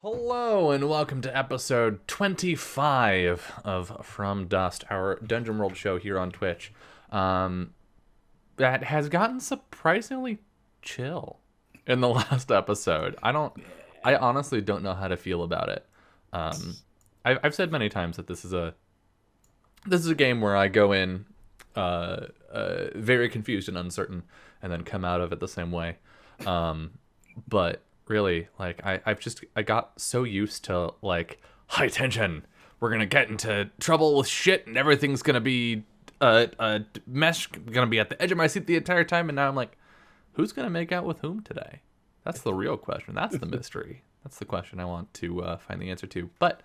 Hello and welcome to episode 25 of From Dust, our Dungeon World show here on Twitch. That has gotten surprisingly chill in the last episode. I honestly don't know how to feel about it. I've said many times that this is a game where I go in very confused and uncertain, and then come out of it the same way. But really, like I got so used to like high tension. We're gonna get into trouble with shit, and everything's gonna be a mesh. Gonna be at the edge of my seat the entire time, and now I'm like, who's gonna make out with whom today? That's the real question. That's the mystery. That's the question I want to find the answer to. But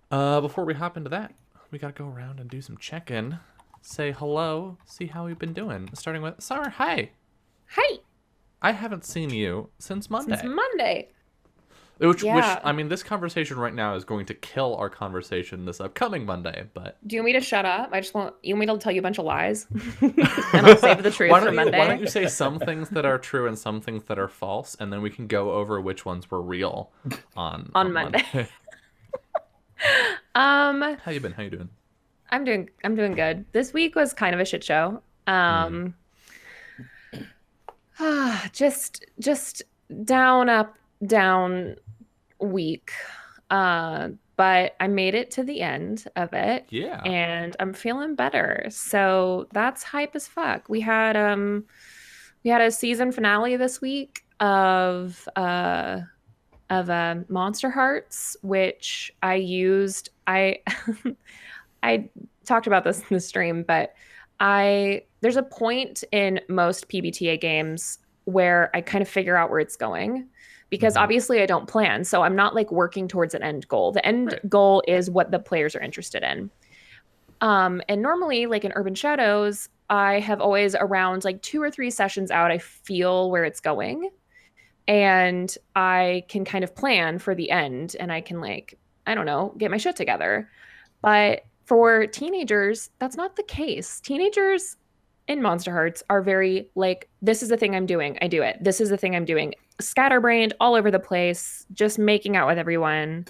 before we hop into that, we gotta go around and do some check-in. Say hello. See how we've been doing. Starting with Summer. Hi. Hi. I haven't seen you since Monday. Since Monday. Which I mean, this conversation right now is going to kill our conversation this upcoming Monday. But Do you want me to shut up? You want me to tell you a bunch of lies, and I'll save the truth for Monday. Why don't you say some things that are true and some things that are false, and then we can go over which ones were real on Monday. How you been? How you doing? I'm doing good. This week was kind of a shit show. Just down, up, down week. But I made it to the end of it. Yeah. And I'm feeling better. So that's hype as fuck. We had a season finale this week of Monster Hearts, which I used. I I talked about this in the stream, but there's a point in most PBTA games where I kind of figure out where it's going, because obviously I don't plan. So I'm not like working towards an end goal. The end goal is what the players are interested in. And normally, like in Urban Shadows, I have always around like 2 or 3 sessions out, I feel where it's going. And I can kind of plan for the end, and I can, like, I don't know, get my shit together. But for teenagers, that's not the case. Teenagers in Monster Hearts are very like, this is the thing I'm doing, I do it. This is the thing I'm doing. Scatterbrained all over the place, just making out with everyone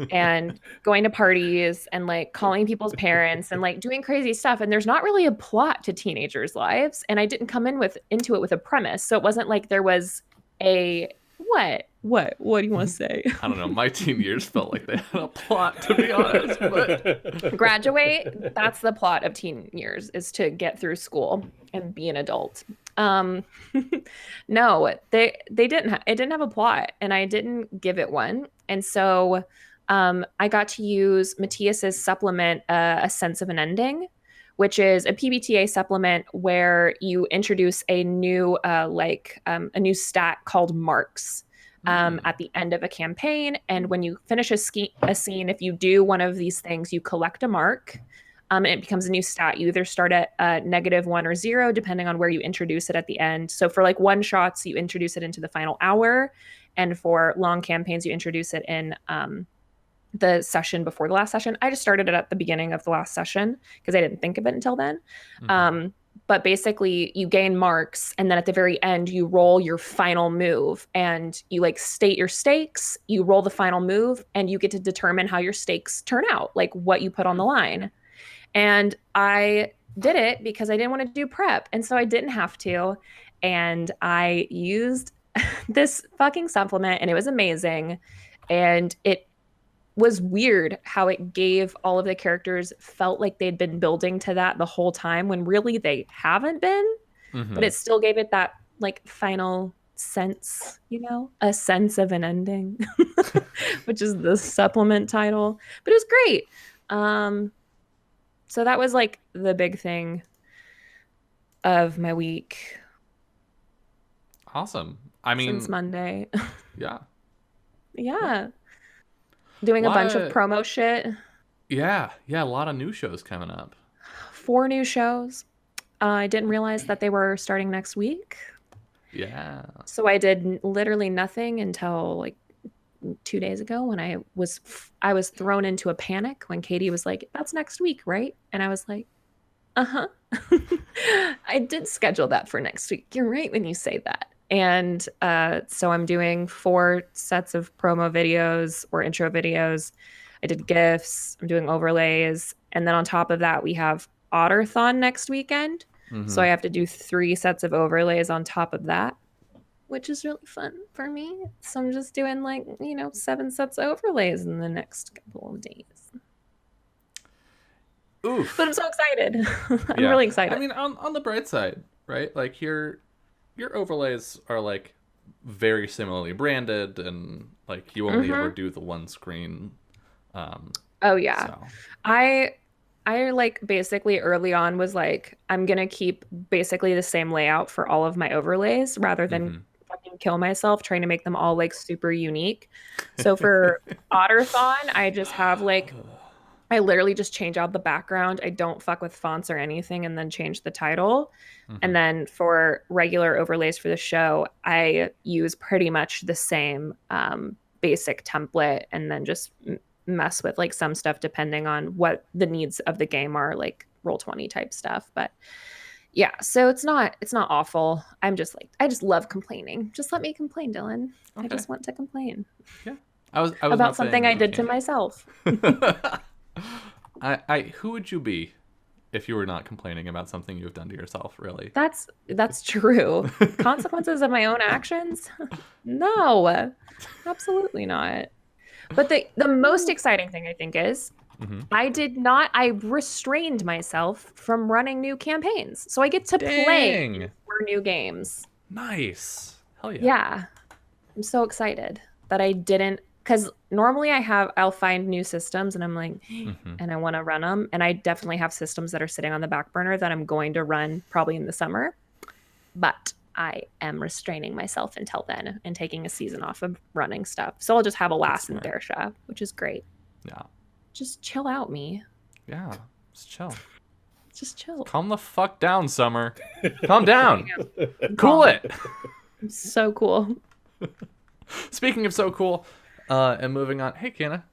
and going to parties and like calling people's parents and like doing crazy stuff. And there's not really a plot to teenagers' lives. And I didn't come into it with a premise. So it wasn't like there was a what do you want to say? I don't know. My teen years felt like they had a plot, to be honest. But Graduate, that's the plot of teen years, is to get through school and be an adult. No, they didn't it didn't have a plot, and I didn't give it one. And so I got to use Matthias's supplement, A Sense of an Ending, which is a PBTA supplement where you introduce a new a new stat called marks at the end of a campaign. And when you finish a scene, if you do one of these things, you collect a mark, and it becomes a new stat. You either start at -1 or 0, depending on where you introduce it at the end. So for like one shots, you introduce it into the final hour. And for long campaigns, you introduce it in the session before the last session. I just started it at the beginning of the last session because I didn't think of it until then. But basically you gain marks, and then at the very end you roll your final move, and you like state your stakes, you roll the final move, and you get to determine how your stakes turn out, like what you put on the line. And I did it because I didn't want to do prep, and so I didn't have to. And I used this fucking supplement, and it was amazing. And it was weird how it gave all of the characters felt like they'd been building to that the whole time, when really they haven't been. But it still gave it that like final sense, a sense of an ending, which is the supplement title. But it was great. So that was like the big thing of my week. Awesome. I mean, since Monday. Yeah. Yeah. Doing a bunch of promo shit. Yeah, a lot of new shows coming up. 4 new shows. I didn't realize that they were starting next week. Yeah. So I did literally nothing until like 2 days ago, when I was thrown into a panic when Katie was like, "That's next week, right?" And I was like, "Uh-huh." I did schedule that for next week. You're right when you say that. And so I'm doing 4 sets of promo videos or intro videos. I did GIFs, I'm doing overlays. And then on top of that, we have Otterthon next weekend. So Mm-hmm. I have to do 3 sets of overlays on top of that, which is really fun for me. So I'm just doing 7 sets of overlays in the next couple of days. But I'm Oof. so excited. I'm Yeah. really I excited. mean, on the bright side, right? Like your overlays are like very similarly branded, and like you only ever Hmm. do the one screen. Um, Oh yeah. so. I I like basically early on was like, I'm gonna keep basically the same layout for all of my overlays rather than Mm-hmm. fucking kill myself trying to make them all like super unique. So for Otterthon, I just have like I literally just change out the background. I don't fuck with fonts or anything and then change the title. Mm-hmm. And then for regular overlays for the show, I use pretty much the same basic template and then just mess with like some stuff depending on what the needs of the game are, like Roll20 type stuff. But yeah, so it's not awful. I'm just like I just love complaining. Just let me complain, Dylan. I Okay. just want to complain Yeah. I was about not saying something that I you did to can't. myself. I who would you be if you were not complaining about something you've done to yourself, really? That's true. Consequences of my own actions? No, absolutely not. But the most exciting thing I think is Mm-hmm. I restrained myself from running new campaigns. So I get to play Dang. 4 new games. Nice. Hell yeah. Yeah, I'm so excited that I didn't because normally I'll find new systems and I'm like, Mm-hmm. and I want to run them. And I definitely have systems that are sitting on the back burner that I'm going to run probably in the summer. But I am restraining myself until then and taking a season off of running stuff. So I'll just have a That's last in smart. Thersha, which is great. Yeah. Just chill out, me. Yeah. Just chill. Just chill. Calm the fuck down, Summer. Calm down. I'm Cool calm. it. I'm so cool. Speaking of so cool, and moving on. Hey, Kiana.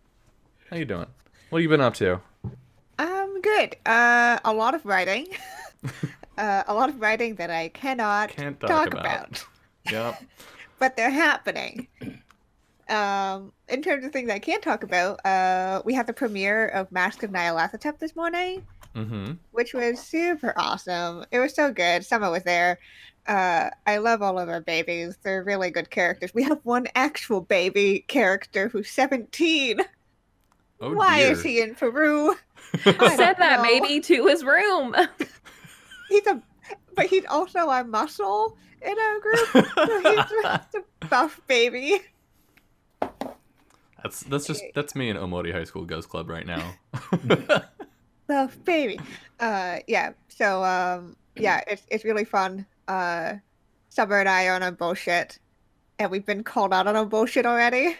How you doing? What have you been up to? Good. A lot of writing. A lot of writing that I cannot Can't talk talk about. about, Yep. but they're happening. In terms of things I can talk about, we had the premiere of Mask of Nyarlathotep this morning, Mm-hmm. which was super awesome. It was so good. Summer was there. I love all of our babies. They're really good characters. We have one actual baby character who's 17. Oh Why is dear. he in Peru? He I said don't that know. maybe to his room. But he's also a muscle in our group. So he's just a buff baby. that's me in Omori High School Ghost Club right now. Buff baby. Yeah. So yeah, it's really fun. Summer and I are on a bullshit, and we've been called out on a bullshit already.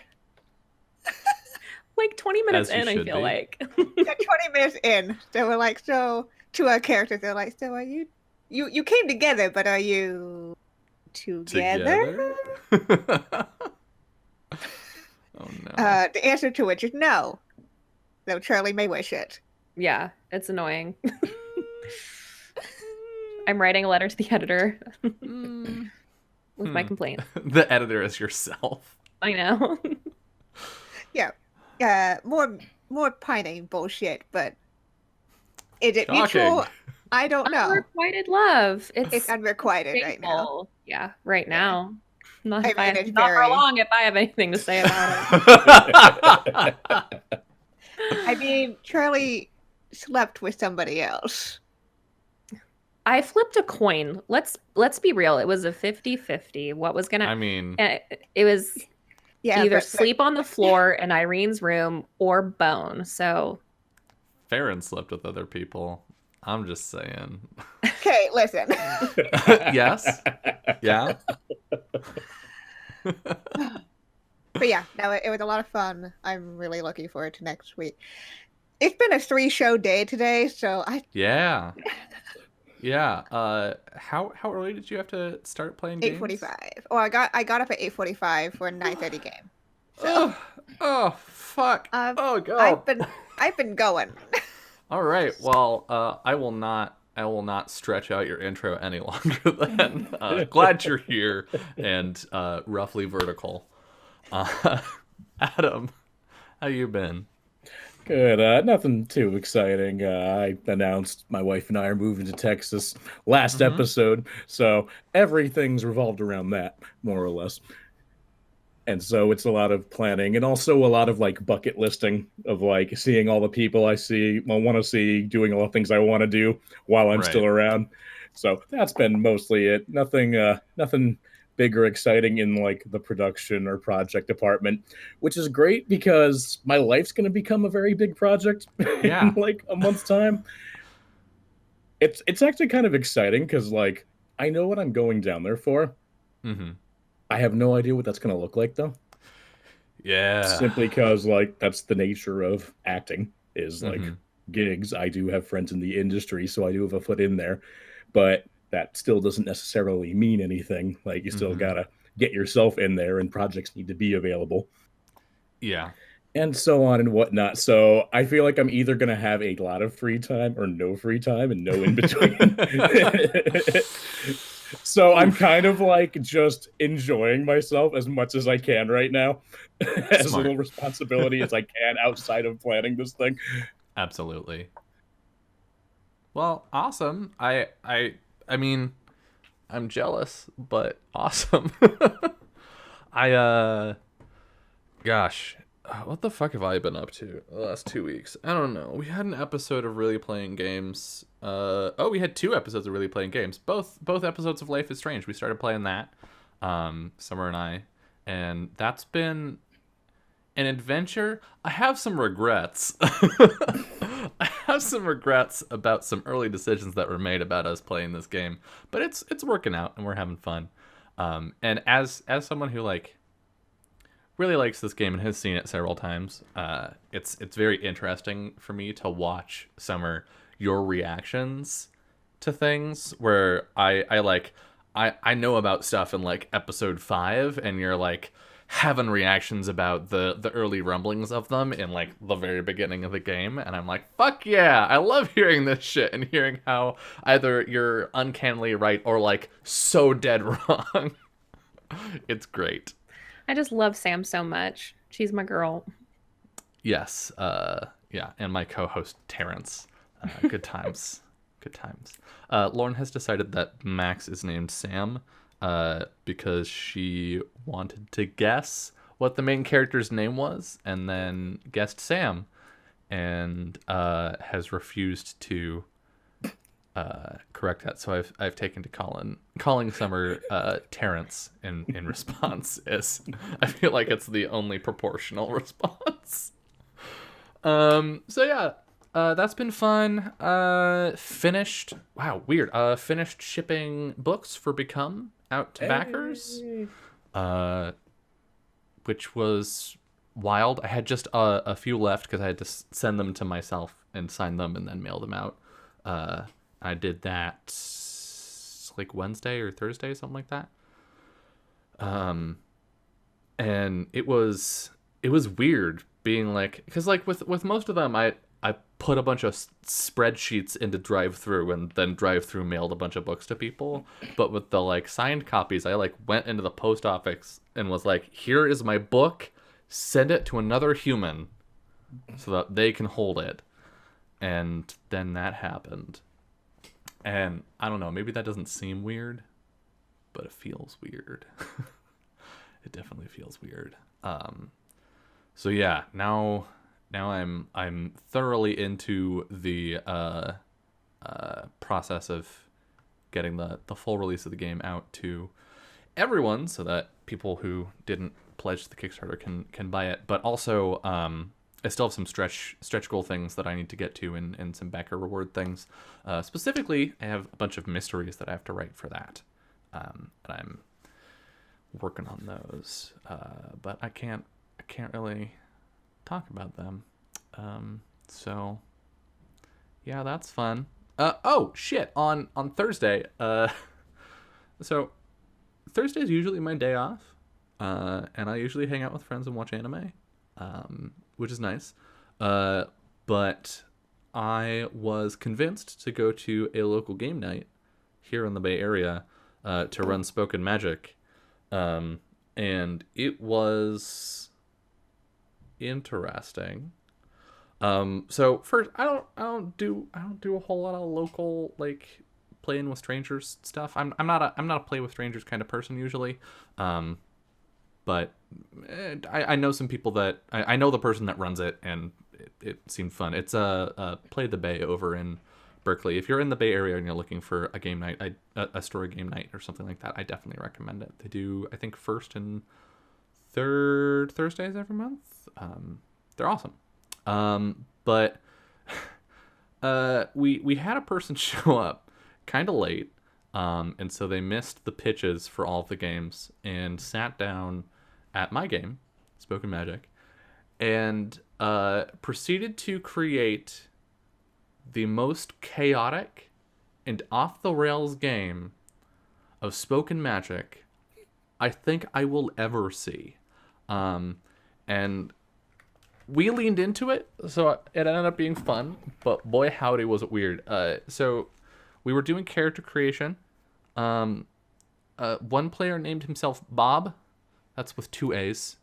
Like 20 minutes As you in, I should feel be. like. Yeah, 20 minutes in, they were like, so to our characters, they're like, so are you came together, but are you together? Together? Oh no. The answer to which is no. Though Charlie may wish it. Yeah, it's annoying. I'm writing a letter to the editor Mm. with my complaints. The editor is yourself. I know. Yeah. More pining bullshit, but is it Shocking. mutual? I don't know. Unrequited love. It's unrequited right now. painful. Yeah, right Yeah. now. Not I if mean, I it's not for very. long if I have anything to say about I it. mean, Charlie slept with somebody else. I flipped a coin. Let's be real. It was a 50-50. What was gonna I mean, it was Yeah, either but sleep on the floor in Irene's room or bone. So Farron slept with other people. I'm just saying. okay, listen. Yes. Yeah. But yeah, no, it was a lot of fun. I'm really looking forward to next week. It's been a 3-show day today, so Yeah. Yeah. How early did you have to start playing games? 8:45. Oh, I got up at 8:45 for a 9:30 game. So Oh fuck. I've Oh god. I've been going. All right. Well, I will not I will not stretch out your intro any longer. Then glad you're here and roughly vertical. Uh, Adam, how you been? Good. Nothing too exciting. I announced my wife and I are moving to Texas last Mm-hmm. episode, so everything's revolved around that, more or less. And so it's a lot of planning and also a lot of like bucket listing of like seeing all the people I want to see, doing all the things I want to do while I'm still Right. around. So that's been mostly it. Nothing big or exciting in like the production or project department, which is great because my life's going to become a very big project in Yeah. like a month's time. It's actually kind of exciting because like I know what I'm going down there for. Mm-hmm. I have no idea what that's going to look like though. Yeah. Simply because like that's the nature of acting is like Mm-hmm. gigs. I do have friends in the industry, so I do have a foot in there, but that still doesn't necessarily mean anything. Like you still Mm-hmm. gotta get yourself in there, and projects need to be available, Yeah. and so on and whatnot. So I feel like I'm either gonna have a lot of free time or no free time and no in between. So I'm Oof. kind of like just enjoying myself as much as I can right now, as Smart. little responsibility as I can outside of planning this thing. Absolutely. Well, awesome. I mean, I'm jealous, but awesome. I gosh, what the fuck have I been up to the last 2 weeks? I don't know. We had an episode of Really Playing Games. Oh, we had 2 episodes of Really Playing Games. Both episodes of Life is Strange. We started playing that, Summer and I, and that's been an adventure. I have some regrets. I have some regrets about some early decisions that were made about us playing this game, but it's working out and we're having fun. And as someone who like really likes this game and has seen it several times, it's very interesting for me to watch Summer your reactions to things where I know about stuff in like episode 5 and you're like having reactions about the early rumblings of them in like the very beginning of the game, and I'm like, fuck yeah, I love hearing this shit and hearing how either you're uncannily right or like so dead wrong. It's great. I just love Sam so much. She's my girl. Yes, yeah, and my co-host Terrence. Good times. Good times. Lauren has decided that Max is named Sam because she wanted to guess what the main character's name was and then guessed Sam and has refused to correct that. So I've taken to calling Summer Terrence in response. Is I feel like it's the only proportional response. So yeah, that's been fun. Finished. Wow, weird. Finished shipping books for Become out to backers. Which was wild. I had just a few left because I had to send them to myself and sign them and then mail them out. I did that like Wednesday or Thursday, something like that. And it was weird being like, because like with most of them I put a bunch of spreadsheets into drive-through and then drive-through mailed a bunch of books to people, but with the like signed copies I like went into the post office and was like, here is my book, send it to another human so that they can hold it. And then that happened, and I don't know, maybe that doesn't seem weird, but it feels weird. It definitely feels weird. So yeah, now I'm thoroughly into the process of getting the full release of the game out to everyone, so that people who didn't pledge to the Kickstarter can buy it. But also, I still have some stretch goal things that I need to get to, and some backer reward things. Specifically, I have a bunch of mysteries that I have to write for that, and I'm working on those. But I can't really talk about them. So yeah, that's fun. Oh shit! On Thursday. So Thursday is usually my day off, and I usually hang out with friends and watch anime, which is nice. But I was convinced to go to a local game night here in the Bay Area to run Spoken Magic, and it was interesting. So first, I don't do a whole lot of local like playing with strangers stuff. I'm not a play with strangers kind of person usually. But I know some people that I know the person that runs it, and it seemed fun. It's a Play the Bay over in Berkeley. If you're in the Bay Area and you're looking for a game night, a story game night or something like that, I definitely recommend it. They do, I think, first and third Thursdays every month. They're awesome. But we had a person show up kind of late, and so they missed the pitches for all of the games and sat down at my game, Spoken Magic, and proceeded to create the most chaotic and off-the-rails game of Spoken Magic I think I will ever see. And we leaned into it, so it ended up being fun, but boy howdy was it weird. So we were doing character creation. One player named himself Bob. That's with 2 A's.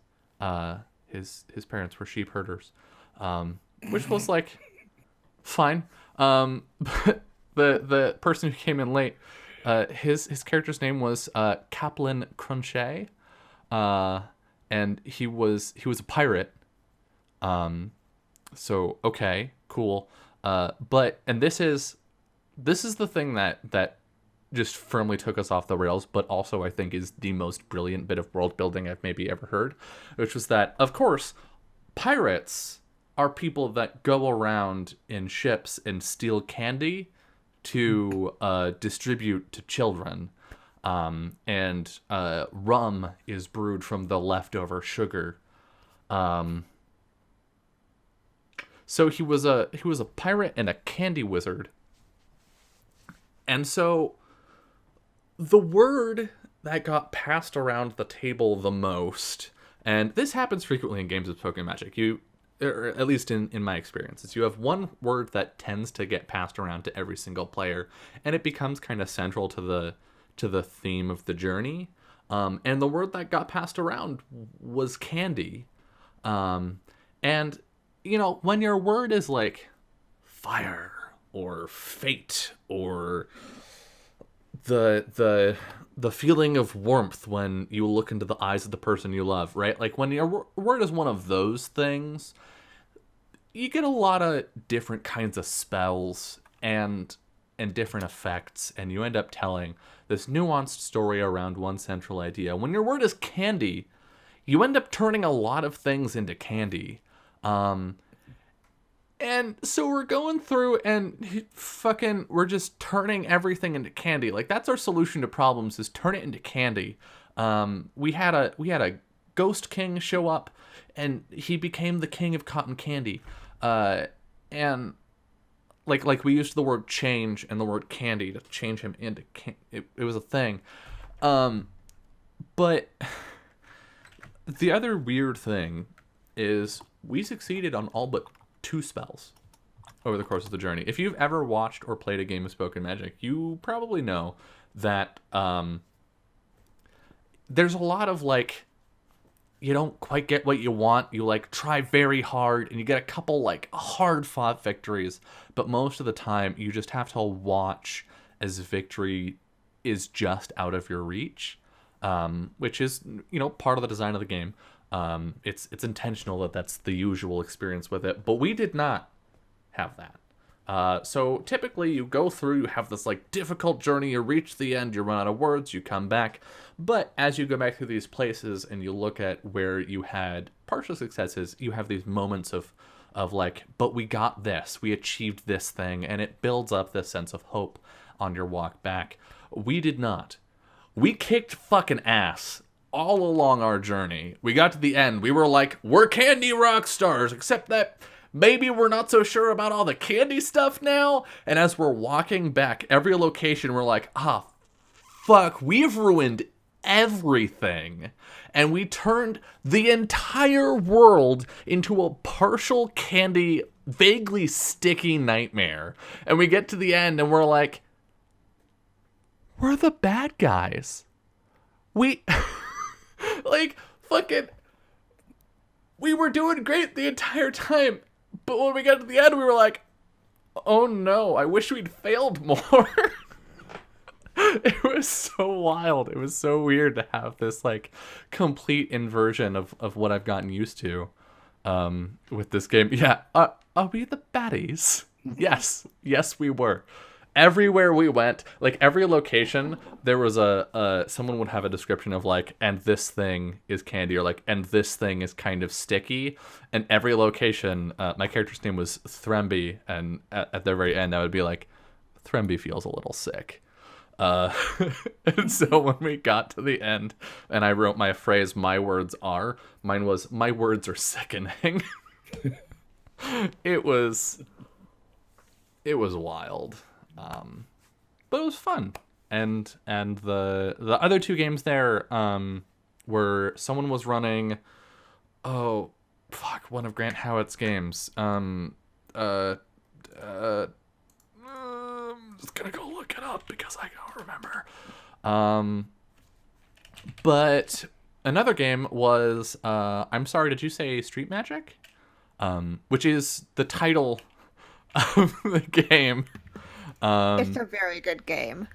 His parents were sheep herders, which was like fine. But the person who came in late, his character's name was Kaplan Crunchet, and he was a pirate. So okay, cool. But this is the thing that just firmly took us off the rails, but also I think is the most brilliant bit of world building I've maybe ever heard, which was that, of course, pirates are people that go around in ships and steal candy to distribute to children. And rum is brewed from the leftover sugar. So he was a pirate and a candy wizard. And so the word that got passed around the table the most, and this happens frequently in games of Spoken Magic, or at least in my experience, is you have one word that tends to get passed around to every single player, and it becomes kind of central to the theme of the journey. And the word that got passed around was candy. And you know, when your word is like fire or fate or the feeling of warmth when you look into the eyes of the person you love, right? Like when your word is one of those things, you get a lot of different kinds of spells and different effects, and you end up telling this nuanced story around one central idea. When your word is candy, you end up turning a lot of things into candy. And so we're going through and we're just turning everything into candy. Like, that's our solution to problems, is turn it into candy. We had a ghost king show up, and he became the king of cotton candy. And like we used the word change and the word candy to change him into it was a thing. But the other weird thing is we succeeded on all but 2 spells over the course of the journey. If you've ever watched or played a game of Spoken Magic, you probably know that there's a lot of like, you don't quite get what you want, you like try very hard, and you get a couple like hard fought victories, but most of the time you just have to watch as victory is just out of your reach, which is, you know, part of the design of the game. It's intentional that's the usual experience with it, but we did not have that. So typically you go through, you have this like difficult journey, you reach the end, you run out of words, you come back. But as you go back through these places and you look at where you had partial successes, you have these moments of like, but we got this, we achieved this thing, and it builds up this sense of hope on your walk back. We did not. We kicked fucking ass all along our journey. We got to the end. We were like, we're candy rock stars, except that maybe we're not so sure about all the candy stuff now. And as we're walking back, every location, we're like, fuck, we've ruined everything. And we turned the entire world into a partial candy vaguely sticky nightmare. And we get to the end and we're like, we're the bad guys. We, like, fucking, we were doing great the entire time. But when we got to the end, we were like, oh no, I wish we'd failed more. It was so wild. It was so weird to have this, like, complete inversion of what I've gotten used to with this game. Yeah, are we the baddies? Yes. Yes, we were. Everywhere we went, like, every location, there was someone would have a description of, like, and this thing is candy, or, like, and this thing is kind of sticky. And every location, my character's name was Thremby, and at the very end, I would be like, Thremby feels a little sick. And so when we got to the end and I wrote my phrase, my words are, mine was, my words are sickening. It was wild. But it was fun. And the other two games there, were someone was running, oh, fuck, one of Grant Howitt's games. I'm just gonna go look it up because I don't remember. But another game was, I'm sorry, did you say Street Magic? Which is the title of the game. It's a very good game.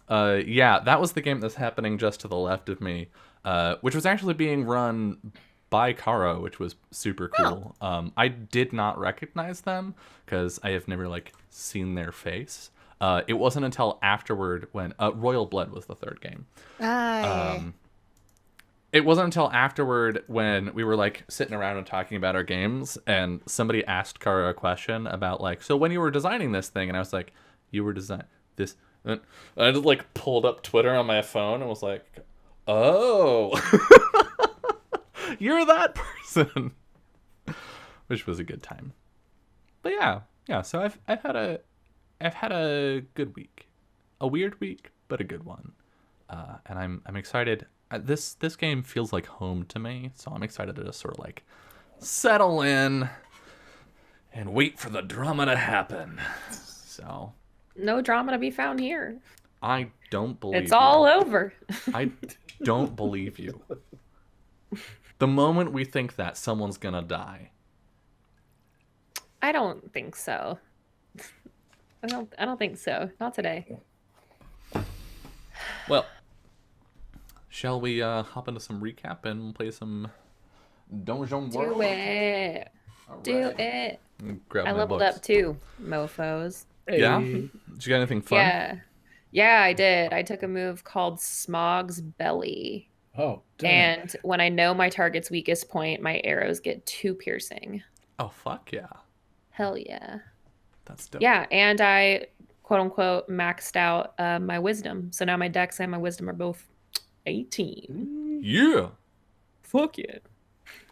Yeah, that was the game that's happening just to the left of me, which was actually being run by Kara, which was super cool. I did not recognize them because I have never, like, seen their face. It wasn't until afterward when Royal Blood was the third game. It wasn't until afterward when we were, like, sitting around and talking about our games, and somebody asked Kara a question about, like, so when you were designing this thing, and I was like, you were designing this. And I just, like, pulled up Twitter on my phone and was like, oh, you're that person. Which was a good time. But yeah. So I've had a good week, a weird week, but a good one. And I'm excited. This game feels like home to me, so I'm excited to just sort of, like, settle in and wait for the drama to happen. So No drama to be found here. I don't believe It's all you. over. I don't believe you. The moment we think that, someone's gonna die. I don't think so. I don't think so. Not today. Well, shall we hop into some recap and play some Donjon World? Do it. All Do right. it. Grab I my leveled books. up too, mofos. Yeah? Did you get anything fun? Yeah, I did. I took a move called Smog's Belly. Oh, damn. And when I know my target's weakest point, my arrows get 2 piercing. Oh, fuck yeah. Hell yeah. That's dope. Yeah, and I, quote unquote, maxed out my wisdom. So now my dex and my wisdom are both 18. Yeah. Fuck it.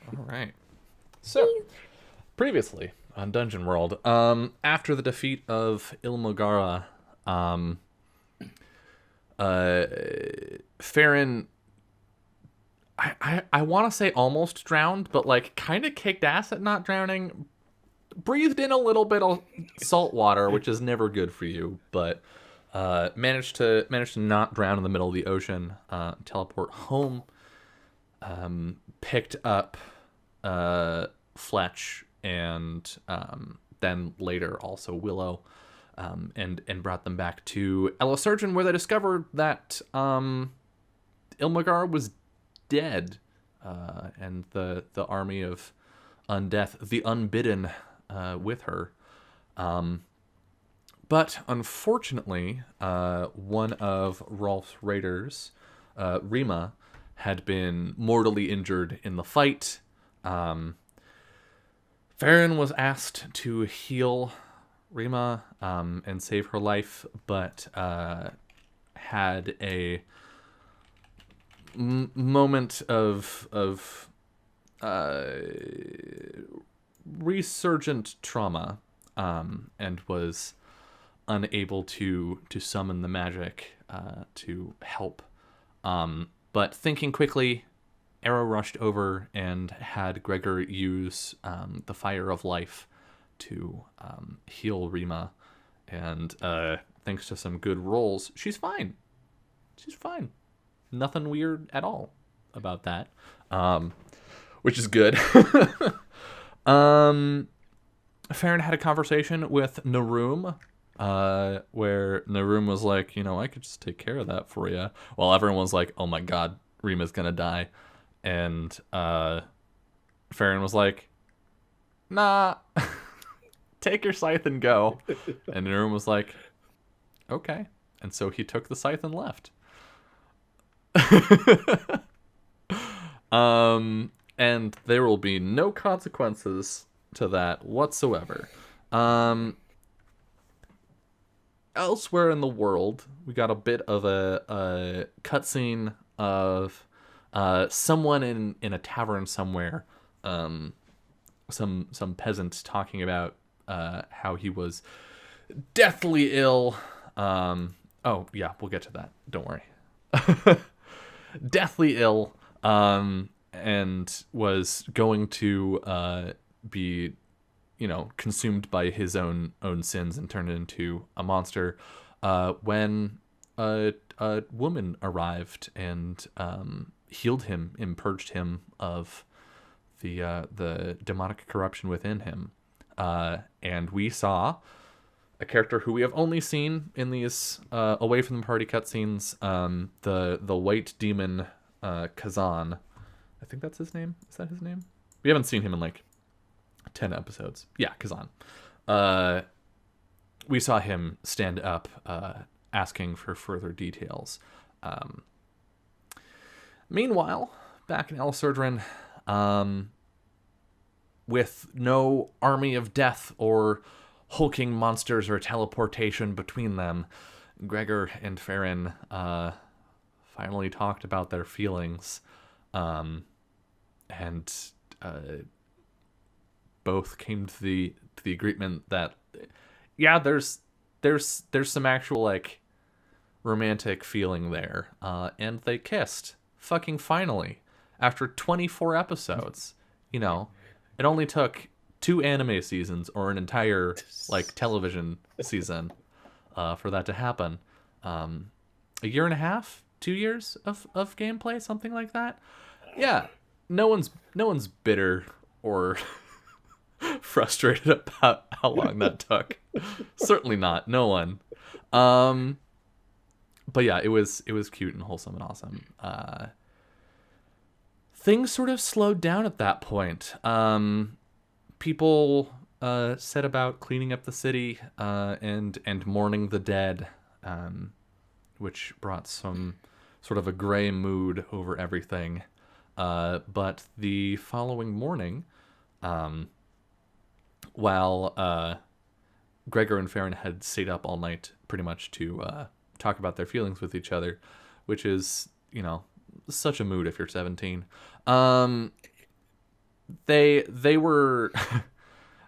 All right. So, previously on Dungeon World, after the defeat of Ilmogara, Farron, I want to say almost drowned, but, like, kind of kicked ass at not drowning. Breathed in a little bit of salt water, which is never good for you, but managed to not drown in the middle of the ocean. Teleport home. Picked up Fletch and then later also Willow, and brought them back to Elisargin, where they discovered that Ilmagar was dead, and the army of undeath, the unbidden, with her. But unfortunately, one of Rolf's raiders, Rima, had been mortally injured in the fight. Farron was asked to heal Rima and save her life, but had a moment of resurgent trauma, and was unable to summon the magic to help. But thinking quickly, Arrow rushed over and had Gregor use the Fire of Life to heal Rima, and thanks to some good rolls, she's fine. She's fine. Nothing weird at all about that, which is good. Farron had a conversation with Narum, where Narum was like, I could just take care of that for you. While everyone was like, oh my god, Rima's gonna die. And Farron was like, nah, take your scythe and go. And Narum was like, okay. And so he took the scythe and left. And there will be no consequences to that whatsoever. Elsewhere in the world, we got a bit of a cutscene of someone in a tavern somewhere, some peasant talking about how he was deathly ill. Oh yeah, we'll get to that. Don't worry. Deathly ill, and was going to be, consumed by his own sins and turned into a monster, when a woman arrived and healed him and purged him of the demonic corruption within him. And we saw a character who we have only seen in these away from the party cutscenes, the white demon Kazan. I think that's his name. Is that his name? We haven't seen him in like 10 episodes. Yeah, Kazan. We saw him stand up, asking for further details. Meanwhile, back in El Surdran, with no army of death or hulking monsters or teleportation between them, Gregor and Farron finally talked about their feelings, and both came to the agreement that there's some actual like romantic feeling there, and they kissed fucking finally after 24 episodes. It only took 2 anime seasons or an entire like television season for that to happen. A year and a half, 2 years of gameplay, something like that. Yeah, no one's bitter or frustrated about how long that took. Certainly not. No one. But yeah, it was cute and wholesome and awesome. Things sort of slowed down at that point. People set about cleaning up the city and mourning the dead, which brought some sort of a gray mood over everything. But the following morning, while Gregor and Farron had stayed up all night pretty much to talk about their feelings with each other, which is, such a mood if you're 17. They were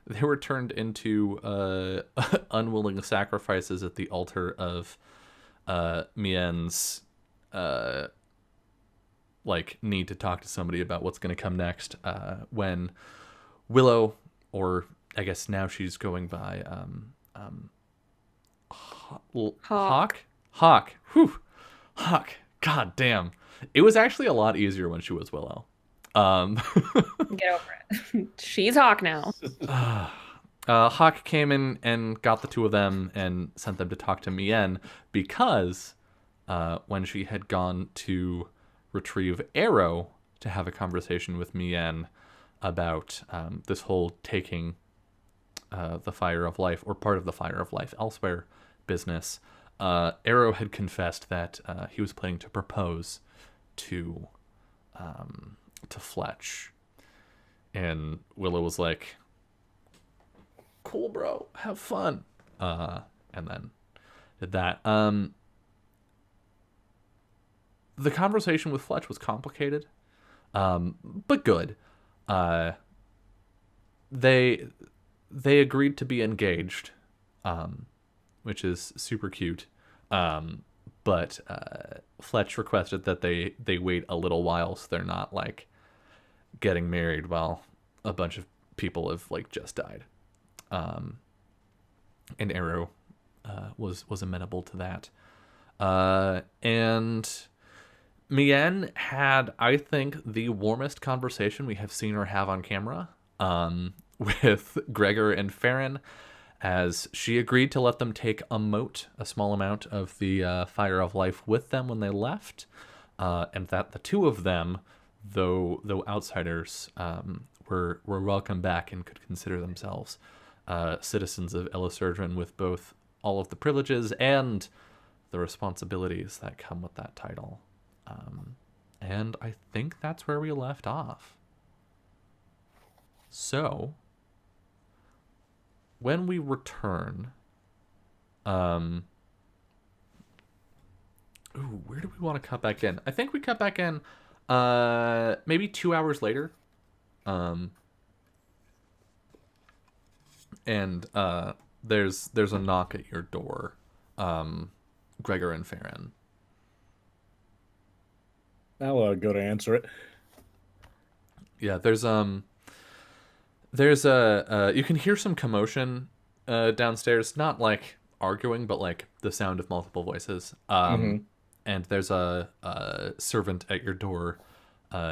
they were turned into unwilling sacrifices at the altar of Mien's need to talk to somebody about what's going to come next, when Willow, or I guess now she's going by Hawk. Whew. Hawk. God damn. It was actually a lot easier when she was Willow. Get over it. She's Hawk now. Hawk came in and got the two of them and sent them to talk to Mien, because when she had gone to retrieve Arrow to have a conversation with Mien about this whole taking the Fire of Life, or part of the Fire of Life elsewhere business, Arrow had confessed that he was planning to propose to Fletch, and Willow was like, "Cool, bro, have fun," and then did that. The conversation with Fletch was complicated, but good. They agreed to be engaged, which is super cute. But Fletch requested that they wait a little while, so they're not like getting married while a bunch of people have like just died. And Arrow was amenable to that. And Mien had, I think, the warmest conversation we have seen her have on camera with Gregor and Farron, as she agreed to let them take a small amount of the Fire of Life with them when they left, and that the two of them, though outsiders, were welcome back and could consider themselves citizens of Elisurdran with both all of the privileges and the responsibilities that come with that title. And I think that's where we left off. So, when we return, where do we want to cut back in? I think we cut back in, maybe 2 hours later. And there's a knock at your door, Gregor and Farron. I'll go to answer it. Yeah, there's you can hear some commotion downstairs, not like arguing, but like the sound of multiple voices. And there's a servant at your door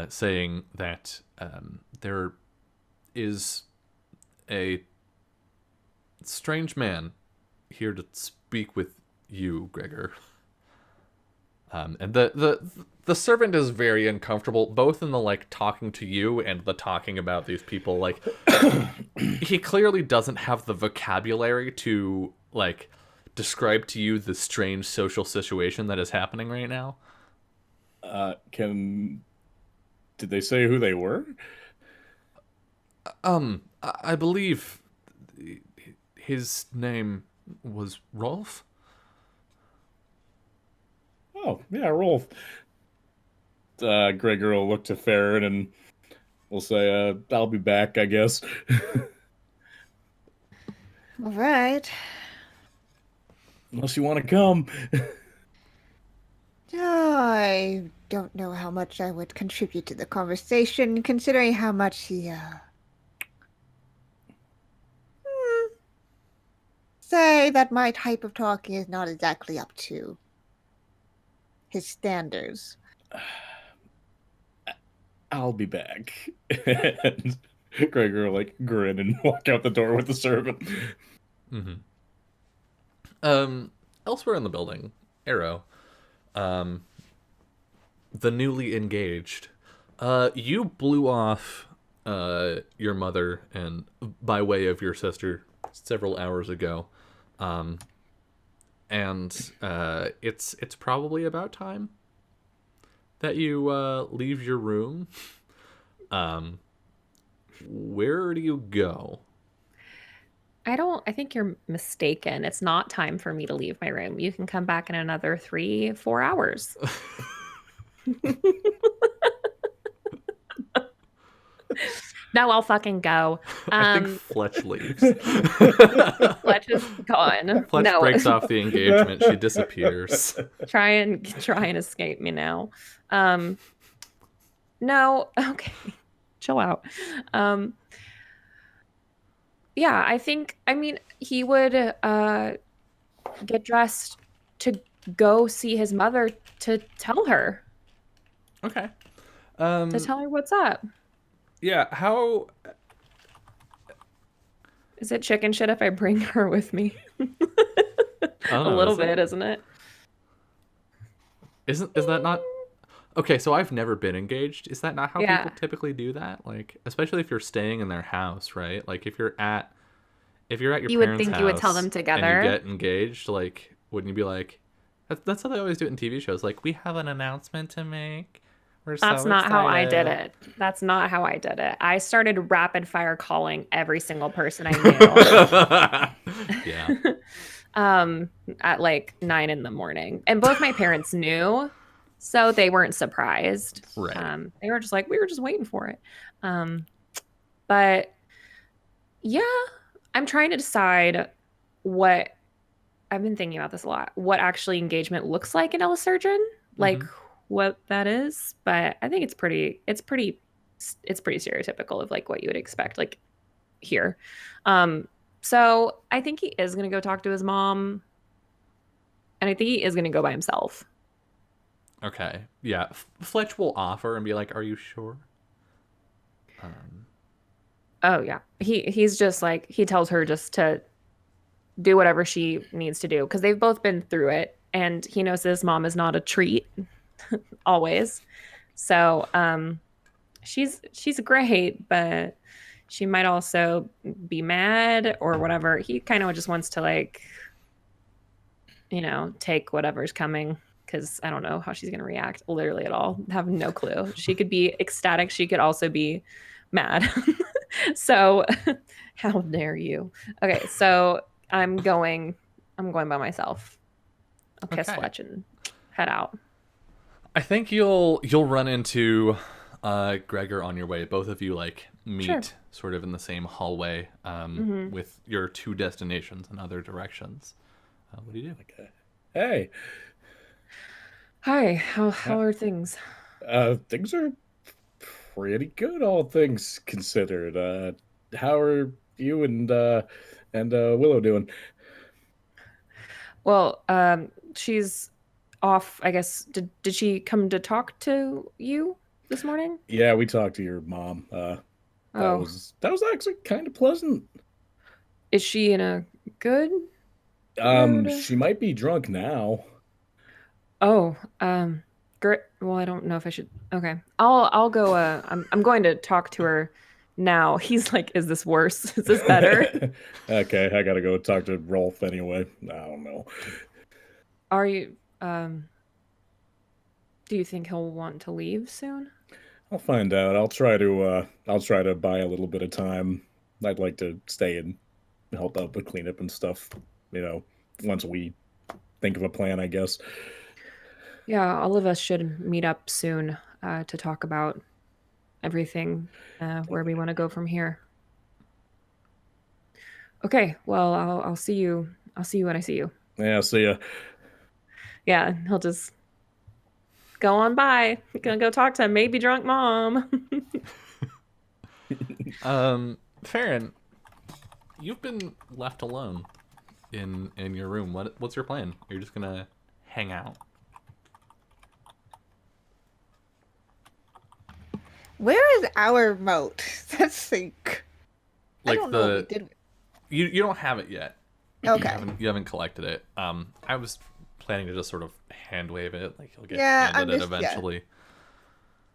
saying that there is a strange man here to speak with you, Gregor. And the servant is very uncomfortable, both in the like talking to you and the talking about these people. Like, he clearly doesn't have the vocabulary to like describe to you the strange social situation that is happening right now. Did they say who they were? I believe his name was Rolf. Oh, yeah, Rolf. Gregor will look to Farron and will say, I'll be back, I guess. All right. Unless you want to come. I don't know how much I would contribute to the conversation, considering how much he, say that my type of talking is not exactly up to his standards. I'll be back. And Gregor will like grin and walk out the door with the servant. Elsewhere in the building, Arrow, the newly engaged, you blew off your mother and by way of your sister several hours ago, and it's probably about time that you leave your room. Where do you go? I think you're mistaken. It's not time for me to leave my room. You can come back in another 3-4 hours. No, I'll fucking go. I think Fletch leaves. Fletch is gone. Fletch breaks off the engagement. She disappears. Try and escape me now. No, okay. Chill out. Yeah, I mean, he would get dressed to go see his mother to tell her. Okay. To tell her what's up. Yeah, how... Is it chicken shit if I bring her with me? A little bit, isn't it? Is that not... Okay, so I've never been engaged. Is that not how people typically do that? Like, especially if you're staying in their house, right? Like, if you're at your parents' you would think house you would tell them together and you get engaged, like, wouldn't you be like, that's how they always do it in TV shows. Like, we have an announcement to make. That's not how I did it. That's not how I did it. I started rapid fire calling every single person I knew. Yeah. At like 9 a.m. And both my parents knew, so they weren't surprised. Right. They were just like, we were just waiting for it. But yeah, I'm trying to decide what I've been thinking about this a lot. What actually engagement looks like in Elisurdran, like what that is. But I think it's pretty stereotypical of like what you would expect, like here. So I think he is going to go talk to his mom, and I think he is going to go by himself. Okay. Yeah. Fletch will offer and be like, "Are you sure?" Oh yeah, he's just like he tells her just to do whatever she needs to do because they've both been through it, and he knows his mom is not a treat always. So she's great, but she might also be mad or whatever. He kind of just wants to like, take whatever's coming because I don't know how she's gonna react literally at all. Have no clue. She could be ecstatic. She could also be mad. So how dare you? Okay, so I'm going by myself. I'll kiss Okay. Fletch and head out. I think you'll run into Gregor on your way. Both of you like meet Sure. sort of in the same hallway Mhm. with your two destinations in other directions. What do you do? Okay. Hey, Hi, how uh, are things? things are pretty good, all things considered. How are you and Willow doing? Well, she's off, I guess. Did she come to talk to you this morning? Yeah, we talked to your mom. That Oh, was actually kind of pleasant. is she in a good mood? She might be drunk now. Oh, great. Well, I don't know if I should. Okay, I'll go. I'm going to talk to her now. He's like, is this worse? Is this better? Okay, I gotta go talk to Rolf anyway. I don't know. Are you? Do you think he'll want to leave soon? I'll find out. I'll try to buy a little bit of time. I'd like to stay and help out with cleanup and stuff. You know, once we think of a plan, I guess. Yeah, all of us should meet up soon to talk about everything, where we want to go from here. Okay, well, I'll see you. I'll see you when I see you. Yeah, see ya. Yeah, he'll just go on by. Gonna go talk to maybe drunk mom. Farron, you've been left alone in your room. What's your plan? You're just gonna hang out? Where is our moat? Let's think. I Like don't know what we did. you don't have it yet. Okay. You haven't collected it. I was planning to just sort of hand wave it, like you'll get Yeah, handed I'm it just yeah. eventually.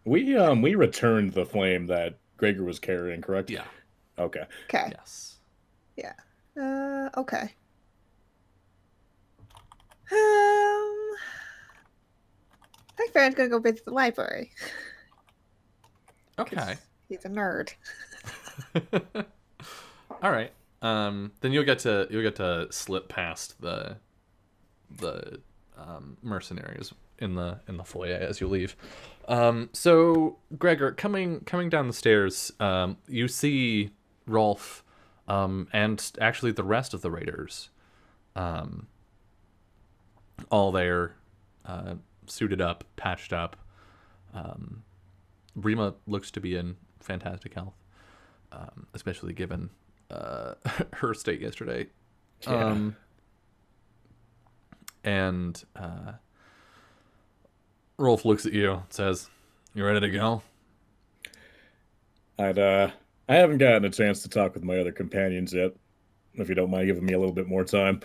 We returned the flame that Gregor was carrying, correct? Yeah. Okay. Okay. Yes. Yeah. Okay. I think Farron's gonna go visit the library. Okay. He's a nerd. All right. Then you'll get to slip past the mercenaries in the foyer as you leave. So Gregor, coming down the stairs, you see Rolf, and actually the rest of the raiders, all there, suited up, patched up. Rima looks to be in fantastic health, especially given her state yesterday. Yeah. And Rolf looks at you, says, "You ready to go?" I haven't gotten a chance to talk with my other companions yet. If you don't mind giving me a little bit more time.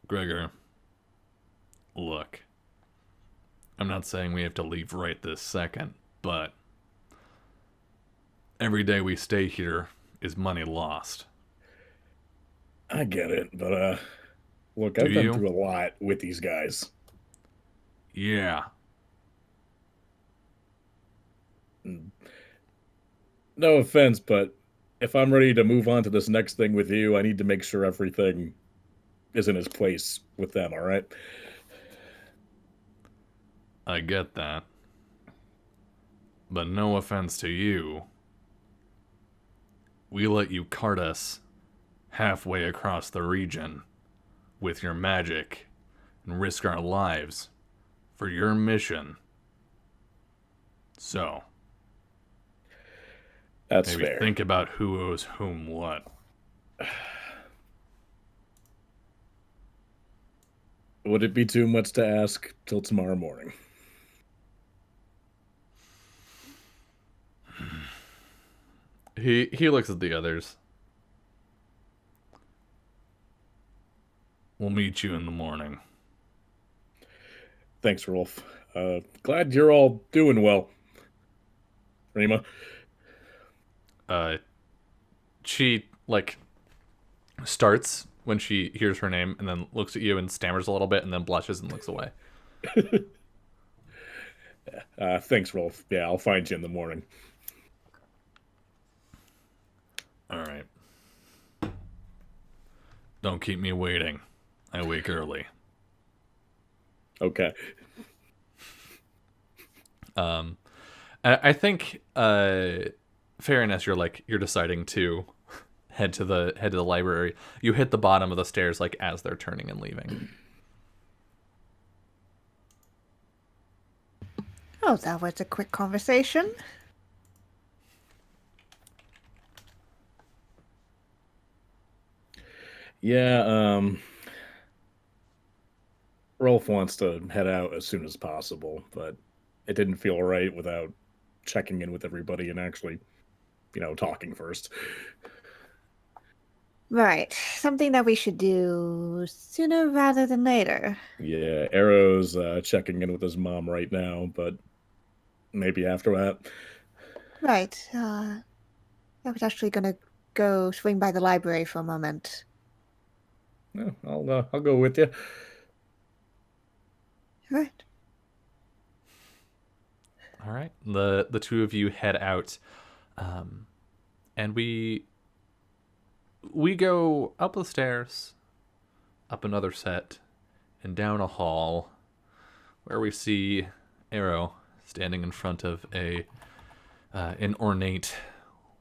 Gregor, look, I'm not saying we have to leave right this second, but every day we stay here is money lost. I get it, but look, Do I've been you? through a lot with these guys. Yeah. No offense, but if I'm ready to move on to this next thing with you, I need to make sure everything is in its place with them, all right? I get that. But no offense to you, we let you cart us halfway across the region with your magic and risk our lives for your mission. So, That's maybe fair. think about who owes whom what. Would it be too much to ask till tomorrow morning? He looks at the others. We'll meet you in the morning. Thanks, Rolf. Glad you're all doing well. Rima? She like starts when she hears her name and then looks at you and stammers a little bit and then blushes and looks away. Thanks, Rolf. Yeah, I'll find you in the morning. All right. Don't keep me waiting. I wake early. Okay. I think fairness, you're deciding to head to the library. You hit the bottom of the stairs like as they're turning and leaving. Oh, that was a quick conversation. Yeah, Rolf wants to head out as soon as possible, but it didn't feel right without checking in with everybody and actually, talking first. Right. Something that we should do sooner rather than later. Yeah, Arrow's checking in with his mom right now, but maybe after that. Right. I was actually gonna go swing by the library for a moment. Yeah, I'll go with you. Right. All right. The two of you head out, and we go up the stairs, up another set, and down a hall, where we see Arrow standing in front of an ornate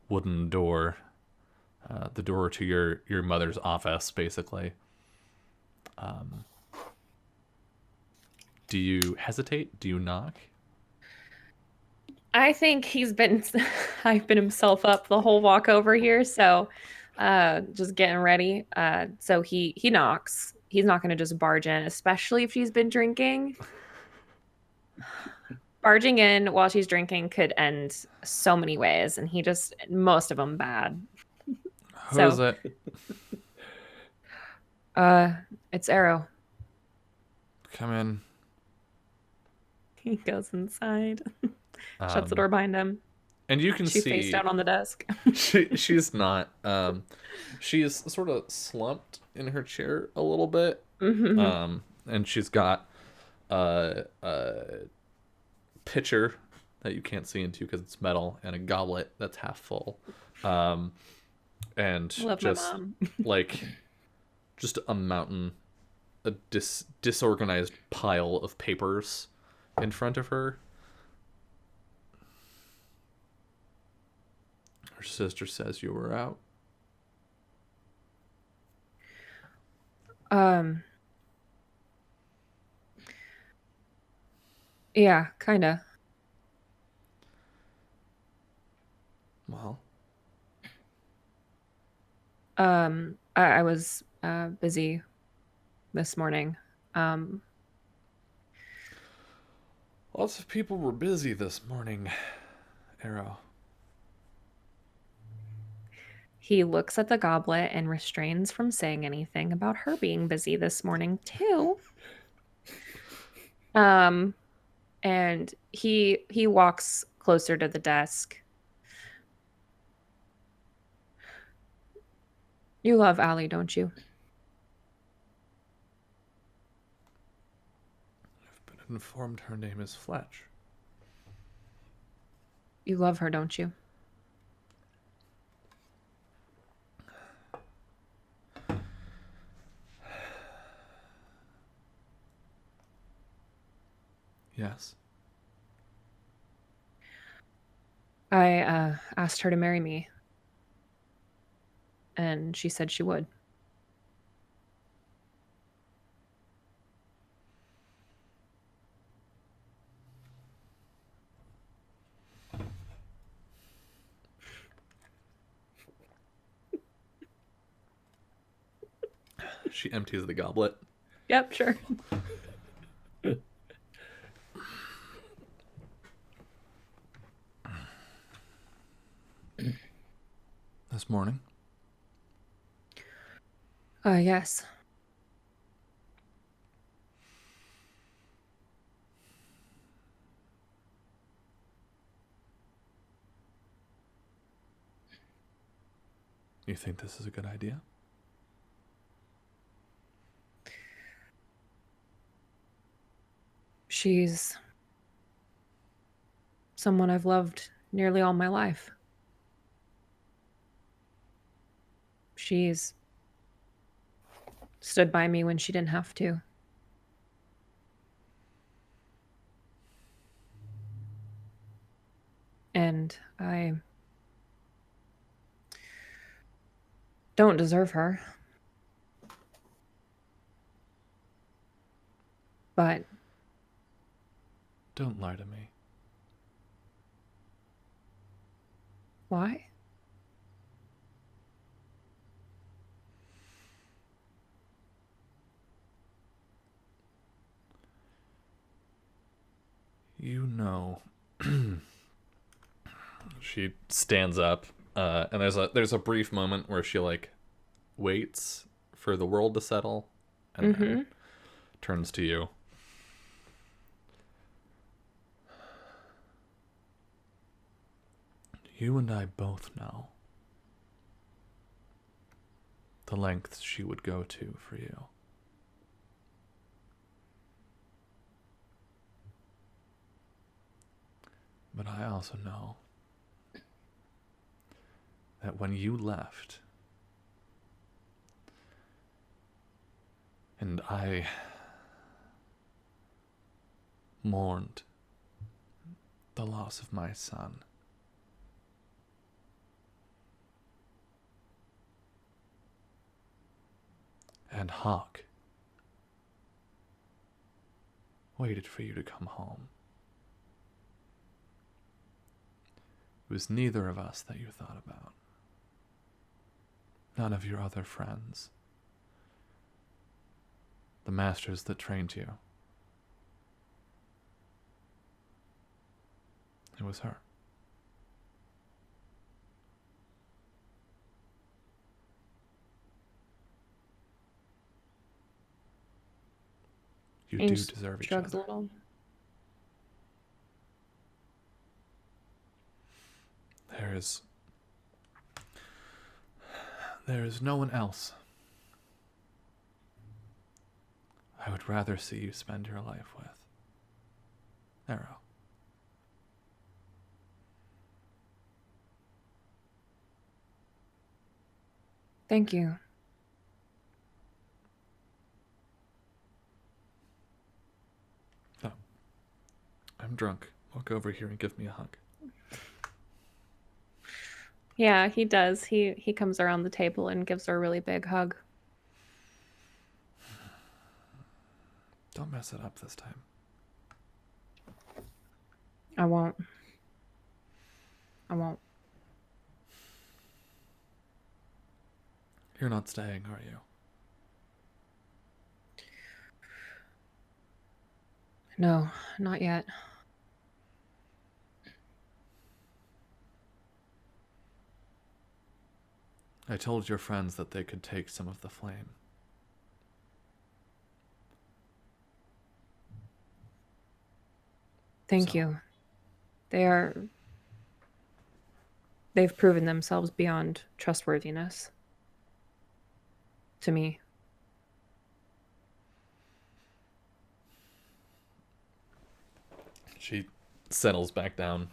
wooden door, the door to your mother's office, basically. Do you hesitate? Do you knock? I think he's been hyping himself up the whole walk over here, so just getting ready. So he knocks. He's not going to just barge in, especially if she's been drinking. Barging in while she's drinking could end so many ways, and most of them bad. Who is it? It's Arrow. Come in. He goes inside, shuts the door behind him. And you can She see faced out on the desk. she's not. She's sort of slumped in her chair a little bit. And she's got a pitcher that you can't see into because it's metal and a goblet that's half full. And Love just my mom. like just a mountain, a disorganized pile of papers in front of her. Her sister says you were out. Yeah, kind of. Well, I was busy this morning. lots of people were busy this morning, Arrow. He looks at the goblet and restrains from saying anything about her being busy this morning too. And he walks closer to the desk. You love Allie, don't you? I've been informed her name is Fletch. You love her, don't you? Yes. I asked her to marry me, and she said she would. She empties the goblet. Yep, sure. This morning. Yes. You think this is a good idea? She's someone I've loved nearly all my life. She's stood by me when she didn't have to. And I don't deserve her. But Don't lie to me. why? You know. She stands up, and there's a brief moment where she like waits for the world to settle, and then turns to you. You and I both know the lengths she would go to for you. But I also know that when you left, and I mourned the loss of my son, and Hawk waited for you to come home. It was neither of us that you thought about. None of your other friends. The masters that trained you. It was her. You do Ames deserve each shrugs other. a little. There is no one else I would rather see you spend your life with. Arrow. Thank you. Oh, I'm drunk. Walk over here and give me a hug. Yeah, he does. He comes around the table and gives her a really big hug. Don't mess it up this time. I won't. I won't. You're not staying, are you? No, not yet. I told your friends that they could take some of the flame. Thank So- you. They've proven themselves beyond trustworthiness. To me. She settles back down.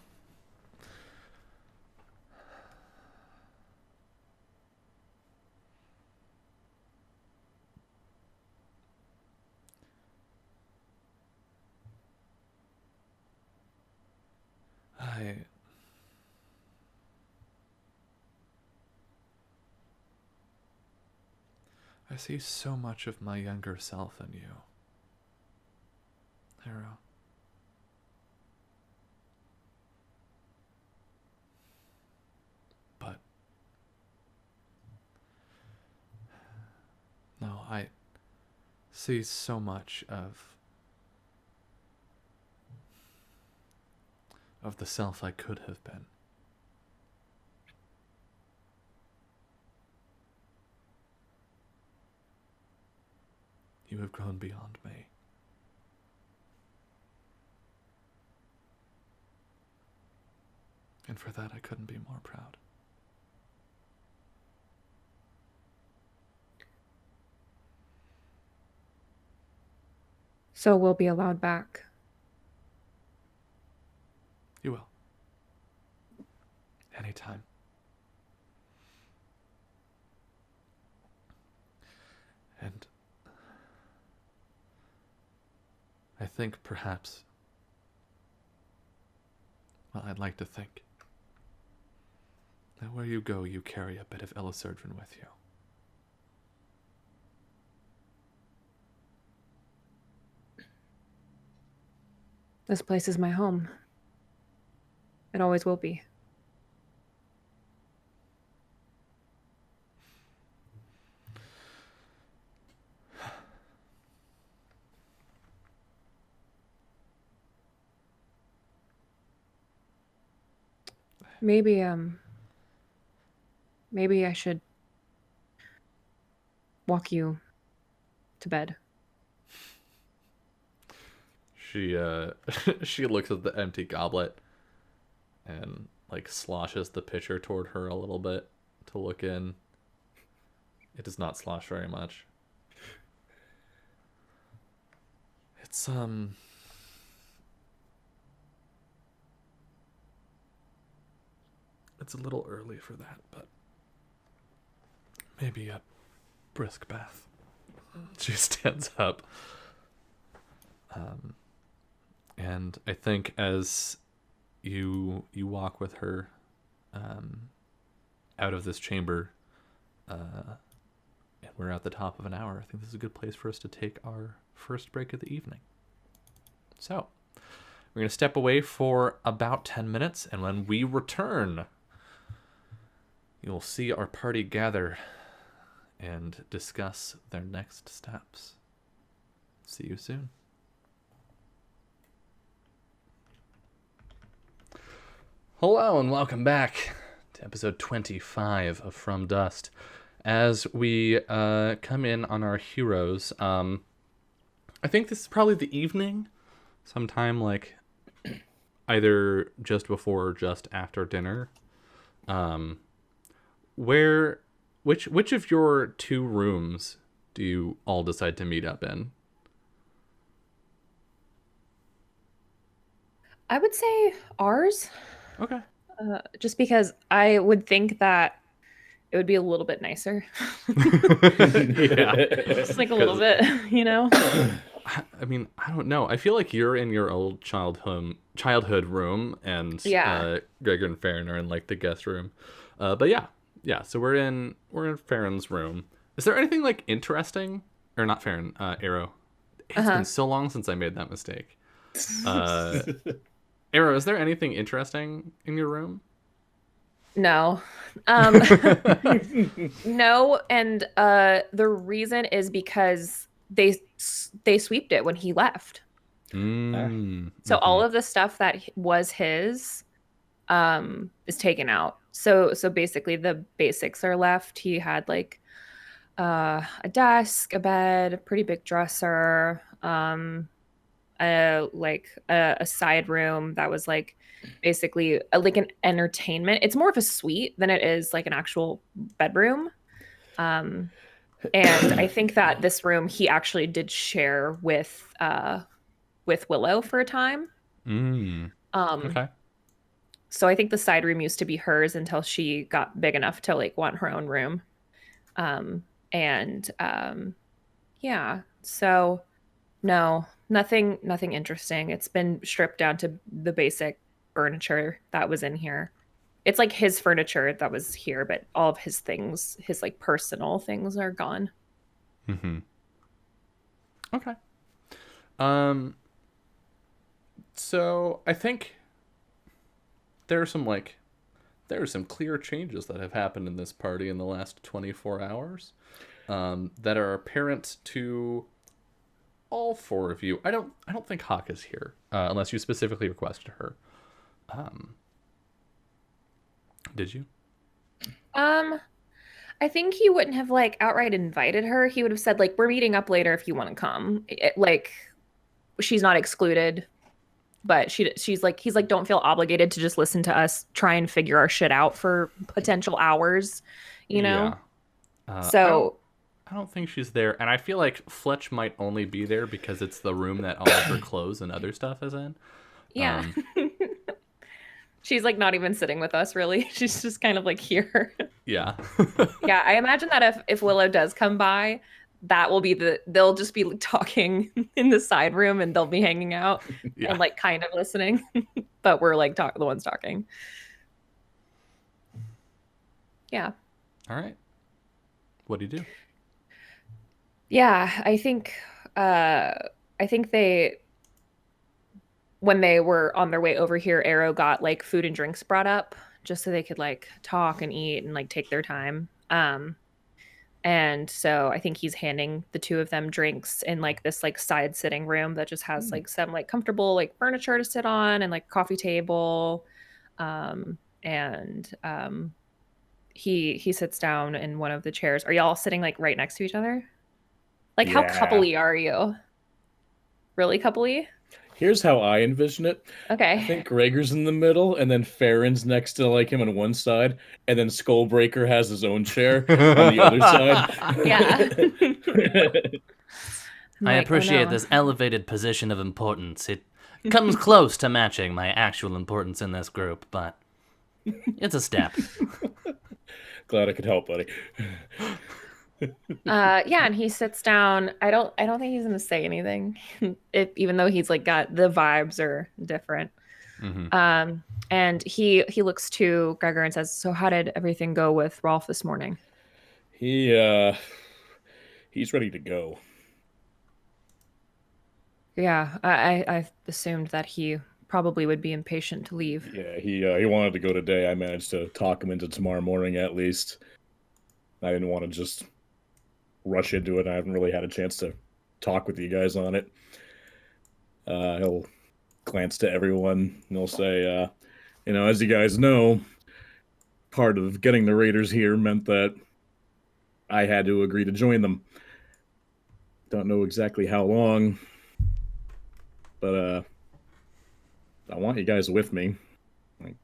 I see so much of my younger self in you. Arrow. But no, see so much of the self I could have been. You have grown beyond me. And for that, I couldn't be more proud. So we'll be allowed back. You will. Anytime. And I think perhaps, well, I'd like to think that where you go, you carry a bit of Elisurdvan with you. This place is my home. It always will be. Maybe I should walk you to bed. She she looks at the empty goblet and like sloshes the pitcher toward her a little bit to look in. It does not slosh very much. It's it's a little early for that, but maybe a brisk bath. She stands up. And I think as you walk with her out of this chamber, and we're at the top of an hour, I think this is a good place for us to take our first break of the evening. So, we're going to step away for about 10 minutes, and when we return, you'll see our party gather and discuss their next steps. See you soon. Hello and welcome back to episode 25 of From Dust. As we come in on our heroes, I think this is probably the evening, sometime like either just before or just after dinner. Which of your two rooms do you all decide to meet up in? I would say ours. Okay. Just because I would think that it would be a little bit nicer. Yeah. Just like a little bit, you know? I mean, I don't know. I feel like you're in your old childhood room, and Yeah. Gregor and Farron are in like the guest room. But yeah. So we're in Farron's room. Is there anything like interesting, or not Farron? Arrow. It's been so long since I made that mistake. Arrow, is there anything interesting in your room? No. No, and the reason is because they sweeped it when he left. So all of the stuff that was his is taken out. So basically the basics are left. He had like a desk, a bed, a pretty big dresser, a side room that was like basically like an entertainment. It's more of a suite than it is like an actual bedroom. And I think that this room he actually did share with Willow for a time. Okay. So I think the side room used to be hers until she got big enough to like want her own room. Yeah. So no, nothing interesting. It's been stripped down to the basic furniture that was in here. It's like his furniture that was here, but all of his things, his like personal things are gone. Okay. So I think there are some clear changes that have happened in this party in the last 24 hours that are apparent to all four of you. I don't think Hawk is here, unless you specifically requested her. Did you? I think he wouldn't have like outright invited her. He would have said like, "We're meeting up later if you want to come." Like, she's not excluded, but she's like, he's like, don't feel obligated to just listen to us try and figure our shit out for potential hours, you know? Yeah. So I don't think she's there, and I feel like Fletch might only be there because it's the room that all of her clothes and other stuff is in. yeah. She's like not even sitting with us really. She's just kind of like here. Yeah. Yeah, I imagine that if Willow does come by, that will be they'll just be talking in the side room and they'll be hanging out Yeah. and like kind of listening, but we're like the ones talking. Yeah. All right. What do you do? Yeah, I think they when they were on their way over here, Arrow got like food and drinks brought up just so they could like talk and eat and like take their time. And so I think he's handing the two of them drinks in like this like side sitting room that just has like some like comfortable like furniture to sit on and like coffee table. He sits down in one of the chairs. Are y'all sitting like right next to each other? Like how Yeah. coupley are you? Really coupley? Here's how I envision it. Okay. I think Rager's in the middle, and then Farron's next to like him on one side, and then Skullbreaker has his own chair on the other side. Yeah. I Like, appreciate oh no. this elevated position of importance. It comes close to matching my actual importance in this group, but it's a step. Glad I could help, buddy. Yeah, and he sits down. I don't think he's gonna say anything, even though he's like got the vibes are different. Mm-hmm. And he looks to Gregor and says, "So how did everything go with Rolf this morning?" He's ready to go. Yeah, I assumed that he probably would be impatient to leave. Yeah, he wanted to go today. I managed to talk him into tomorrow morning at least. I didn't want to just rush into it. I haven't really had a chance to talk with you guys on it. He'll glance to everyone and he'll say, as you guys know, part of getting the Raiders here meant that I had to agree to join them. Don't know exactly how long, but I want you guys with me. Like,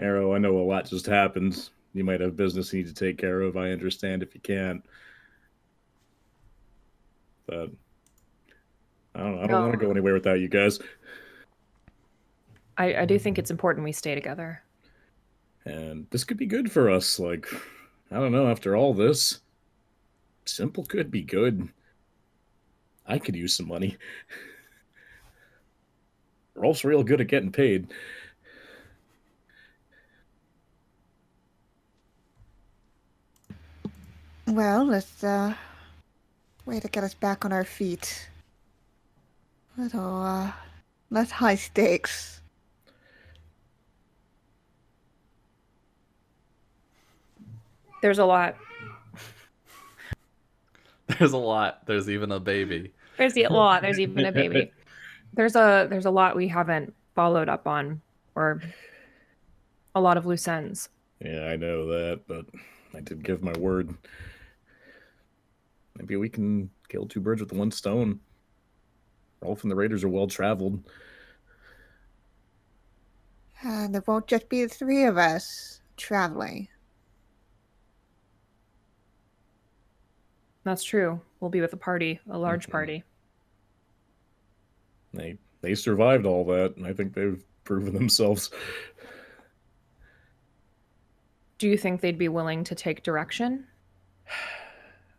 Arrow, I know a lot just happened. You might have business you need to take care of. I understand if you can't. But I don't know. I don't want to go anywhere without you guys. I do think it's important we stay together. And this could be good for us. Like, I don't know, after all this, Simple could be good. I could use some money. Rolf's real good at getting paid. Well, let's way to get us back on our feet. Little less high stakes. There's a lot. There's a lot. There's even a baby. There's a lot. There's even a baby. There's a lot we haven't followed up on, or a lot of loose ends. Yeah, I know that, but I did give my word. Maybe we can kill two birds with one stone. Rolf and the Raiders are well traveled. And it won't just be the three of us traveling. That's true. We'll be with a party, a large party. They survived all that, and I think they've proven themselves. Do you think they'd be willing to take direction?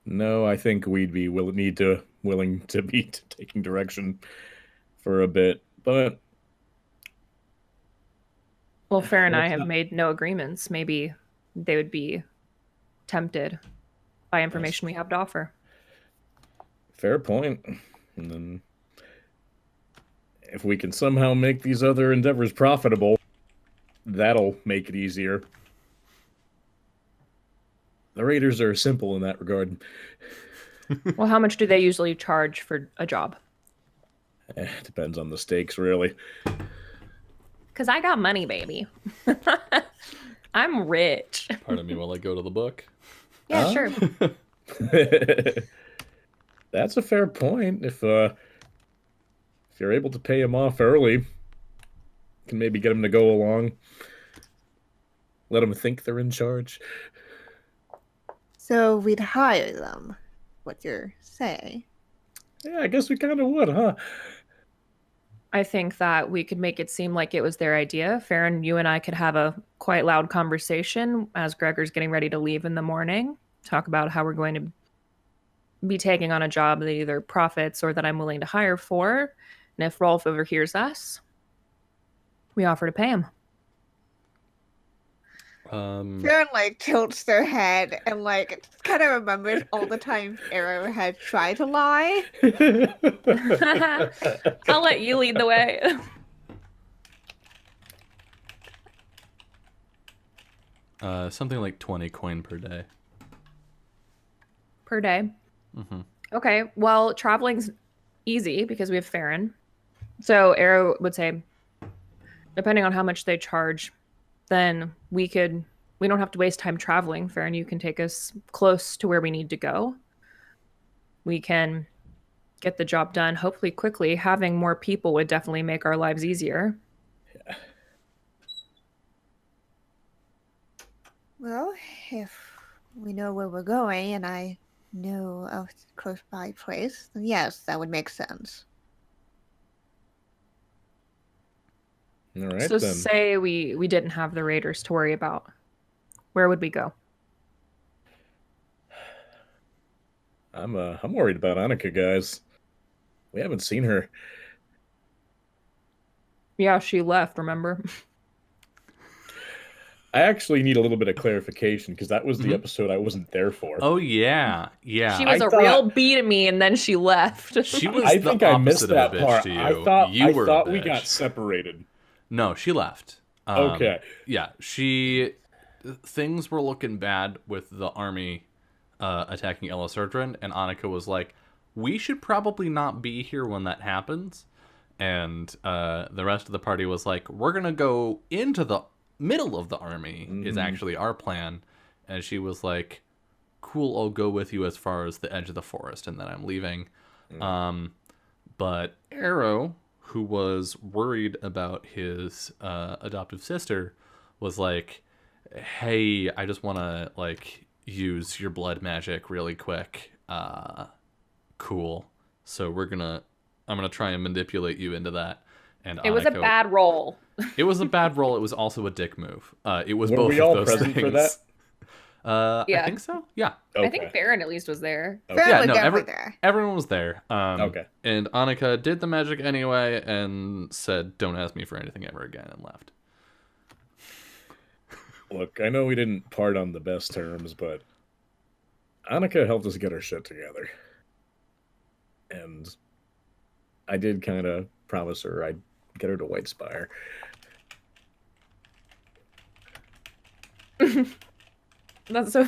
No, I think we'd be willing to be taking direction for a bit, but Well, Fair and I have made no agreements. Maybe they would be tempted by information we have to offer. Fair point. And then if we can somehow make these other endeavors profitable, that'll make it easier. The Raiders are simple in that regard. Well, how much do they usually charge for a job? Depends on the stakes, really. Because I got money, baby. I'm rich. Pardon me while I go to the book. Yeah, Ah. sure. That's a fair point. If you're able to pay him off early, can maybe get him to go along. Let them think they're in charge. So we'd hire them. What you're saying? Yeah, I guess we kind of would, huh? I think that we could make it seem like it was their idea. Farron, you and I could have a quite loud conversation as Gregor's getting ready to leave in the morning. Talk about how we're going to be taking on a job that either profits or that I'm willing to hire for. And if Rolf overhears us, we offer to pay him. Sharon like tilts their head and like kind of remembers all the times Arrow had tried to lie. I'll let you lead the way. Something like 20 coin per day. Per day. Mm-hmm. Okay, well, traveling's easy because we have Farron. So Arrow would say, depending on how much they charge, then we don't have to waste time traveling. Farron, you can take us close to where we need to go. We can get the job done, hopefully quickly. Having more people would definitely make our lives easier. Yeah. Well, if we know where we're going and I know a close by place, then yes, that would make sense. All right, So then. say we didn't have the raiders to worry about. Where would we go? I'm worried about Annika, guys. We haven't seen her. Yeah, she left, remember? I actually need a little bit of clarification because that was the episode I wasn't there for. Oh yeah, yeah. She was I a thought- real bee to me, and then she left. She was I the think I missed opposite of that a bitch part. to you. I thought you were a we got bitch. separated. No, she left. Okay. Yeah, things were looking bad with the army attacking Ella Surdrin, and Annika was like, we should probably not be here when that happens. And the rest of the party was like, we're going to go into the middle of the army is actually our plan. And she was like, cool, I'll go with you as far as the edge of the forest, and then I'm leaving. But Arrow, who was worried about his adoptive sister, was like, hey, I just want to like use your blood magic really quick. Cool. So I'm gonna try and manipulate you into that. And It was a Aniko- bad roll. It was a bad roll. It was also a dick move. It was Were both we of all those present things. for that? I Yeah. think so. Yeah. Okay. I think Farron at least was there. Okay. Farron Yeah, was no, definitely there. everyone was there. Okay. And Annika did the magic anyway and said, "Don't ask me for anything ever again," and left. Look, I know we didn't part on the best terms, but Annika helped us get our shit together. And I did kind of promise her I'd get her to White Spire. That's so.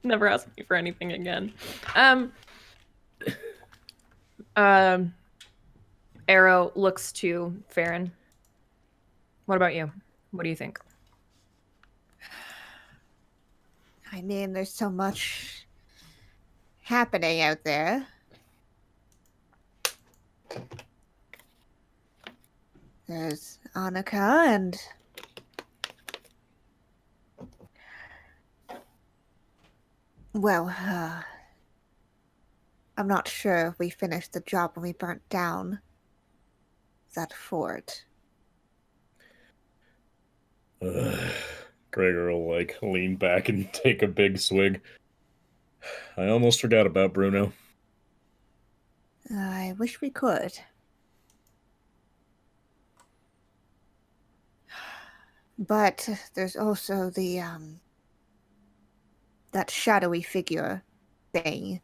Never ask me for anything again. Arrow looks to Farron. What about you? What do you think? I mean, there's so much happening out there. There's Annika and well, I'm not sure if we finished the job when we burnt down that fort. Gregor will like lean back and take a big swig. I almost forgot about Bruno. I wish we could. But there's also the that shadowy figure thing.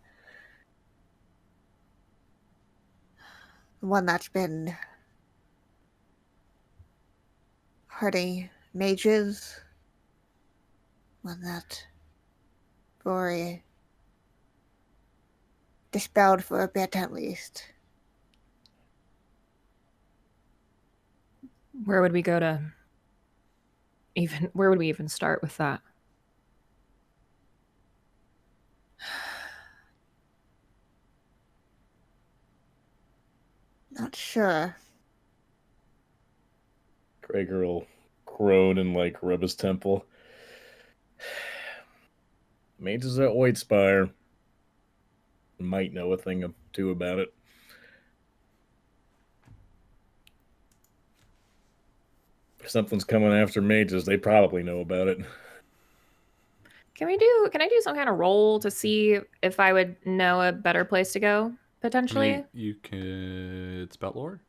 The one that's been hurting mages. One that Rory dispelled for a bit at least. Where would we go to where would we even start with that? Not sure. Gregor will groan and like rub his temple. Mages at Whitespire might know a thing or two about it. If something's coming after mages, they probably know about it. Can I do some kind of roll to see if I would know a better place to go, potentially? I mean, you could spout lore.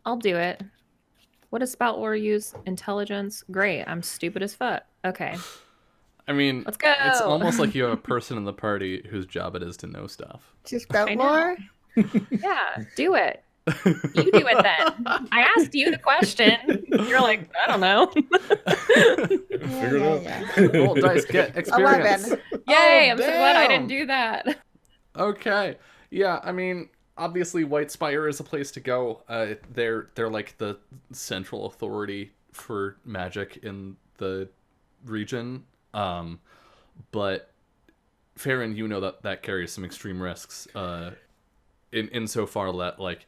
I'll do it. What does spout lore use? Intelligence? Great. I'm stupid as fuck. Okay. I mean, Let's go. It's almost like you have a person in the party whose job it is to know stuff. Just about I know. more? Yeah, do it. You do it then. I asked you the question. You're like, I don't know. Figure it out. Roll dice, get experience. 11. Yay, Oh, I'm so glad I didn't damn. do that. Okay. Yeah, I mean, obviously White Spire is a place to go. They're like the central authority for magic in the region. But Farron, you know that carries some extreme risks. Insofar that like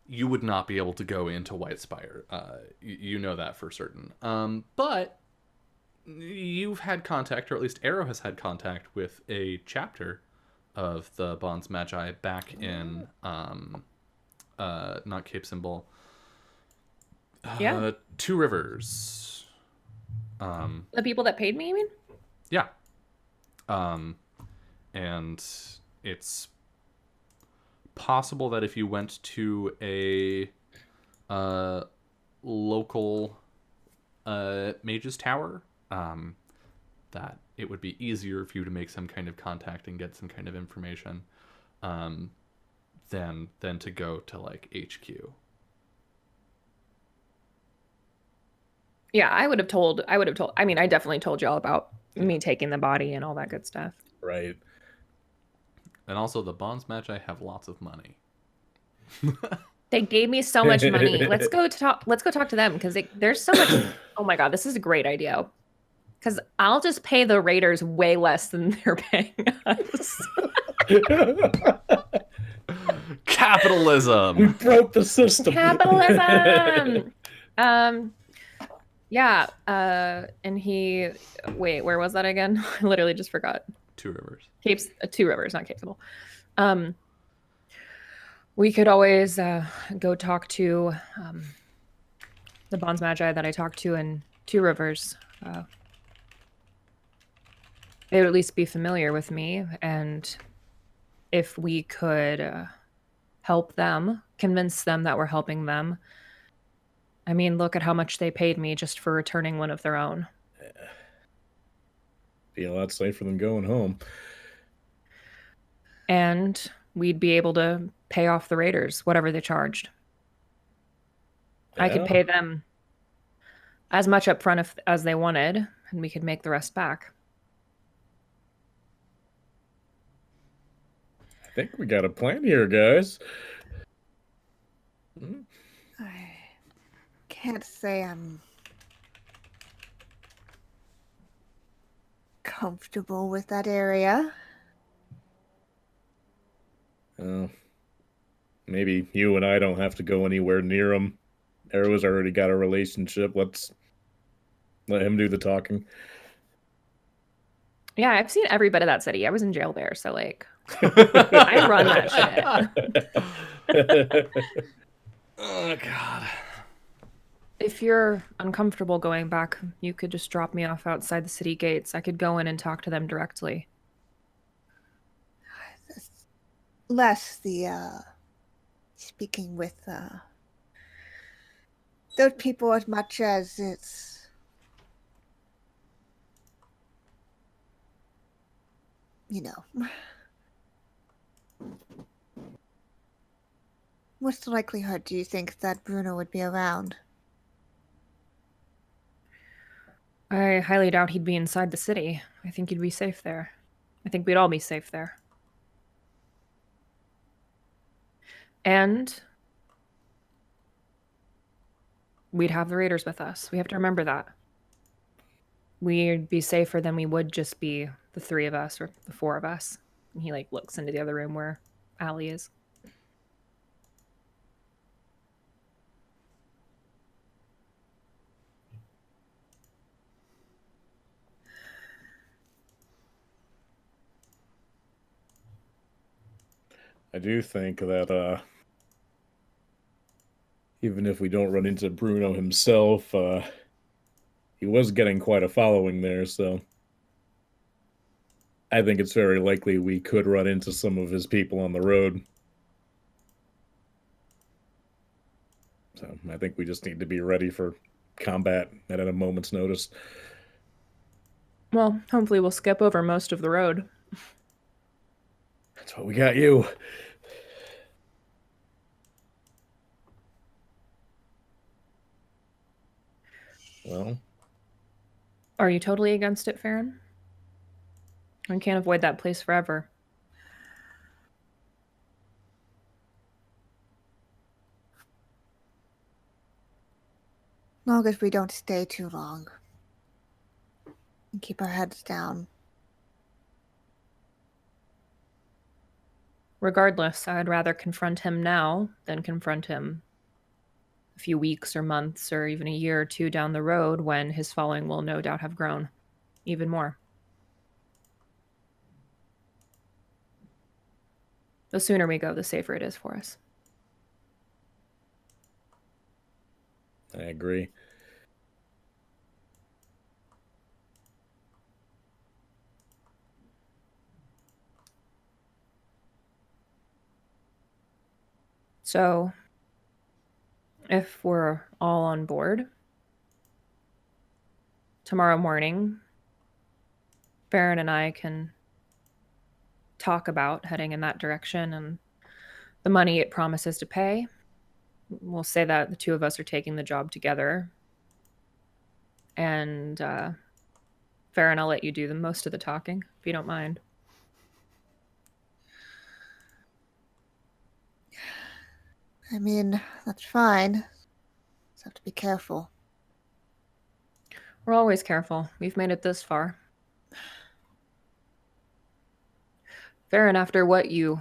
you would not be able to go into White Spire. You know that for certain. But you've had contact, or at least Arrow has had contact with a chapter of the Bonds Magi back in not Cape Symbol. Yeah. Two Rivers. The people that paid me, you mean? Yeah. And it's possible that if you went to a local mage's tower, that it would be easier for you to make some kind of contact and get some kind of information than to go to like HQ. Yeah, I would have told. I mean, I definitely told y'all about me taking the body and all that good stuff. Right. And also, the Bonds Magi have lots of money. They gave me so much money. Let's go talk to them because there's so much. Oh my god, this is a great idea. Because I'll just pay the raiders way less than they're paying us. Capitalism. We broke the system. Capitalism. Yeah. And he. Wait, where was that again? I literally just forgot. Two Rivers. Two Rivers, not Cape Symbol. We could always go talk to the Bonds Magi that I talked to in Two Rivers. They would at least be familiar with me, and if we could help them, convince them that we're helping them. I mean, look at how much they paid me just for returning one of their own. Be a lot safer than going home. And we'd be able to pay off the raiders, whatever they charged. I could Yeah. pay them as much up front as they wanted, and we could make the rest back. I think we got a plan here, guys. I can't say I'm comfortable with that area. Maybe you and I don't have to go anywhere near him. Arrow's already got a relationship. Let's let him do the talking. Yeah, I've seen every bit of that city. I was in jail there, so like I run that shit. Oh God. If you're uncomfortable going back, you could just drop me off outside the city gates. I could go in and talk to them directly. Less the speaking with those people as much as it's what's the likelihood, do you think, that Bruno would be around? I highly doubt he'd be inside the city. I think he'd be safe there. I think we'd all be safe there. And we'd have the raiders with us. We have to remember that. We'd be safer than we would just be the three of us or the four of us. And he like looks into the other room where Allie is. I do think that even if we don't run into Bruno himself, he was getting quite a following there, so I think it's very likely we could run into some of his people on the road. So I think we just need to be ready for combat at a moment's notice. Well, hopefully we'll skip over most of the road. That's what we got you. Well, Are you totally against it, Farron? I can't avoid that place forever. Long as we don't stay too long. And keep our heads down. Regardless, I'd rather confront him now than confront him a few weeks or months or even a year or two down the road when his following will no doubt have grown even more. The sooner we go, the safer it is for us. I agree. So, if we're all on board, tomorrow morning, Farron and I can talk about heading in that direction and the money it promises to pay. We'll say that the two of us are taking the job together. And Farron, I'll let you do the most of the talking, if you don't mind. I mean, that's fine. Just have to be careful. We're always careful. We've made it this far. Farron, after what you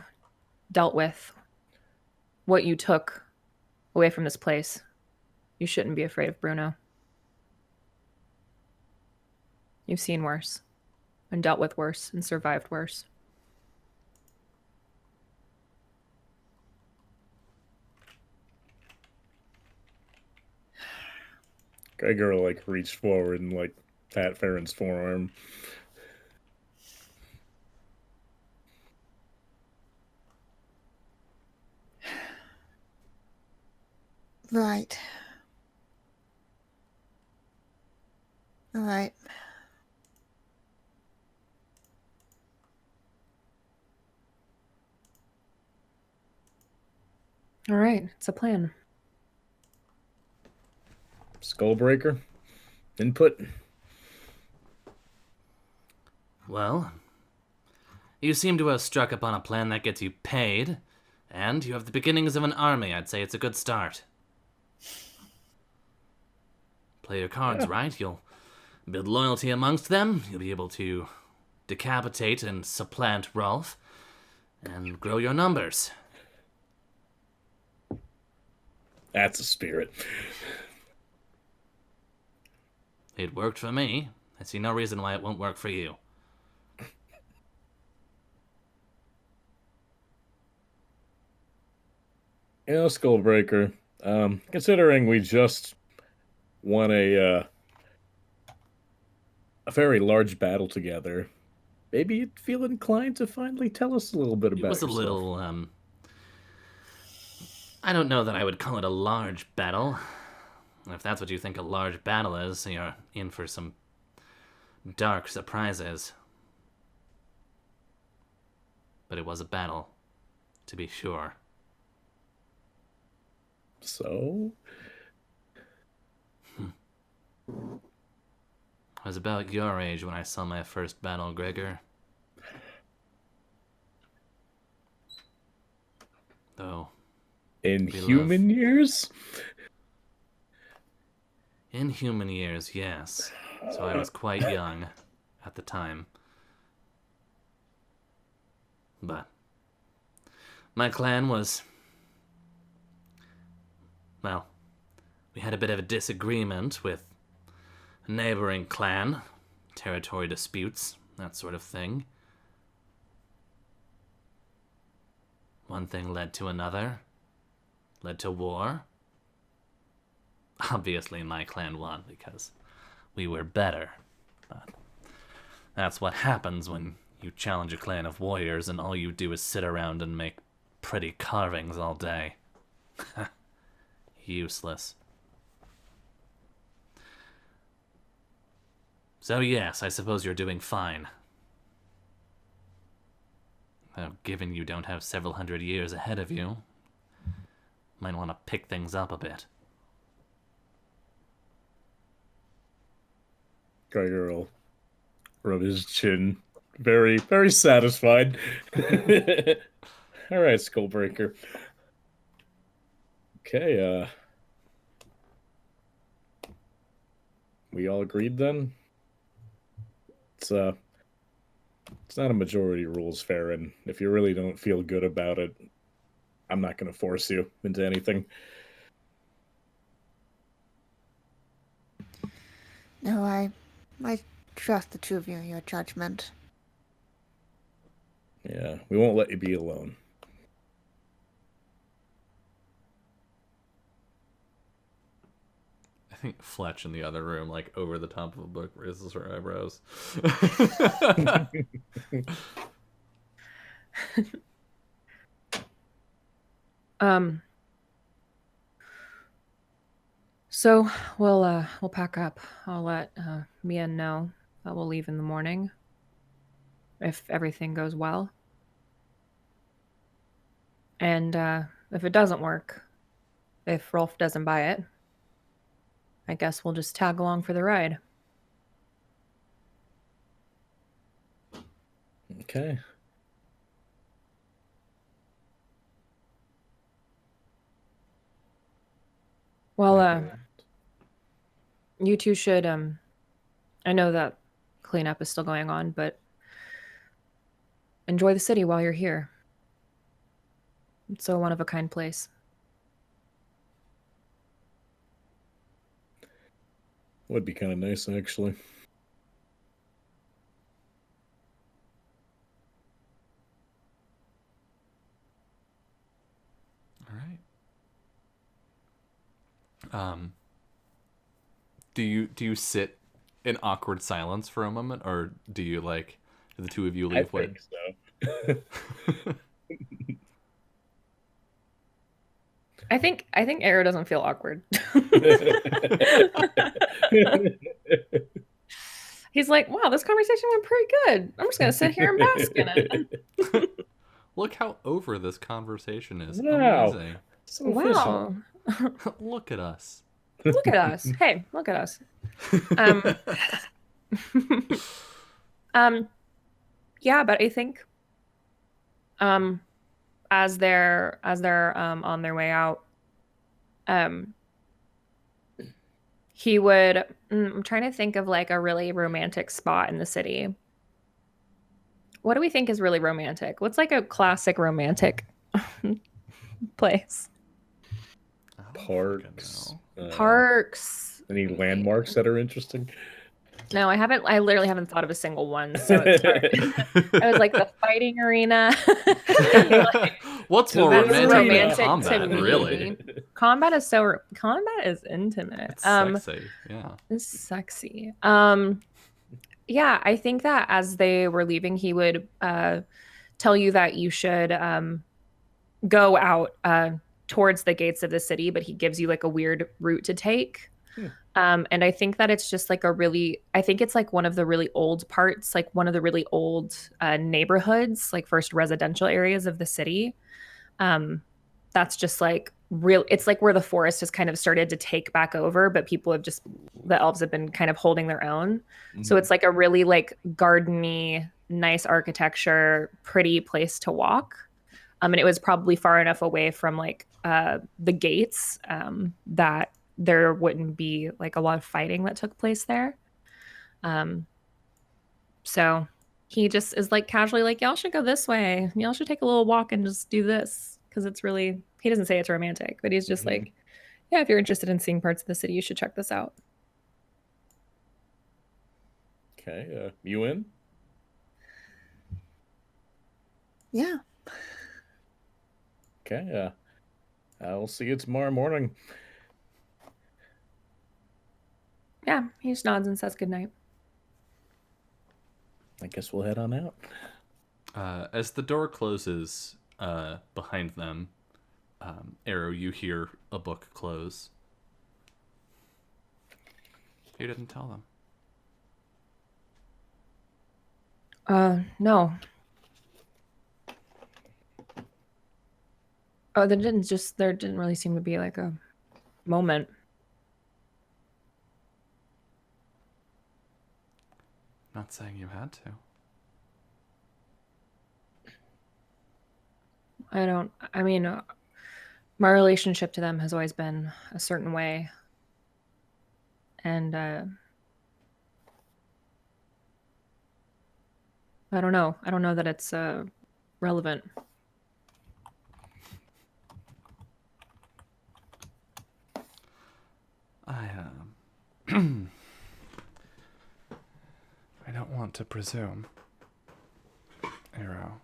dealt with, what you took away from this place, you shouldn't be afraid of Bruno. You've seen worse, and dealt with worse, and survived worse. Gregor like reached forward and like pat Farron's forearm. Right. All right. All right, it's a plan. Skullbreaker? Input? Well, you seem to have struck upon a plan that gets you paid, and you have the beginnings of an army. I'd say it's a good start. Play your cards right, you'll build loyalty amongst them, you'll be able to decapitate and supplant Rolf, and grow your numbers. That's a spirit. It worked for me. I see no reason why it won't work for you. You know, Skullbreaker, considering we just won a very large battle together, maybe you'd feel inclined to finally tell us a little bit about It was a yourself. little, I don't know that I would call it a large battle. If that's what you think a large battle is, you're in for some dark surprises. But it was a battle, to be sure. So? I was about your age when I saw my first battle, Gregor. Though, In we human years? In human years, yes. So I was quite young at the time. But my clan was... Well, we had a bit of a disagreement with a neighboring clan. Territory disputes, that sort of thing. One thing led to another. Led to war. Obviously, my clan won because we were better. But that's what happens when you challenge a clan of warriors and all you do is sit around and make pretty carvings all day. Useless. So yes, I suppose you're doing fine. Well, given you don't have several hundred years ahead of you, might want to pick things up a bit. Gregor will rub his chin, very, very satisfied. All right, Skullbreaker. Okay, we all agreed then? It's not a majority rules, Farron. If you really don't feel good about it, I'm not going to force you into anything. No, I trust the two of you in your judgment. Yeah, we won't let you be alone. I think Fletch in the other room, like over the top of a book, raises her eyebrows. So we'll pack up. I'll let Mia know that we'll leave in the morning if everything goes well. And if it doesn't work, if Rolf doesn't buy it, I guess we'll just tag along for the ride. Okay. Well, you two should, I know that cleanup is still going on, but enjoy the city while you're here. It's a one-of-a-kind place. Would be kind of nice, actually. All right. Do you sit in awkward silence for a moment, or do the two of you leave? I think so. I think Arrow doesn't feel awkward. He's like, wow, this conversation went pretty good. I'm just gonna sit here and bask in it. Look how over this conversation is. Wow. Amazing. So Wow. Look at us. Look at us. Hey, look at us. Yeah, but I think as they're on their way out, he would I'm trying to think of like a really romantic spot in the city. What do we think is really romantic? What's like a classic romantic place? Parks. Parks. Any landmarks that are interesting? No, I literally haven't thought of a single one, so it's hard. I was like the fighting arena. What's more That's romantic than romantic to combat, me. really? Combat is intimate. It's sexy, yeah. It's sexy. Yeah, I think that as they were leaving, he would tell you that you should go out towards the gates of the city, but he gives you like a weird route to take. And I think that it's just like I think it's like one of the really old parts, like one of the really old neighborhoods, like first residential areas of the city. That's just like it's like where the forest has kind of started to take back over, but the elves have been kind of holding their own. Mm-hmm. So it's like a really like gardeny, nice architecture, pretty place to walk. And it was probably far enough away from like the gates that there wouldn't be like a lot of fighting that took place there. So he just is like casually like, y'all should go this way. Y'all should take a little walk and just do this because it's really. He doesn't say it's romantic, but he's just like, yeah, if you're interested in seeing parts of the city, you should check this out. Okay, you in? Yeah. Okay, I'll see you tomorrow morning. Yeah, he just nods and says goodnight. I guess we'll head on out. As the door closes behind them, Arrow, you hear a book close. You didn't tell them. No. Oh, there didn't really seem to be like a moment. Not saying you had to. I mean, my relationship to them has always been a certain way. And, I don't know. I don't know that it's, relevant. I don't want to presume, Arrow,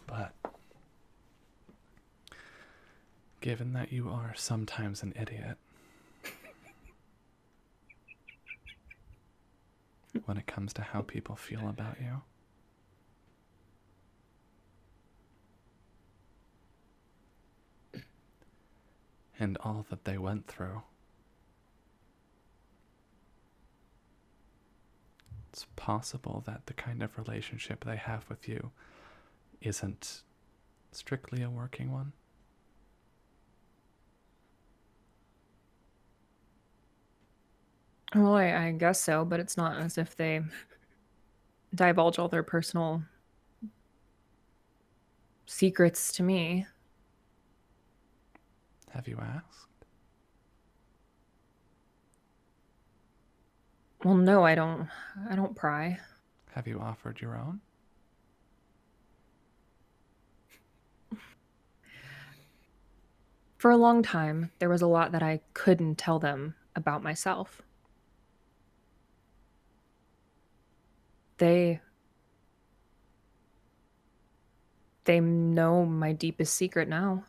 but given that you are sometimes an idiot when it comes to how people feel about you, and all that they went through, it's possible that the kind of relationship they have with you isn't strictly a working one. Well, I guess so, but it's not as if they divulge all their personal secrets to me. Have you asked? Well, no, I don't pry. Have you offered your own? For a long time, there was a lot that I couldn't tell them about myself. They know my deepest secret now.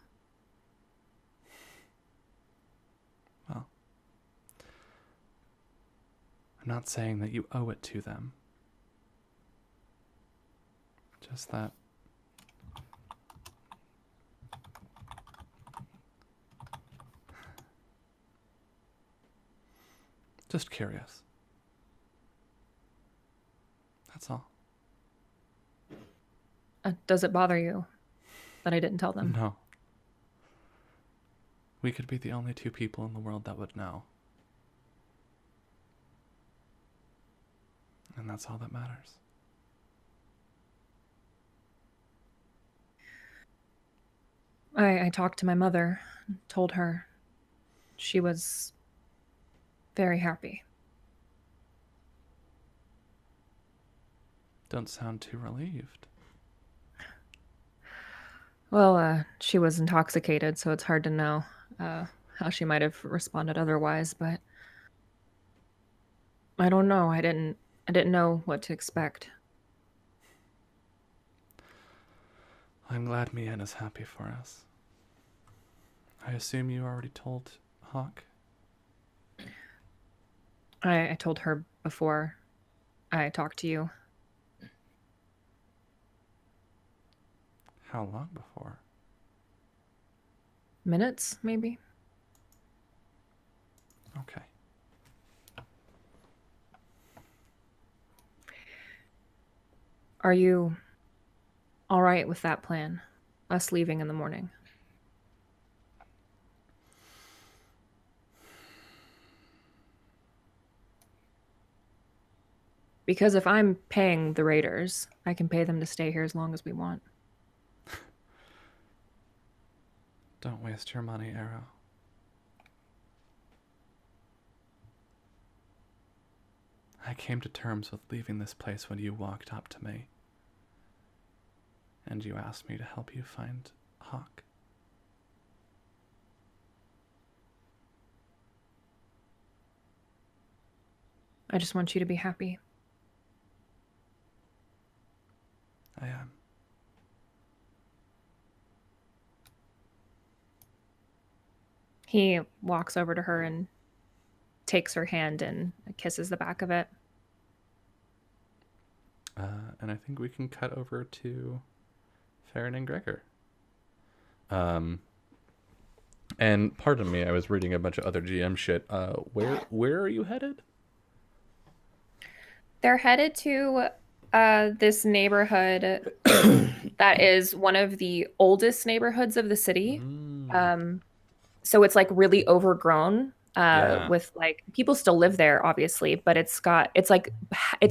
Well, I'm not saying that you owe it to them. Just that just curious. That's all. Does it bother you that I didn't tell them? No. We could be the only two people in the world that would know. And that's all that matters. I talked to my mother, told her. She was very happy. Don't sound too relieved. Well, she was intoxicated, so it's hard to know how she might have responded otherwise, but I don't know. I didn't know what to expect. I'm glad Mien is happy for us. I assume you already told Hawk? I told her before I talked to you. How long before? Minutes, maybe? Okay. Are you all right with that plan? Us leaving in the morning? Because if I'm paying the raiders, I can pay them to stay here as long as we want. Don't waste your money, Arrow. I came to terms with leaving this place when you walked up to me. And you asked me to help you find Hawk. I just want you to be happy. I am. He walks over to her and takes her hand and kisses the back of it. And I think we can cut over to Farron and Gregor. And pardon me, I was reading a bunch of other GM shit. Where are you headed? They're headed to this neighborhood that is one of the oldest neighborhoods of the city. So it's like really overgrown Yeah. with like people still live there, obviously, but it's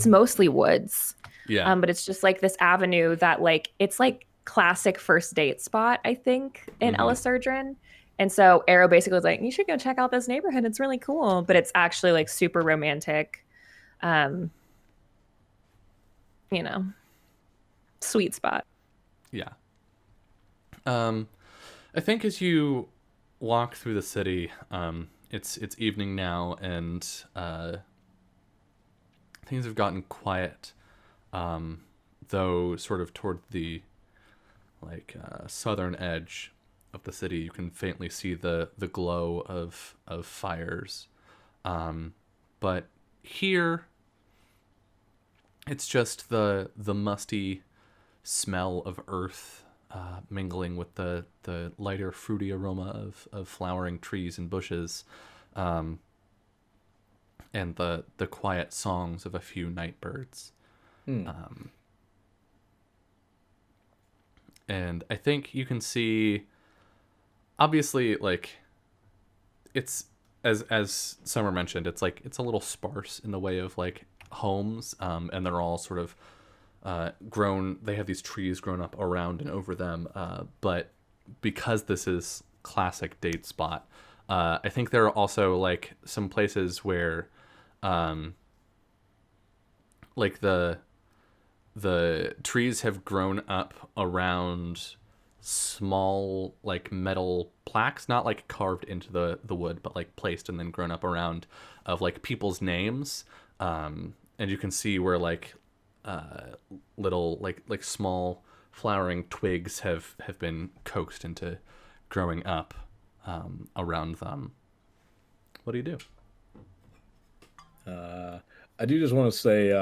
mostly woods. Yeah. But it's just like this avenue that like it's like classic first date spot, I think, in Elisurdran. And so Arrow basically was like, you should go check out this neighborhood. It's really cool. But it's actually like super romantic. You know, sweet spot. Yeah. I think as you walk through the city, it's evening now, and things have gotten quiet. Though sort of toward the southern edge of the city, you can faintly see the glow of fires. But here, it's just the musty smell of earth mingling with the lighter fruity aroma of flowering trees and bushes, and the quiet songs of a few night birds. And I think you can see, obviously, like, it's as Summer mentioned, it's like it's a little sparse in the way of like homes, and they're all sort of grown. They have these trees grown up around and over them, but because this is classic date spot, I think there are also like some places where like the trees have grown up around small like metal plaques, not like carved into the wood, but like placed and then grown up around, of like people's names, and you can see where like little like small flowering twigs have been coaxed into growing up around them. What do you do? I do just want to say,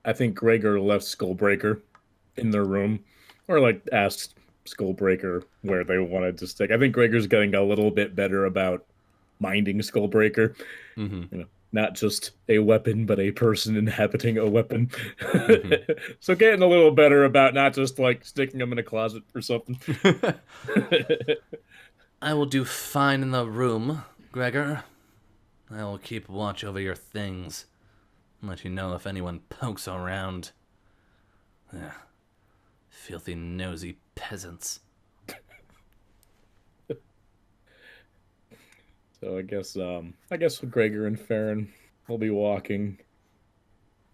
I think Gregor left Skullbreaker in their room, or like asked Skullbreaker where they wanted to stick. I think Gregor's getting a little bit better about minding Skullbreaker. Not just a weapon, but a person inhabiting a weapon. So getting a little better about not just like sticking them in a closet or something. I will do fine in the room, Gregor. I will keep watch over your things. And let you know if anyone pokes around. Filthy, nosy peasants. So I guess Gregor and Farron will be walking,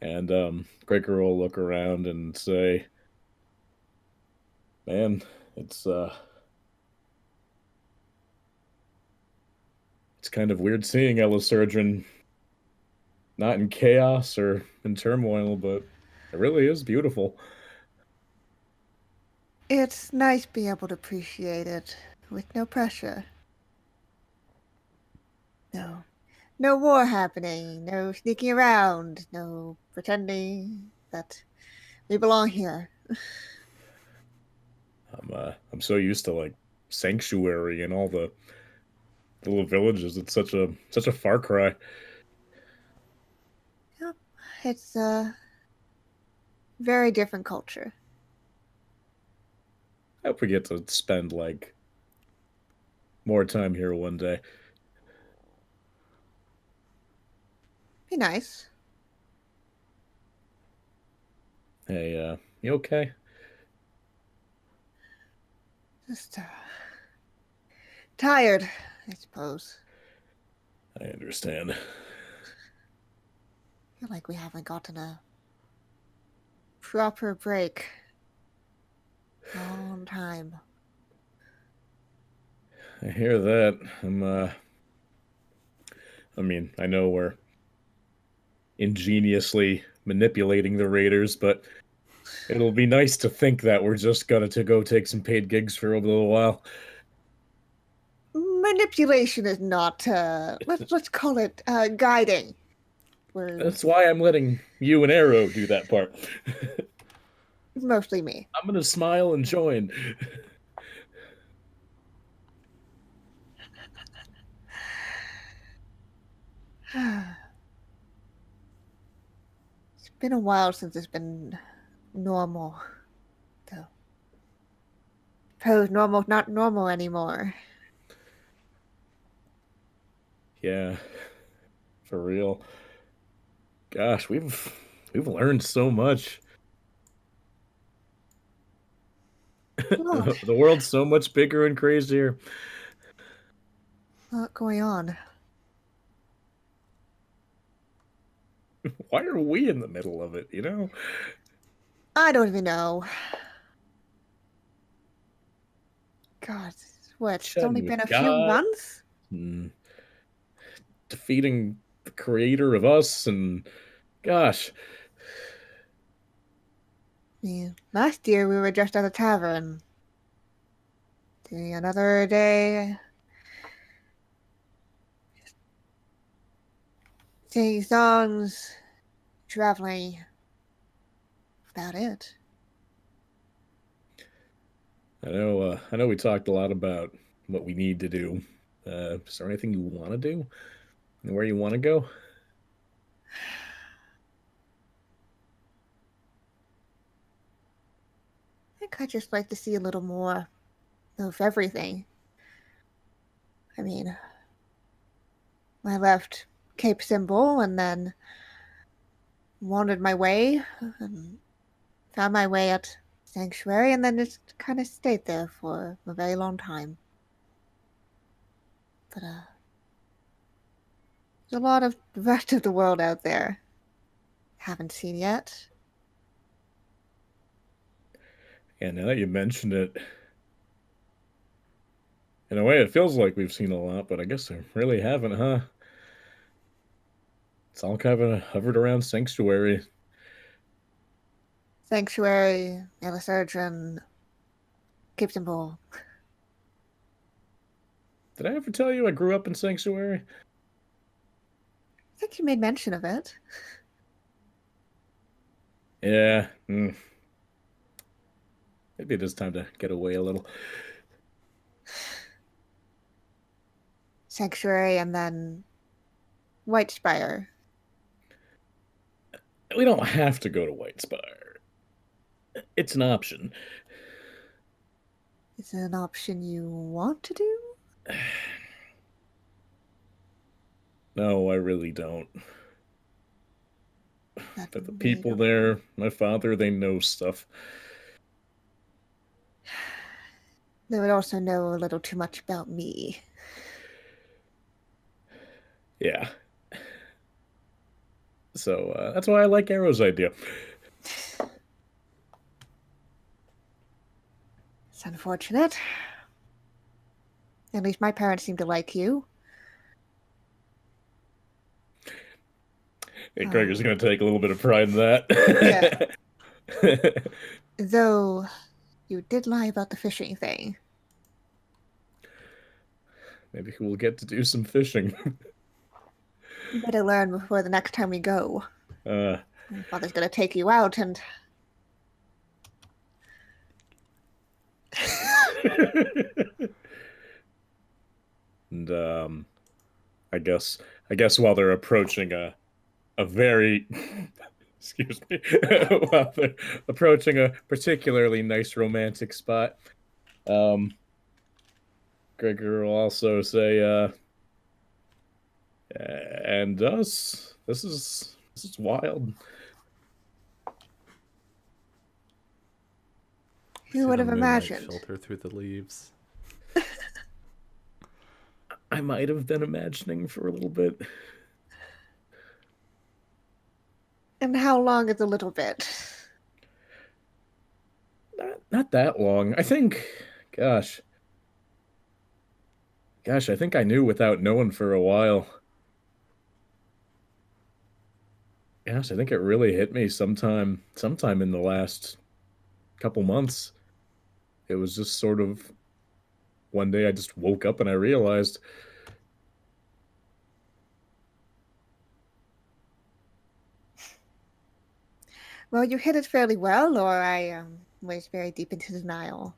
and Gregor will look around and say, "Man, it's kind of weird seeing Elisurdran not in chaos or in turmoil, but it really is beautiful." It's nice being able to appreciate it with no pressure. No war happening, no sneaking around, no pretending that we belong here. I'm so used to like Sanctuary and all the little villages. It's such a far cry. Yep, it's a very different culture. I hope we get to spend like more time here one day. Be nice. Hey, you okay? Just tired, I suppose. I understand. feel like we haven't gotten a proper break in a long time. I hear that. I mean, I know we're ingeniously manipulating the raiders, but it'll be nice to think that we're just gonna to go take some paid gigs for a little while. Manipulation is not let's call it guiding. That's why I'm letting you and Arrow do that part. Mostly me. I'm gonna smile and join. It's been a while since it's been normal, though. Suppose normal's not normal anymore. Yeah, for real. Gosh, we've learned so much. Lot, The world's so much bigger and crazier. lot going on. Why are we in the middle of it, you know? I don't even know. God, what? It's Chatting only with been a few God months? and defeating the creator of us, and gosh, Yeah. Last year we were just at a tavern. Another day. Singing songs, traveling. About it. I know we talked a lot about what we need to do. Is there anything you want to do? And where you want to go? I think I'd just like to see a little more of everything. I mean, I left Cape Symbol and then wandered my way and found my way at Sanctuary and then just kind of stayed there for a very long time. But, there's a lot of the rest of the world out there. Haven't seen yet. Yeah, now that you mentioned it, in a way, it feels like we've seen a lot, but I guess we really haven't, huh? It's all kind of hovered around Sanctuary. Sanctuary, Surgeon, Cape Symbol. Did I ever tell you I grew up in Sanctuary? I think you made mention of it. Yeah. Maybe it is time to get away a little. Sanctuary and then White Spire. We don't have to go to White Spire. It's an option. Is it an option you want to do? No, I really don't. That But the may people not- there, my father, they know stuff. They would also know a little too much about me. Yeah. So that's why I like Arrow's idea. It's unfortunate. At least my parents seem to like you. Hey, Gregor's going to take a little bit of pride in that. Yeah. Though you did lie about the fishing thing. Maybe we'll get to do some fishing. You better learn before the next time we go. uh, My father's gonna take you out and and I guess while they're approaching a very excuse me, while they're approaching a particularly nice romantic spot, Gregor will also say, and us, this is wild. who would See have the moonlight imagined? filter through the leaves. I might have been imagining for a little bit. And how long is a little bit? Not that long. I think, gosh, I think I knew without knowing for a while. Gosh, I think it really hit me sometime in the last couple months. It was just sort of one day I just woke up and I realized. Well, you hit it fairly well, or I was very deep into denial.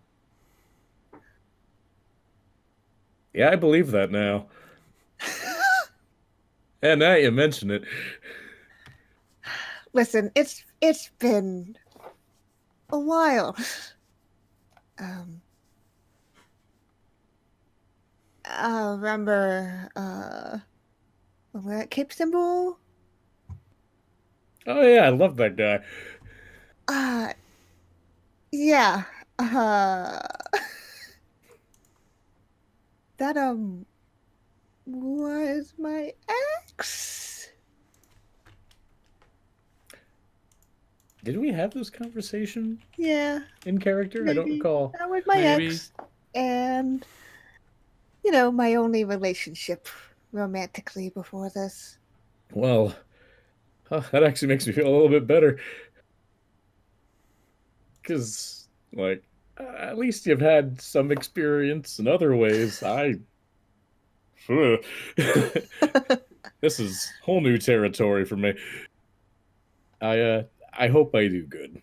Yeah, I believe that now. And now you mention it. Listen, it's been a while. I remember that Cape symbol. Oh yeah, I love that guy. Yeah. That was my ex. Did we have this conversation Yeah, in character? I don't maybe. recall. That was my Maybe. ex, and my only relationship romantically before this. Well, that actually makes me feel a little bit better. Because, like, at least you've had some experience in other ways. This is whole new territory for me. I hope I do good.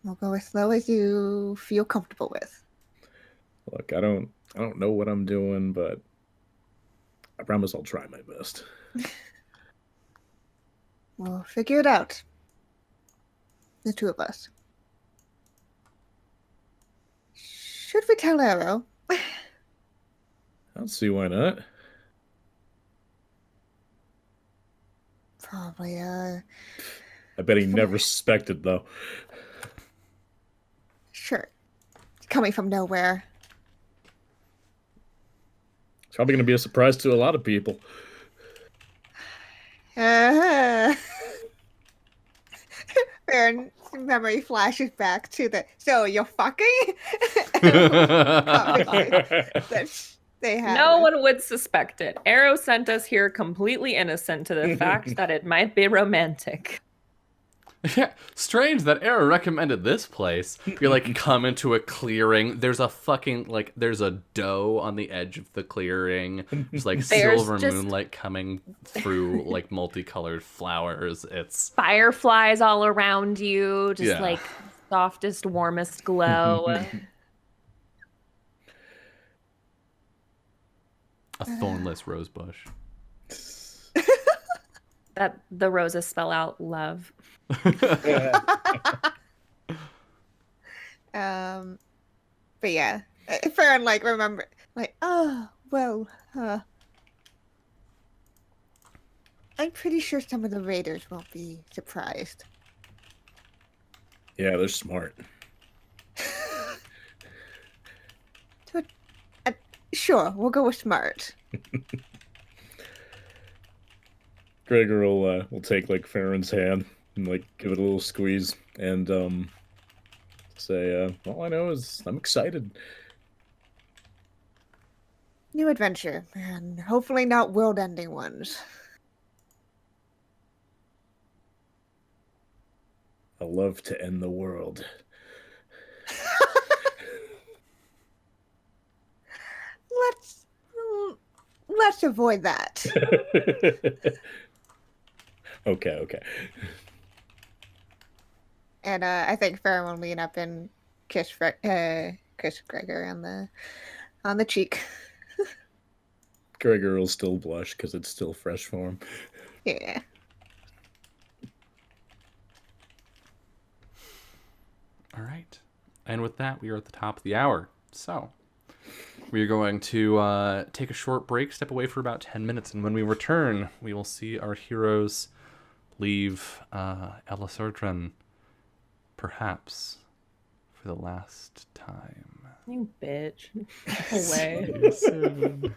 We'll go as slow as you feel comfortable with. Look, I don't know what I'm doing, but I promise I'll try my best. We'll figure it out. The two of us. Should we tell Arrow? I don't see why not. Probably, I bet he never suspected, though. sure. Coming from nowhere. It's probably going to be a surprise to a lot of people. Baron's memory flashes back to the. So you're fucking? They have. No one would suspect it. Arrow sent us here completely innocent to the fact that it might be romantic. Yeah, strange that Era recommended this place. You like come into a clearing. There's a fucking there's a doe on the edge of the clearing. There's like silver moonlight coming through like multicolored flowers. It's fireflies all around you, just like softest, warmest glow. A thornless rose bush. That the roses spell out love. But yeah, Farron remember oh well, I'm pretty sure some of the raiders won't be surprised. Yeah, they're smart. Sure, we'll go with smart. Gregor will take Farron's hand and give it a little squeeze and say, all I know is I'm excited. New adventure, and hopefully not world-ending ones. I love to end the world. Let's avoid that. Okay. And I think Farron will lean up and kiss Gregor on the cheek. Gregor will still blush because it's still fresh for him. Yeah. All right. And with that, we are at the top of the hour. So we are going to take a short break, step away for about 10 minutes. And when we return, we will see our heroes leave Elisordran, perhaps for the last time. You bitch. Away. See you soon.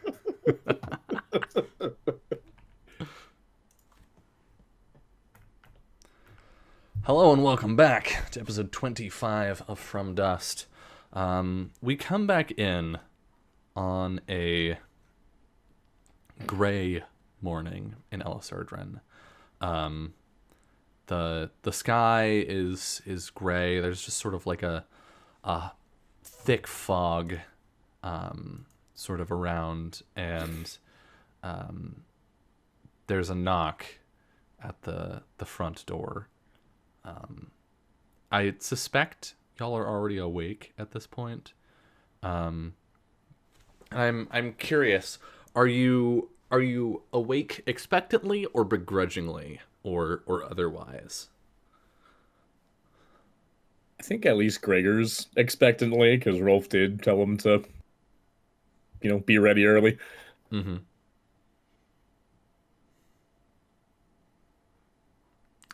Hello and welcome back to episode 25 of From Dust. We come back in on a gray morning in Elis Erdren. The sky is gray. There's just sort of like a thick fog sort of around, and there's a knock at the front door. I suspect y'all are already awake at this point. I'm curious. Are you awake expectantly or begrudgingly or otherwise? I think at least Gregor's expectantly, because Rolf did tell him to, be ready early. Mm-hmm.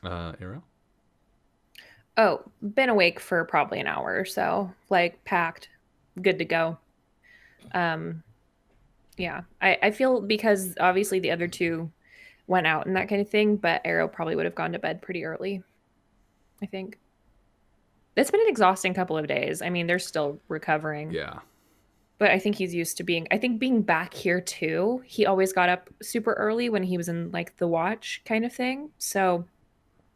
Arrow? Oh, been awake for probably an hour or so, like packed, good to go. Yeah, I feel because obviously the other two went out and that kind of thing, but Arrow probably would have gone to bed pretty early, I think. It's been an exhausting couple of days. I mean, they're still recovering. Yeah. But I think he's used to being back here too. He always got up super early when he was in like the watch kind of thing. So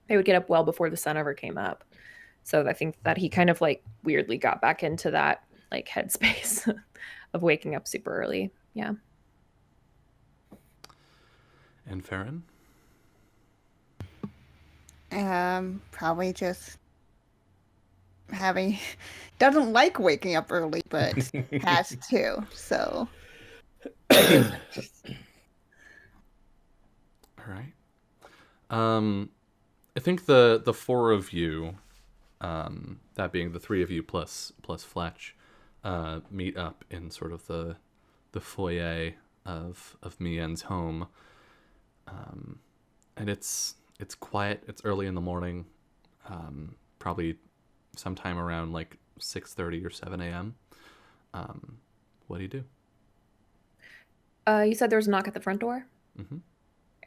they would get up well before the sun ever came up. So I think that he kind of like weirdly got back into that like headspace of waking up super early. Yeah. And Farron? Probably just doesn't like waking up early, but has to. So. All right. I think the four of you, that being the three of you plus Fletch, meet up in sort of the foyer of Mien's home. And it's quiet. It's early in the morning. Probably sometime around like 6:30 or 7 a.m. What do you do? You said there was a knock at the front door? Mm-hmm.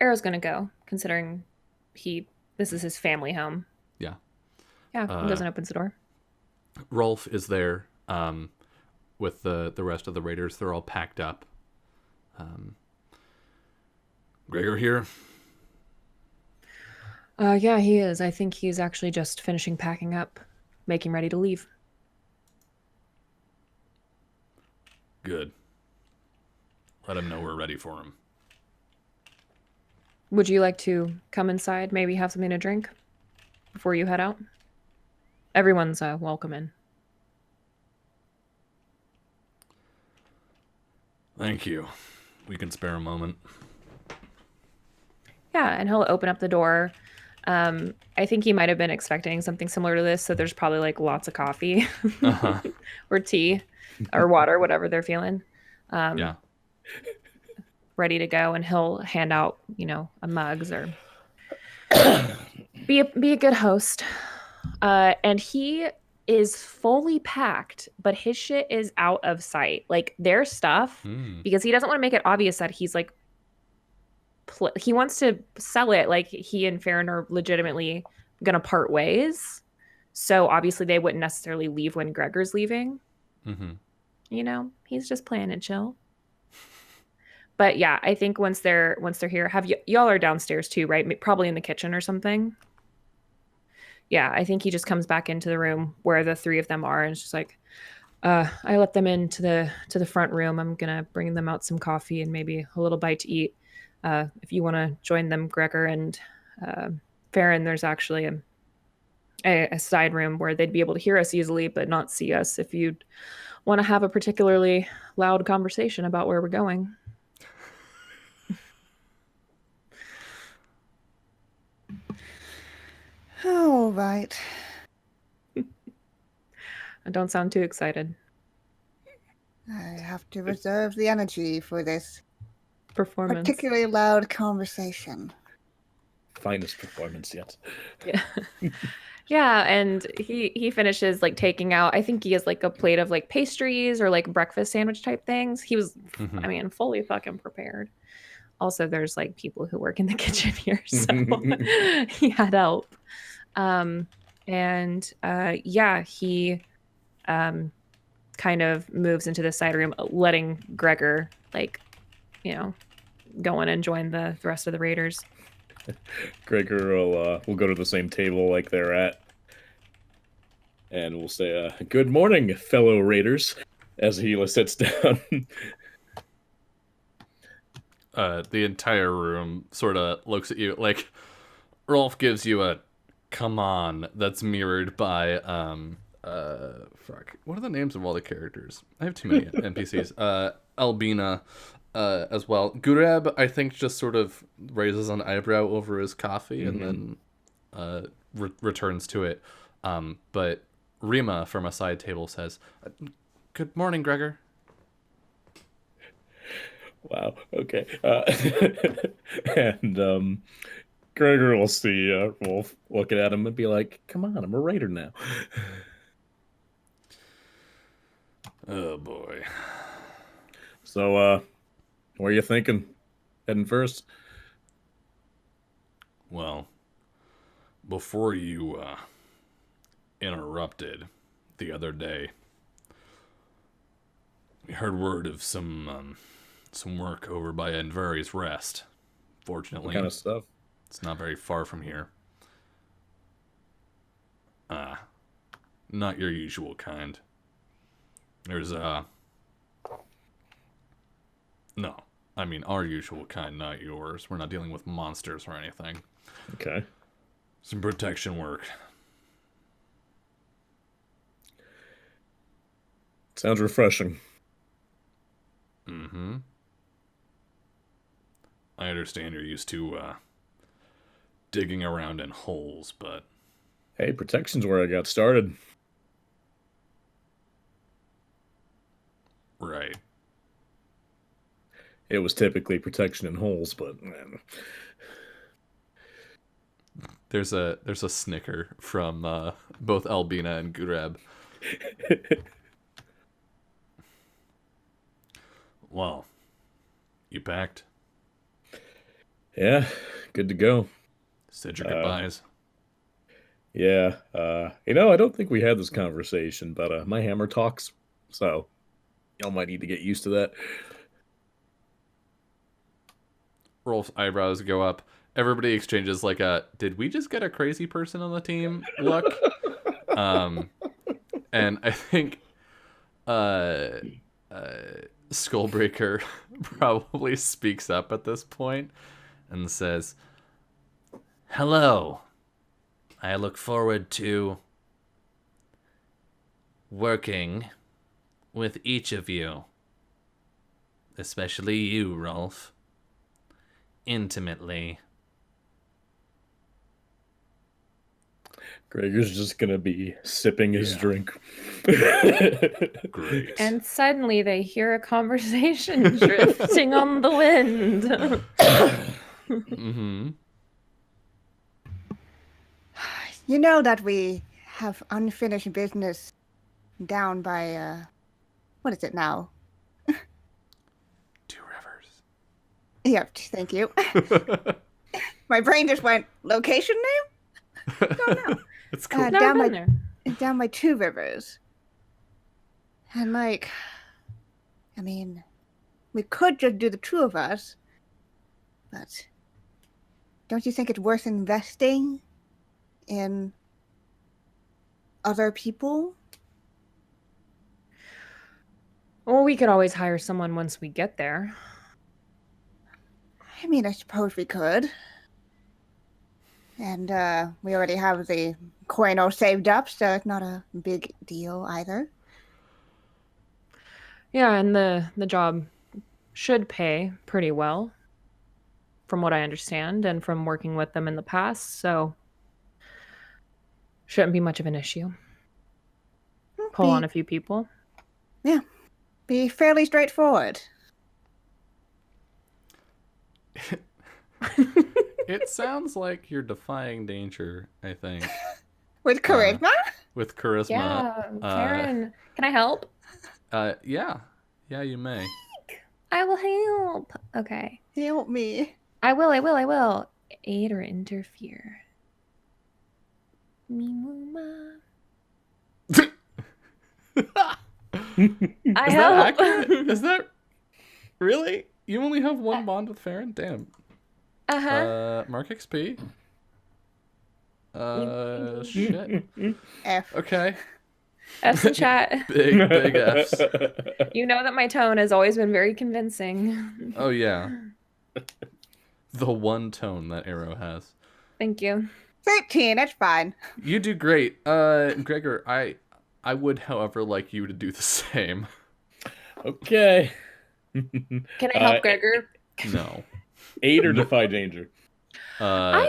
Arrow's gonna go, considering this is his family home. Yeah. Yeah, he goes and opens the door. Rolf is there with the rest of the raiders. They're all packed up. Gregor here? Yeah, he is. I think he's actually just finishing packing up, making ready to leave. Good. Let him know we're ready for him. Would you like to come inside, maybe have something to drink before you head out? Everyone's welcome in. Thank you. We can spare a moment. Yeah, and he'll open up the door. I think he might have been expecting something similar to this, so there's probably like lots of coffee Uh-huh. or tea or water, whatever they're feeling. Yeah. Ready to go, and he'll hand out, a mugs or be a good host. And he is fully packed, but his shit is out of sight. Like their stuff, because he doesn't want to make it obvious that he's like he wants to sell it like he and Farron are legitimately gonna part ways. So obviously they wouldn't necessarily leave when Gregor's leaving. Mm-hmm. He's just playing it chill. But yeah, I think once they're here, y'all are downstairs too, right? Probably in the kitchen or something. Yeah, I think he just comes back into the room where the three of them are, and it's just like, I let them into the front room. I'm gonna bring them out some coffee and maybe a little bite to eat. If you want to join them, Gregor and Farron, there's actually a side room where they'd be able to hear us easily, but not see us. If you'd want to have a particularly loud conversation about where we're going. All right. I don't sound too excited. I have to reserve the energy for this Performance. particularly loud conversation. Finest performance yet. Yeah. Yeah, and he finishes like taking out, I think he has like a plate of like pastries or like breakfast sandwich type things. He was, I mean, fully fucking prepared. Also, there's like people who work in the kitchen here, so he had help. Yeah, he kind of moves into the side room, letting Gregor, like, go in and join the rest of the raiders. Gregor will go to the same table like they're at, and we'll say, "Good morning, fellow raiders," as he sits down. The entire room sort of looks at you like Rolf gives you a "come on" that's mirrored by fuck. What are the names of all the characters? I have too many NPCs. Albina, as well. Gureb, I think, just sort of raises an eyebrow over his coffee and then returns to it. But Rima from a side table says, "Good morning, Gregor." Wow. Okay. And Gregor will see Wolf looking at him and be like, "Come on, I'm a raider now." Oh boy. So, what are you thinking? Heading first? Well, before you interrupted the other day, we heard word of some work over by Enveri's Rest. Fortunately, What kind of stuff? it's not very far from here. Not your usual kind. There's no, I mean our usual kind, not yours. We're not dealing with monsters or anything. Okay. Some protection work. Sounds refreshing. Mm-hmm. I understand you're used to digging around in holes, but Hey, protection's where I got started. right. It was typically protection in holes, but There's a snicker from both Albina and Gureb. Well, you packed? yeah, good to go. Said your goodbyes? Yeah, I don't think we had this conversation, but my hammer talks, so y'all might need to get used to that. Rolf's eyebrows go up. Everybody exchanges like a "did we just get a crazy person on the team" look. And I think Skullbreaker probably speaks up at this point and says, Hello. I look forward to working with each of you, especially you, Rolf, intimately. Gregor's just gonna be sipping his drink. "Great." And suddenly they hear a conversation drifting on the wind. Mm-hmm. You know that we have unfinished business down by, what is it now? Two Rivers. Yep, thank you. My brain just went, location name? Don't know. It's cool. Never down been by there. down by Two Rivers. And I mean, we could just do the two of us, but don't you think it's worth investing in other people? Well, we could always hire someone once we get there. I mean, I suppose we could. And we already have the coin saved up, so it's not a big deal either. Yeah, and the job should pay pretty well, from what I understand, and from working with them in the past, so shouldn't be much of an issue. Pull on a few people. Yeah, be fairly straightforward. It sounds like you're defying danger, I think. With charisma? With charisma. Yeah, Karen, can I help? Yeah, you may. I will help. Okay. Help me. I will. Aid or interfere. Mimuma. Is I that hope. accurate? Is that really? You only have one bond with Farron? Damn. Mark XP. Shit. F. Okay. F's in chat. Big F's. You know that my tone has always been very convincing. Oh yeah. The one tone that arrow has. Thank you. 13, that's fine. You do great. Gregor, I would, however, like you to do the same. Okay. Can I help Gregor? No. Aid or defy danger? Defy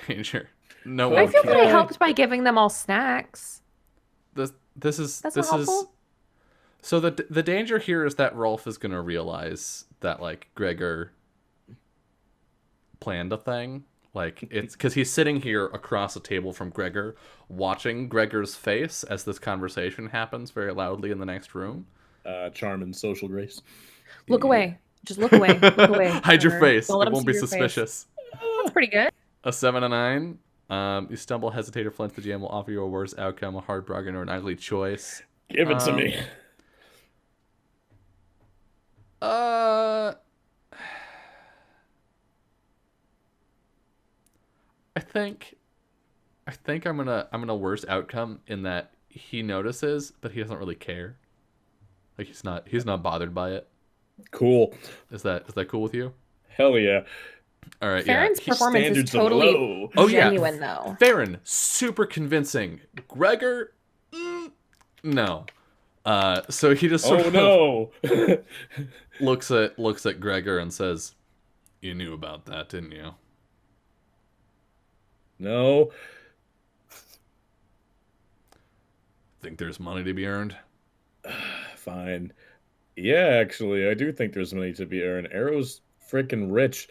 danger. No I one feel can. that I helped by giving them all snacks. This is That's not helpful. so the danger here is that Rolf is gonna realize that like Gregor planned a thing. Like it's because he's sitting here across the table from Gregor, watching Gregor's face as this conversation happens very loudly in the next room. Charm and social grace. Look away. Just look away. Look away. Hide your Gregor. face. Don't let It him won't see be your face. suspicious. That's pretty good. A 7 and a 9. You stumble, hesitate, or flinch. The GM will offer you a worse outcome, a hard bargain, or an ugly choice. Give it to me. I think I'm gonna worse outcome in that he notices, but he doesn't really care. Like he's not bothered by it. Cool. Is that cool with you? Hell yeah. All right, Farron's yeah. performance is Standards are totally low. Oh, yeah. genuine, though. Farron, super convincing. Gregor, no. So he just sort Oh of no. looks at Gregor and says, "You knew about that, didn't you?" No. Think there's money to be earned? Fine. Yeah, actually, I do think there's money to be earned. Arrow's freaking rich.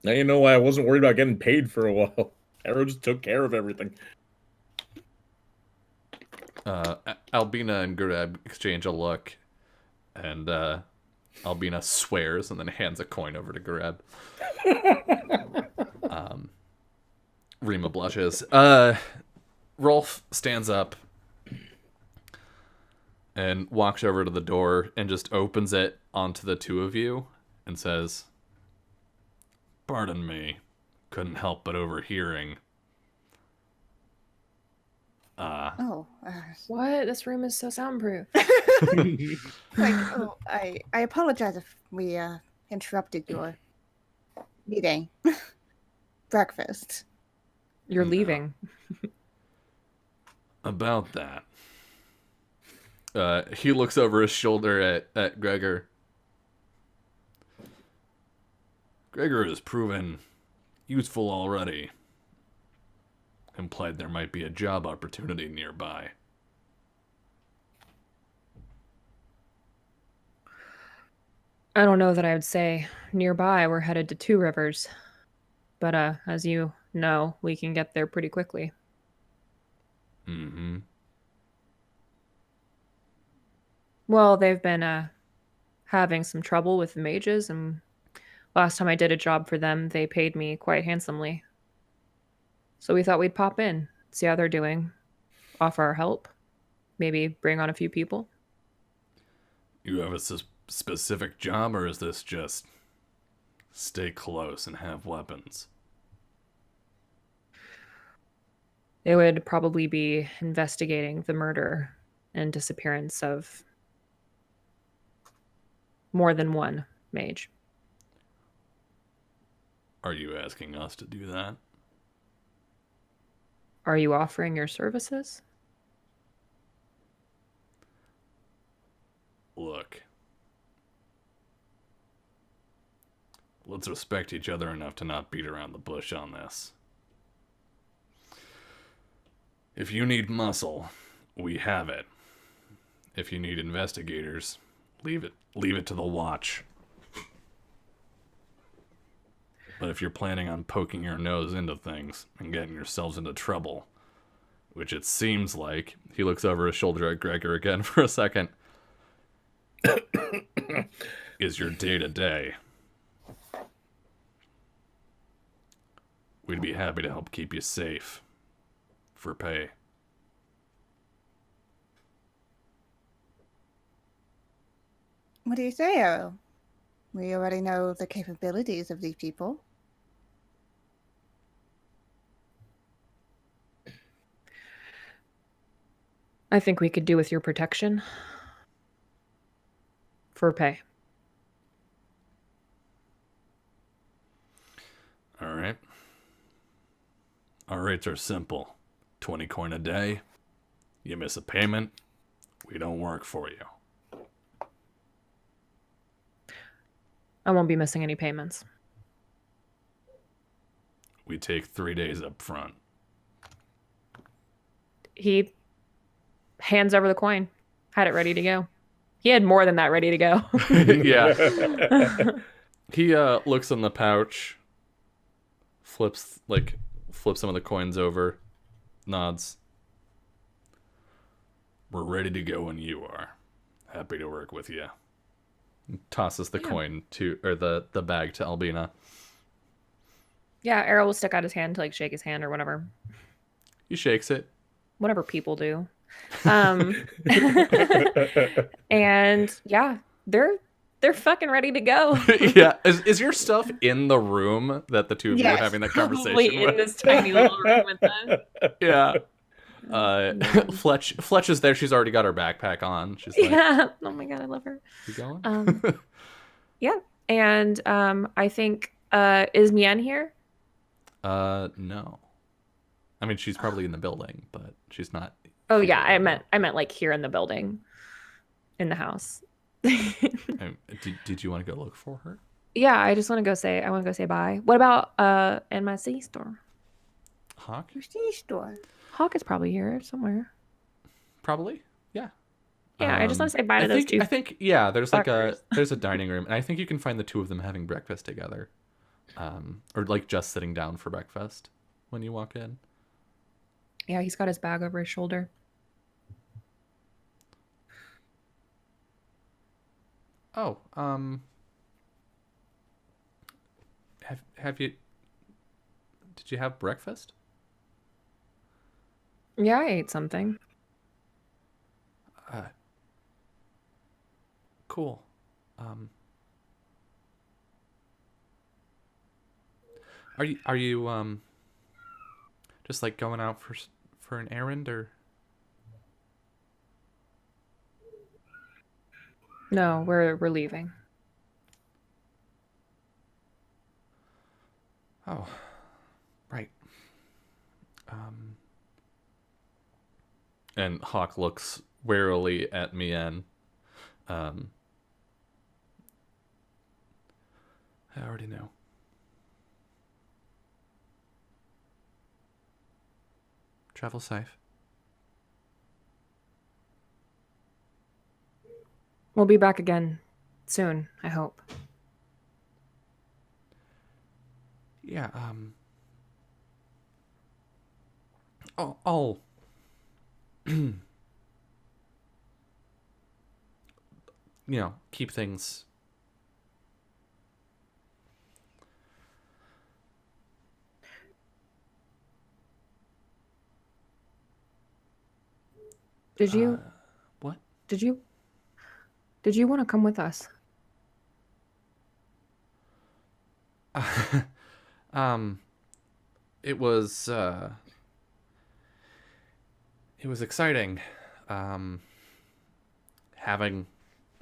Now you know why I wasn't worried about getting paid for a while. Arrow just took care of everything. Albina and Gurab exchange a look, and Albina swears and then hands a coin over to Gurab. Rima blushes. Rolf stands up and walks over to the door and just opens it onto the two of you and says, "Pardon me, couldn't help but overhearing." What? This room is so soundproof. I apologize if we interrupted your meeting. Breakfast. You're No. leaving. About that. He looks over his shoulder at Gregor. Gregor has proven useful already. Implied there might be a job opportunity nearby. I don't know that I would say nearby. We're headed to Two Rivers. But as you know, we can get there pretty quickly. Mm-hmm. Well, they've been having some trouble with the mages, and last time I did a job for them, they paid me quite handsomely. So we thought we'd pop in, see how they're doing, offer our help, maybe bring on a few people. You have a specific job, or is this just stay close and have weapons? It would probably be investigating the murder and disappearance of more than one mage. Are you asking us to do that? Are you offering your services? Look. Let's respect each other enough to not beat around the bush on this. If you need muscle, we have it. If you need investigators, leave it to the watch. But if you're planning on poking your nose into things and getting yourselves into trouble, which it seems like, he looks over his shoulder at Gregor again for a second, is your day-to-day. We'd be happy to help keep you safe. For pay. What do you say, Arrow? We already know the capabilities of these people. I think we could do with your protection. For pay. All right. Our rates are simple. 20 coin a day. You miss a payment, we don't work for you. I won't be missing any payments. We take 3 days up front. He hands over the coin. Had it ready to go. He had more than that ready to go. Yeah. He looks in the pouch, flips some of the coins over, nods. We're ready to go when you are. Happy to work with you. Tosses the coin or the bag to Albina. Yeah, Arrow will stick out his hand to like shake his hand or whatever. He shakes it. Whatever people do. And yeah, they're fucking ready to go. Yeah. Is your stuff in the room that the two of you were Yes, having that conversation Probably in with? this tiny little room with them. Yeah. Man. Fletch is there. She's already got her backpack on. She's like, Yeah. Oh my god, I love her. you going? Yeah. And I think is Mien here? No. I mean, she's probably in the building, but she's not. Oh yeah, physically I meant like here in the building. In the house. Did you want to go look for her? Yeah, I want to go say bye. What about NYC store? Hawk? Your sea store. Hawk is probably here somewhere. Probably. Yeah. Yeah, I just want to say bye to those two. I think yeah. There's like fuckers. there's a dining room, and I think you can find the two of them having breakfast together, or like just sitting down for breakfast when you walk in. Yeah, he's got his bag over his shoulder. Oh, have you? Did you have breakfast? Yeah, I ate something. Cool. Are you just like going out for an errand or? No, we're leaving. Oh, right. And Hawk looks warily at Mien. I already know. Travel safe. We'll be back again soon, I hope. Yeah, I'll keep things Did you what? did you want to come with us? It was exciting having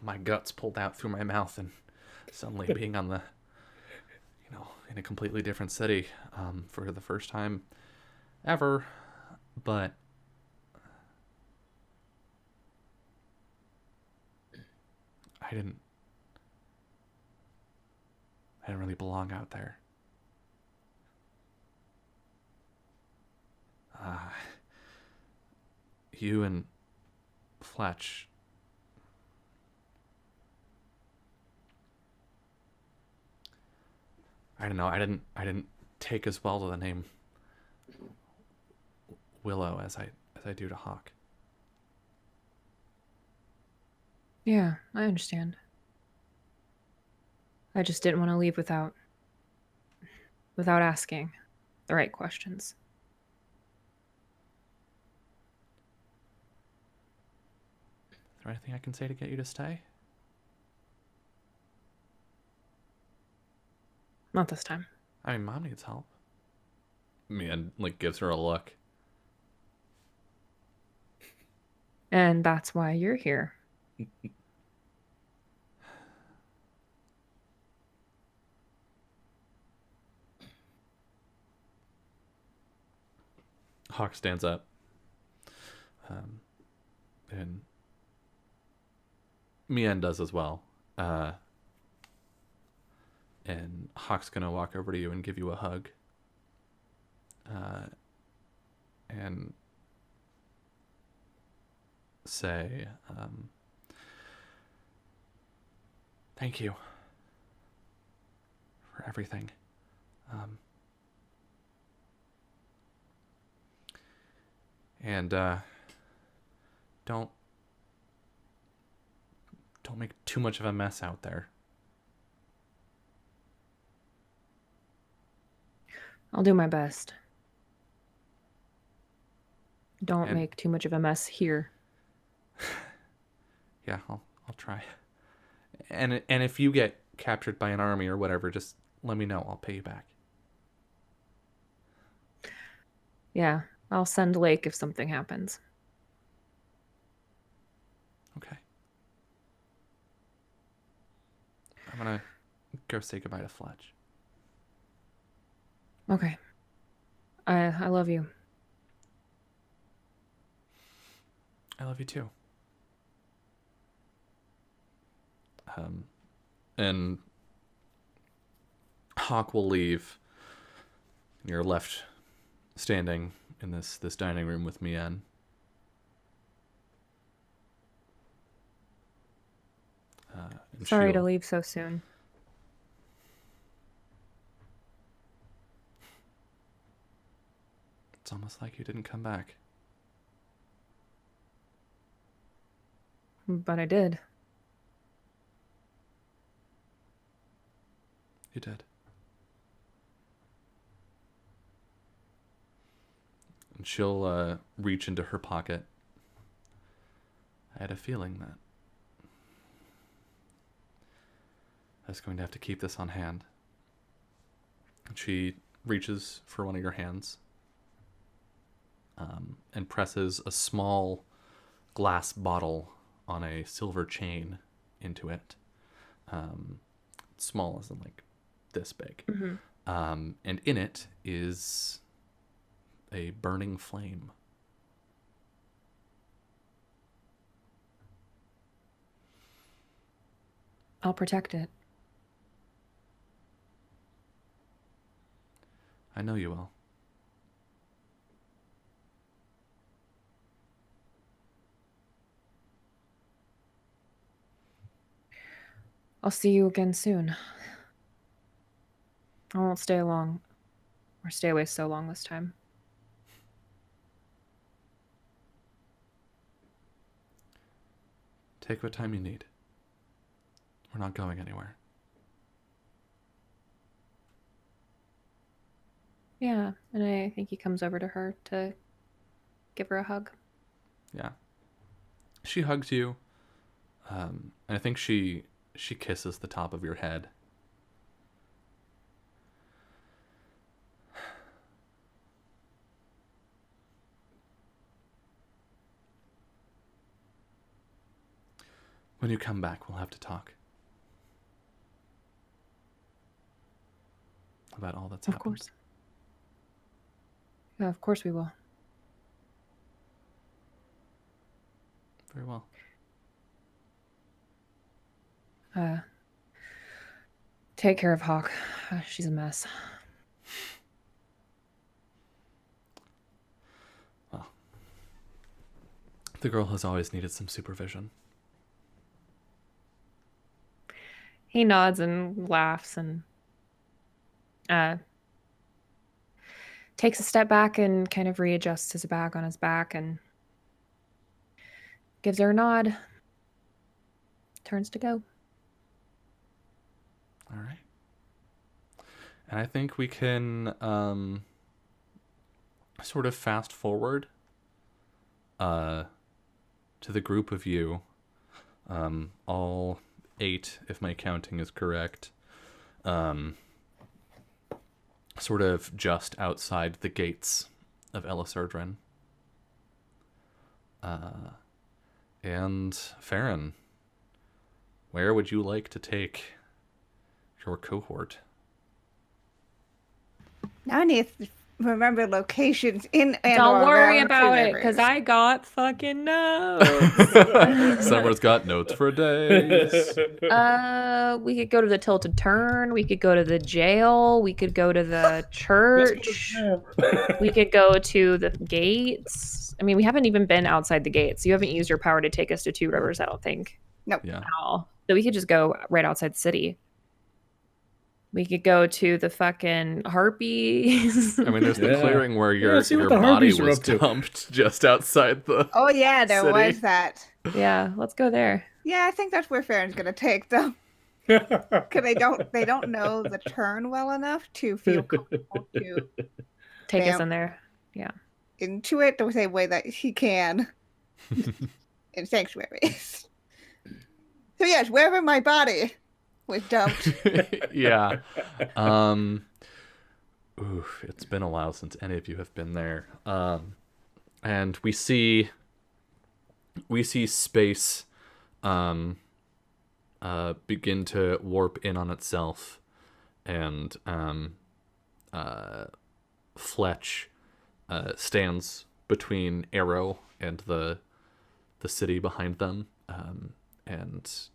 my guts pulled out through my mouth and suddenly being on the in a completely different city for the first time ever, but I didn't really belong out there. You and Fletch. I don't know. I didn't take as well to the name Willow as I do to Hawk. Yeah, I understand. I just didn't want to leave without asking. the right questions. Is there anything I can say to get you to stay? Not this time. I mean, Mom needs help. Mian, like, gives her a look. And that's why you're here. Hawk stands up. And Mian does as well. And Hawk's gonna walk over to you and give you a hug. And say, thank you for everything. And don't make too much of a mess out there. I'll do my best. Don't And- make too much of a mess here. Yeah, I'll try. And if you get captured by an army or whatever, just let me know. I'll pay you back. Yeah, I'll send Lake if something happens. Okay. I'm gonna go say goodbye to Fletch. Okay. I love you. I love you too. And Hawk will leave. You're left standing in this dining room with Mian. And Sorry to she'll- leave so soon. It's almost like you didn't come back. But I did. You did. And she'll reach into her pocket. I had a feeling that I was going to have to keep this on hand. And she reaches for one of your hands and presses a small glass bottle on a silver chain into it. Small as in like this big. Mm-hmm. And in it is a burning flame. I'll protect it. I know you will. I'll see you again soon. I won't stay long. Or stay away so long this time. Take what time you need. We're not going anywhere. Yeah, and I think he comes over to her to give her a hug. Yeah. She hugs you. And I think she kisses the top of your head. When you come back, we'll have to talk about all that's Of happened. course. Yeah, of course we will. Very well. Take care of Hawk. She's a mess. Well, the girl has always needed some supervision. He nods and laughs and takes a step back and kind of readjusts his bag on his back and gives her a nod. Turns to go. All right. And I think we can sort of fast forward to the group of you, all 8, if my counting is correct, sort of just outside the gates of Elisardren. And Farron, where would you like to take your cohort? Now I need to remember locations in and Don't worry around about Three it, because Rivers. I got fucking notes. Summer's got notes for days. We could go to the Tilted Turn. We could go to the jail. We could go to the church. We could go to the gates. I mean, we haven't even been outside the gates. You haven't used your power to take us to Two Rivers, I don't think. Nope. Yeah. At all. So we could just go right outside the city. We could go to the fucking harpies. I mean, there's the Yeah. clearing where Yeah, your see what your the body Harpies are was up to. dumped just outside the. Oh yeah, there City. was that. Yeah, let's go there. Yeah, I think that's where Farron's gonna take them. Because they don't know the turn well enough to feel comfortable to Take us Bam. in there. into it the same way that he can in sanctuaries. So yes, wherever my body was dumped. Yeah. Oof, it's been a while since any of you have been there. And we see space begin to warp in on itself, and Fletch stands between Arrow and the city behind them, and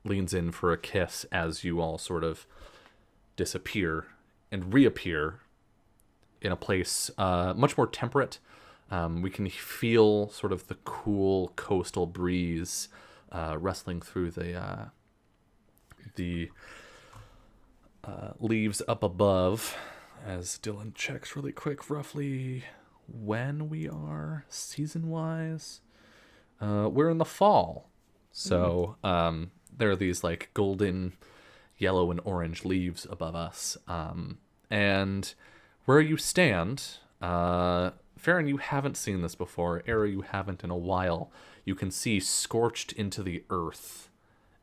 leans in for a kiss as you all sort of disappear and reappear in a place much more temperate. We can feel sort of the cool coastal breeze rustling through the leaves up above, as Dylan checks really quick roughly when we are season-wise. We're in the fall. So there are these like golden yellow and orange leaves above us. And where you stand, Farron, you haven't seen this before. Arrow, you haven't in a while. You can see scorched into the earth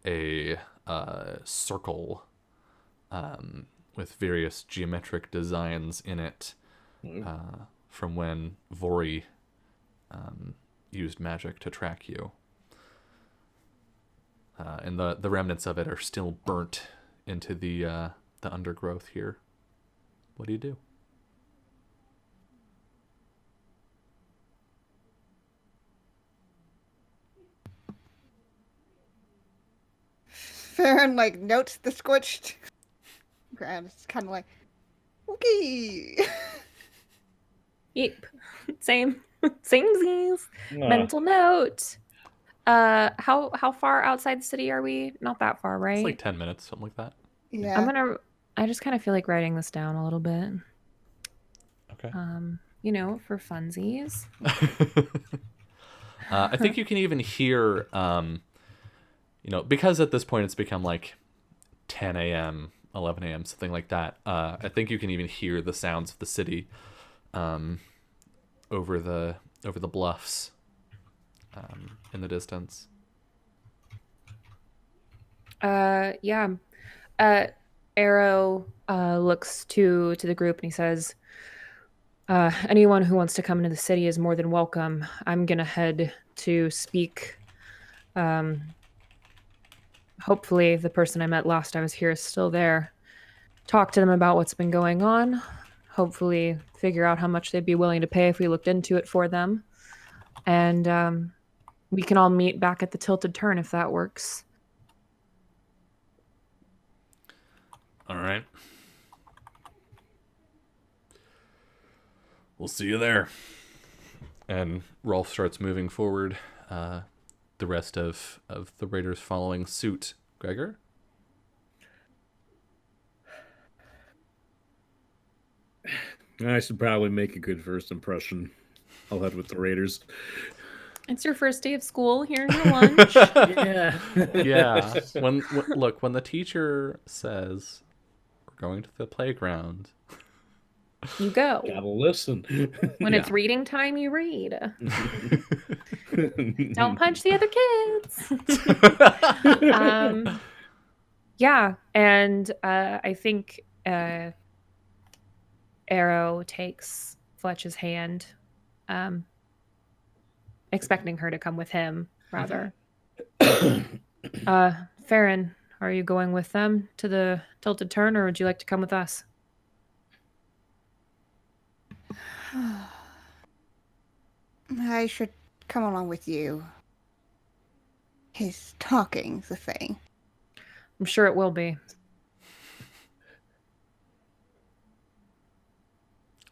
a circle with various geometric designs in it from when Vori used magic to track you. And the remnants of it are still burnt into the undergrowth here. What do you do? Farron like notes the scorched ground. It's kind of like, okay. Yep. Same. Samesies. Mental note. How far outside the city are we? Not that far, right? It's like 10 minutes, something like that. Yeah. I just kind of feel like writing this down a little bit. Okay. For funsies. I think you can even hear, because at this point it's become like 10 a.m., 11 a.m., something like that. I think you can even hear the sounds of the city over the bluffs in the distance. Yeah. Arrow looks to the group and he says, anyone who wants to come into the city is more than welcome. I'm gonna head to speak. Hopefully the person I met last I was here is still there. Talk to them about what's been going on. Hopefully figure out how much they'd be willing to pay if we looked into it for them. And we can all meet back at the Tilted Turn if that works. All right. We'll see you there. And Rolf starts moving forward. The rest of the raiders following suit. Gregor? I should probably make a good first impression. I'll head with the Raiders. It's your first day of school. Here's your lunch. Yeah. Yeah. When the teacher says we're going to the playground, you go. Gotta listen. When it's Yeah. reading time, you read. Don't punch the other kids. Yeah, and I think Arrow takes Fletch's hand, expecting her to come with him, rather. Farron, are you going with them to the Tilted Turn, or would you like to come with us? I should come along with you. His talking's the thing. I'm sure it will be.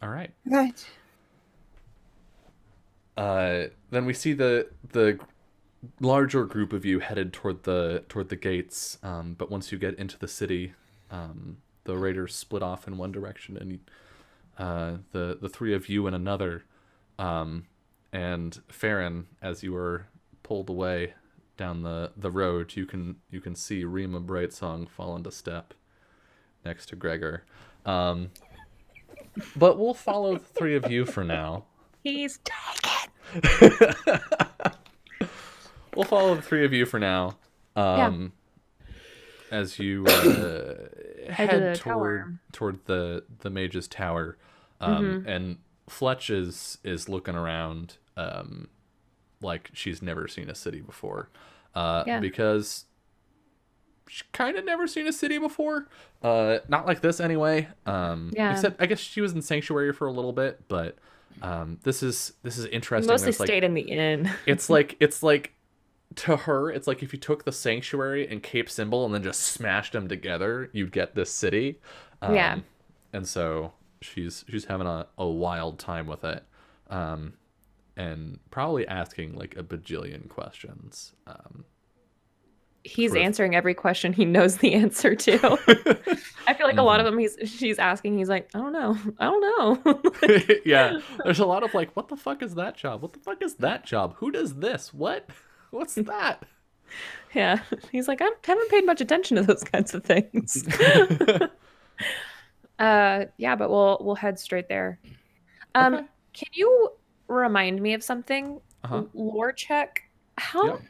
All right. Right. Then we see the larger group of you headed toward the gates. But once you get into the city, the raiders split off in one direction, and the three of you in another. And Farron, as you are pulled away down the road, you can see Rima Brightsong fall into step next to Gregor. But we'll follow the three of you for now. He's taken. We'll follow the three of you for now. As you head toward the mage's tower, and Fletch is looking around like she's never seen a city before, because she's kind of never seen a city before, not like this anyway. Except I guess she was in Sanctuary for a little bit, but this is interesting. Mostly There's, like, stayed in the inn. it's like to her, it's like if you took the Sanctuary and Cape Symbol and then just smashed them together, you'd get this city. And so she's having a wild time with it, and probably asking like a bajillion questions. He's answering every question he knows the answer to. I feel like a lot of them she's asking, he's like, I don't know. Yeah, there's a lot of like, what the fuck is that job? What the fuck is that job? Who does this? What's that? Yeah, he's like, I haven't paid much attention to those kinds of things. Yeah, but we'll head straight there. Okay. Can you remind me of something? Uh-huh. Lore check. How? Yep.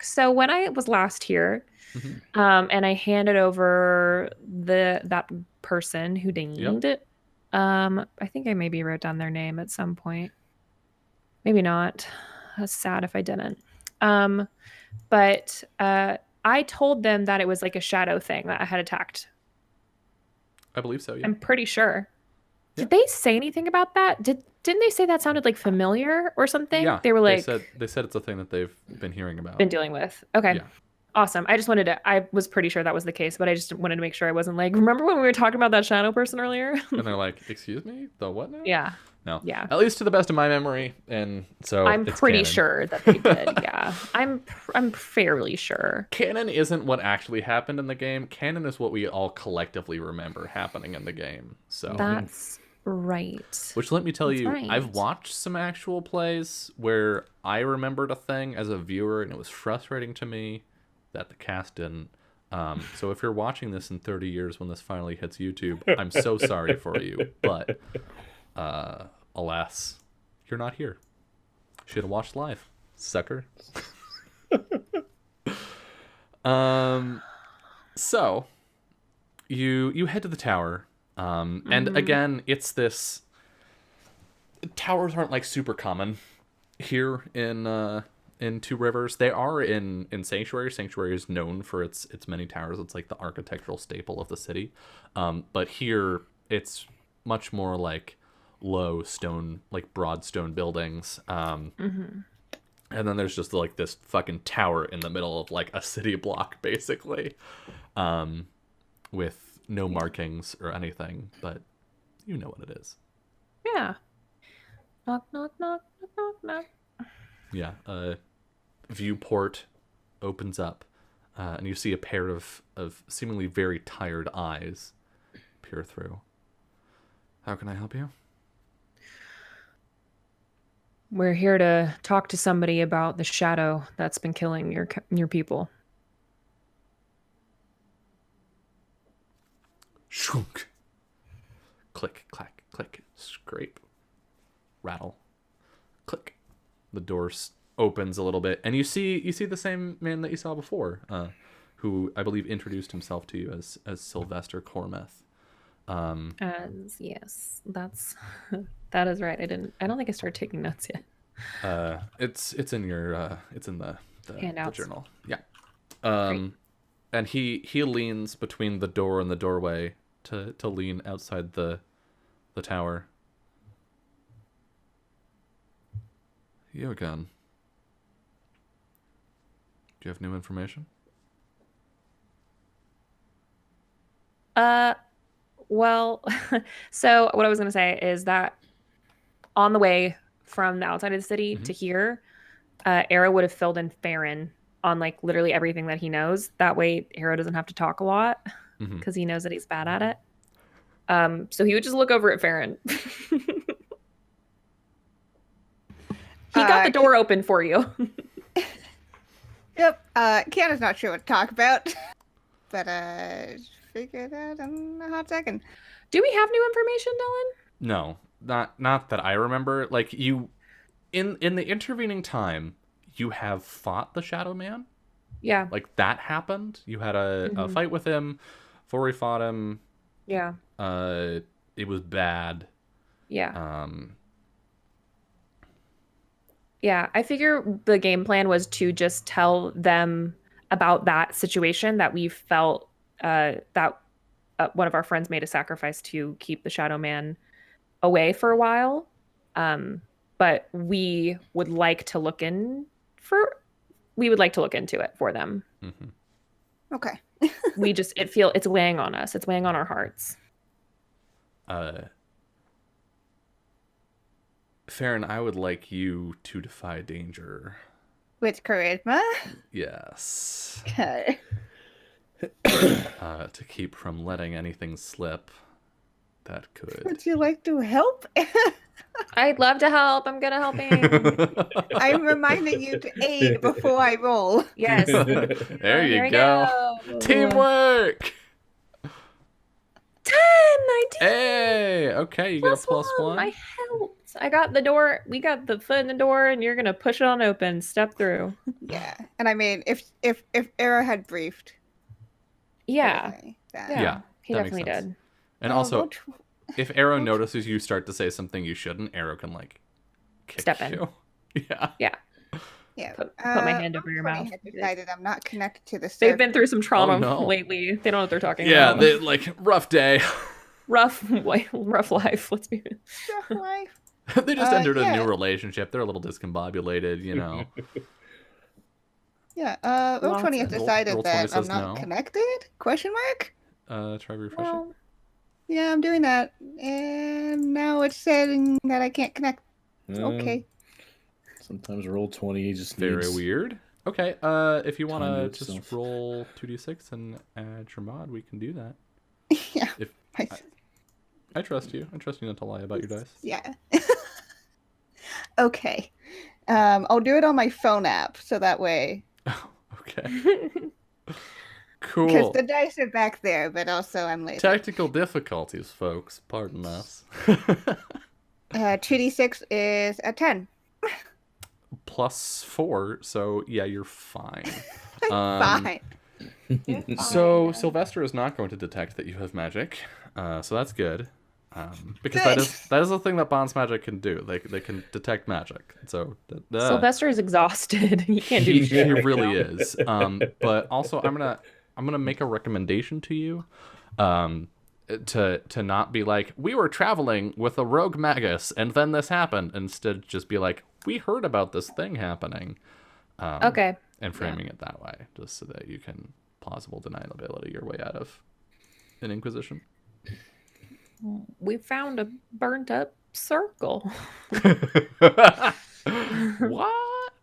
So when I was last here, Mhm. and I handed over that person who dinged, I think I maybe wrote down their name at some point. Maybe not. That's sad if I didn't. But I told them that it was like a shadow thing that I had attacked. I believe so. Yeah. I'm pretty sure. Yeah. Did they say anything about that? Didn't they say that sounded like familiar or something? Yeah. They were like, they said it's a thing that they've been hearing about. been dealing with. Okay. Yeah. Awesome. I was pretty sure that was the case, but I just wanted to make sure I wasn't like, remember when we were talking about that shadow person earlier? And they're like, excuse me? The what now? Yeah. No. Yeah. At least to the best of my memory. And so I'm it's pretty canon. sure that they did. Yeah. I'm fairly sure. Canon isn't what actually happened in the game. Canon is what we all collectively remember happening in the game. So That's right. which, let me tell you, right. I've watched some actual plays where I remembered a thing as a viewer, and it was frustrating to me that the cast didn't. So if you're watching this in 30 years when this finally hits YouTube, I'm so sorry for you. But alas, you're not here. Should have watched live, sucker. So you head to the tower. And again, it's this. Towers aren't like super common here in Two Rivers. They are in Sanctuary. Sanctuary is known for its many towers. It's like the architectural staple of the city. But here it's much more like low stone, like broad stone buildings. And then there's just like this fucking tower in the middle of like a city block, basically, with no markings or anything, but you know what it is. Yeah. Knock, knock, knock, knock, knock, knock. Yeah. Viewport opens up, and you see a pair of seemingly very tired eyes peer through. How can I help you? We're here to talk to somebody about the shadow that's been killing your people. Shunk. Click, clack, click. rattle, click. The door opens a little bit, and you see the same man that you saw before, who I believe introduced himself to you as Sylvester Cormeth. Yes, that is right. I don't think I started taking notes yet. It's in your it's in the Handouts. journal. Yeah. Great. And he leans between the door and the doorway to lean outside the tower. You again. Do you have new information? Well, so what I was gonna say is that on the way from the outside of the city to here, Era would have filled in Farron on like literally everything that he knows. That way, Era doesn't have to talk a lot because he knows that he's bad at it. So he would just look over at Farron. He got the door open for you. Yep. Kiana's not sure what to talk about, but figure it out in a hot second. Do we have new information, Dylan? No, not that I remember. Like you, in the intervening time, you have fought the Shadow Man. Yeah. Like that happened. You had a fight with him. Before we fought him. Yeah. It was bad. Yeah. Yeah, I figure the game plan was to just tell them about that situation that we felt that one of our friends made a sacrifice to keep the Shadow Man away for a while. But we would like to look into it for them. Okay. It's weighing on us. It's weighing on our hearts. Farron, I would like you to defy danger. With charisma? Yes. Okay. To keep from letting anything slip that could. Would you like to help? I'd love to help. I'm good at helping. I'm reminding you to aid before I roll. Yes. There Here you we go. Teamwork. 10! I did. Hey, okay, you get a plus one. I helped. I got the door. We got the foot in the door, and you're gonna push it on open. Step through. Yeah, and I mean, if Era had briefed. Yeah. Yeah, He that makes definitely sense. did. And also, if Arrow notices you start to say something you shouldn't, Arrow can like kick Step in. you. Yeah. Yeah. Yeah. Put my hand over your mouth. I decided I'm not connected to the They've server. been through some trauma Oh, no. lately. They don't know what they're talking Yeah, about. they like rough day. Rough life. Let's be. Life. They just entered a yeah. new relationship. They're a little discombobulated, you know. Yeah. Roll 20 has Roll- decided Roll 20 that I'm says not no. connected? Question mark? Try refreshing. Well, Yeah, I'm doing that, and now it's saying that I can't connect. Okay. Sometimes roll 20 just Very needs... weird. Okay, if you want Time to to just itself. roll 2d6 and add your mod, we can do that. Yeah. If I trust you. I trust you not to lie about your dice. Yeah. Okay. I'll do it on my phone app, so that way. Okay. Cool. Because the dice are back there, but also I'm lazy. Technical difficulties, folks. Pardon us. 2d6 is a 10. +4, so yeah, you're fine. Fine. So Sylvester is not going to detect that you have magic, so that's good. Because Good. that is a thing that Bond's magic can do. They can detect magic. So Sylvester is exhausted. He can't do he shit. really is. But also I'm gonna make a recommendation to you. To not be like, we were traveling with a rogue magus and then this happened. Instead, just be like, we heard about this thing happening. Okay. And framing it that way, just so that you can plausible deniability your way out of an inquisition. We found a burnt up circle. What?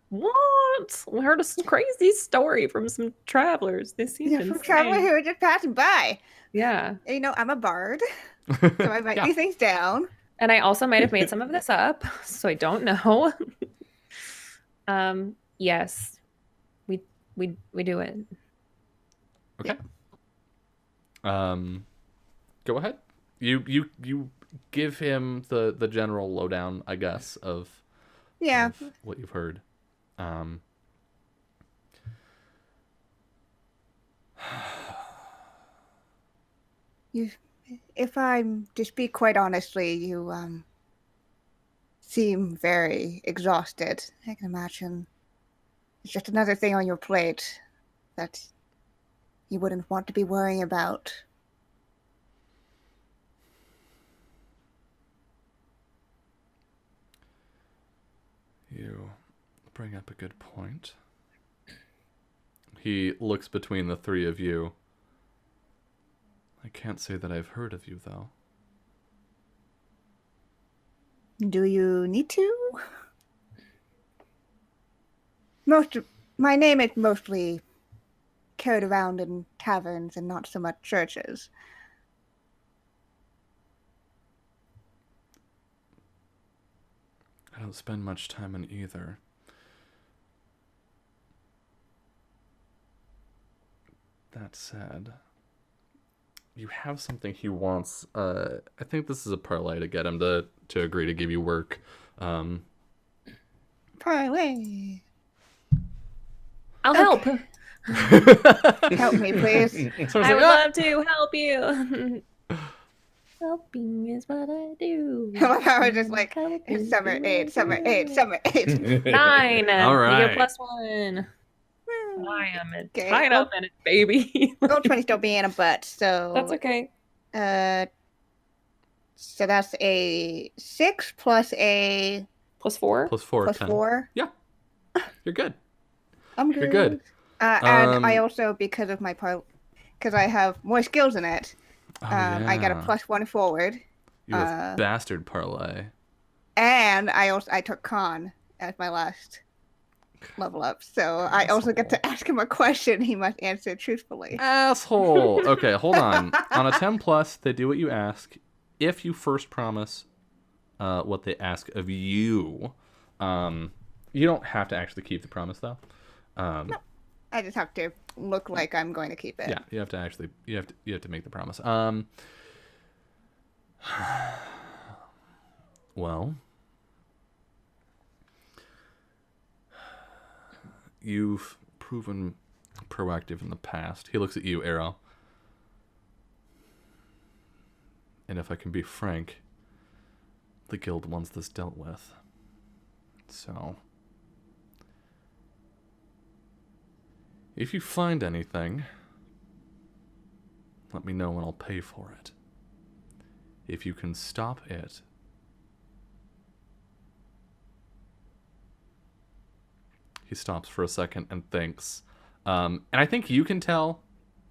What? We heard a crazy story from some travelers. They seemed Yeah, from insane. travelers who are just passing by. Yeah. And, you know, I'm a bard, so I write Yeah. these things down. And I also might have made some of this up, so I don't know. Yes. We do it. Okay. Go ahead. You give him the general lowdown, I guess, of, Yeah. of what you've heard. Um, You, if I'm to speak quite honestly, you seem very exhausted. I can imagine it's just another thing on your plate that you wouldn't want to be worrying about. You bring up a good point. He looks between the three of you. I can't say that I've heard of you, though. Do you need to? My name is mostly carried around in taverns and not so much churches. I don't spend much time in either. That said, you have something he wants. I think this is a parlay to get him to agree to give you work. Parlay. I'll help. Help me, please. So I I would was like, love to help you. Helping is what I do. I was just like, it's summer 8, summer 8, summer 8. 9. All You right. get +1. I am a Okay, tied well- up in it, baby. Roll 20 still being a butt, so That's okay. so that's a 6 plus a +4. plus 4, plus 10. 4. Yeah, you're good. I'm good. You're good. And I also, because of because I have more skills in it, Oh, I got a yeah. +1 forward. You have bastard parlay. And I took con as my last level up, so I also get to ask him a question he must answer truthfully. Asshole. Okay, hold on. On a 10 plus, they do what you ask. If you first promise what they ask of you, you don't have to actually keep the promise though. No, I just have to look like I'm going to keep it. Yeah, you have to actually you have to make the promise. Well, you've proven proactive in the past. He looks at you, Arrow. And if I can be frank, the guild wants this dealt with. So, if you find anything, let me know and I'll pay for it. If you can stop it, he stops for a second and thinks. And I think you can tell,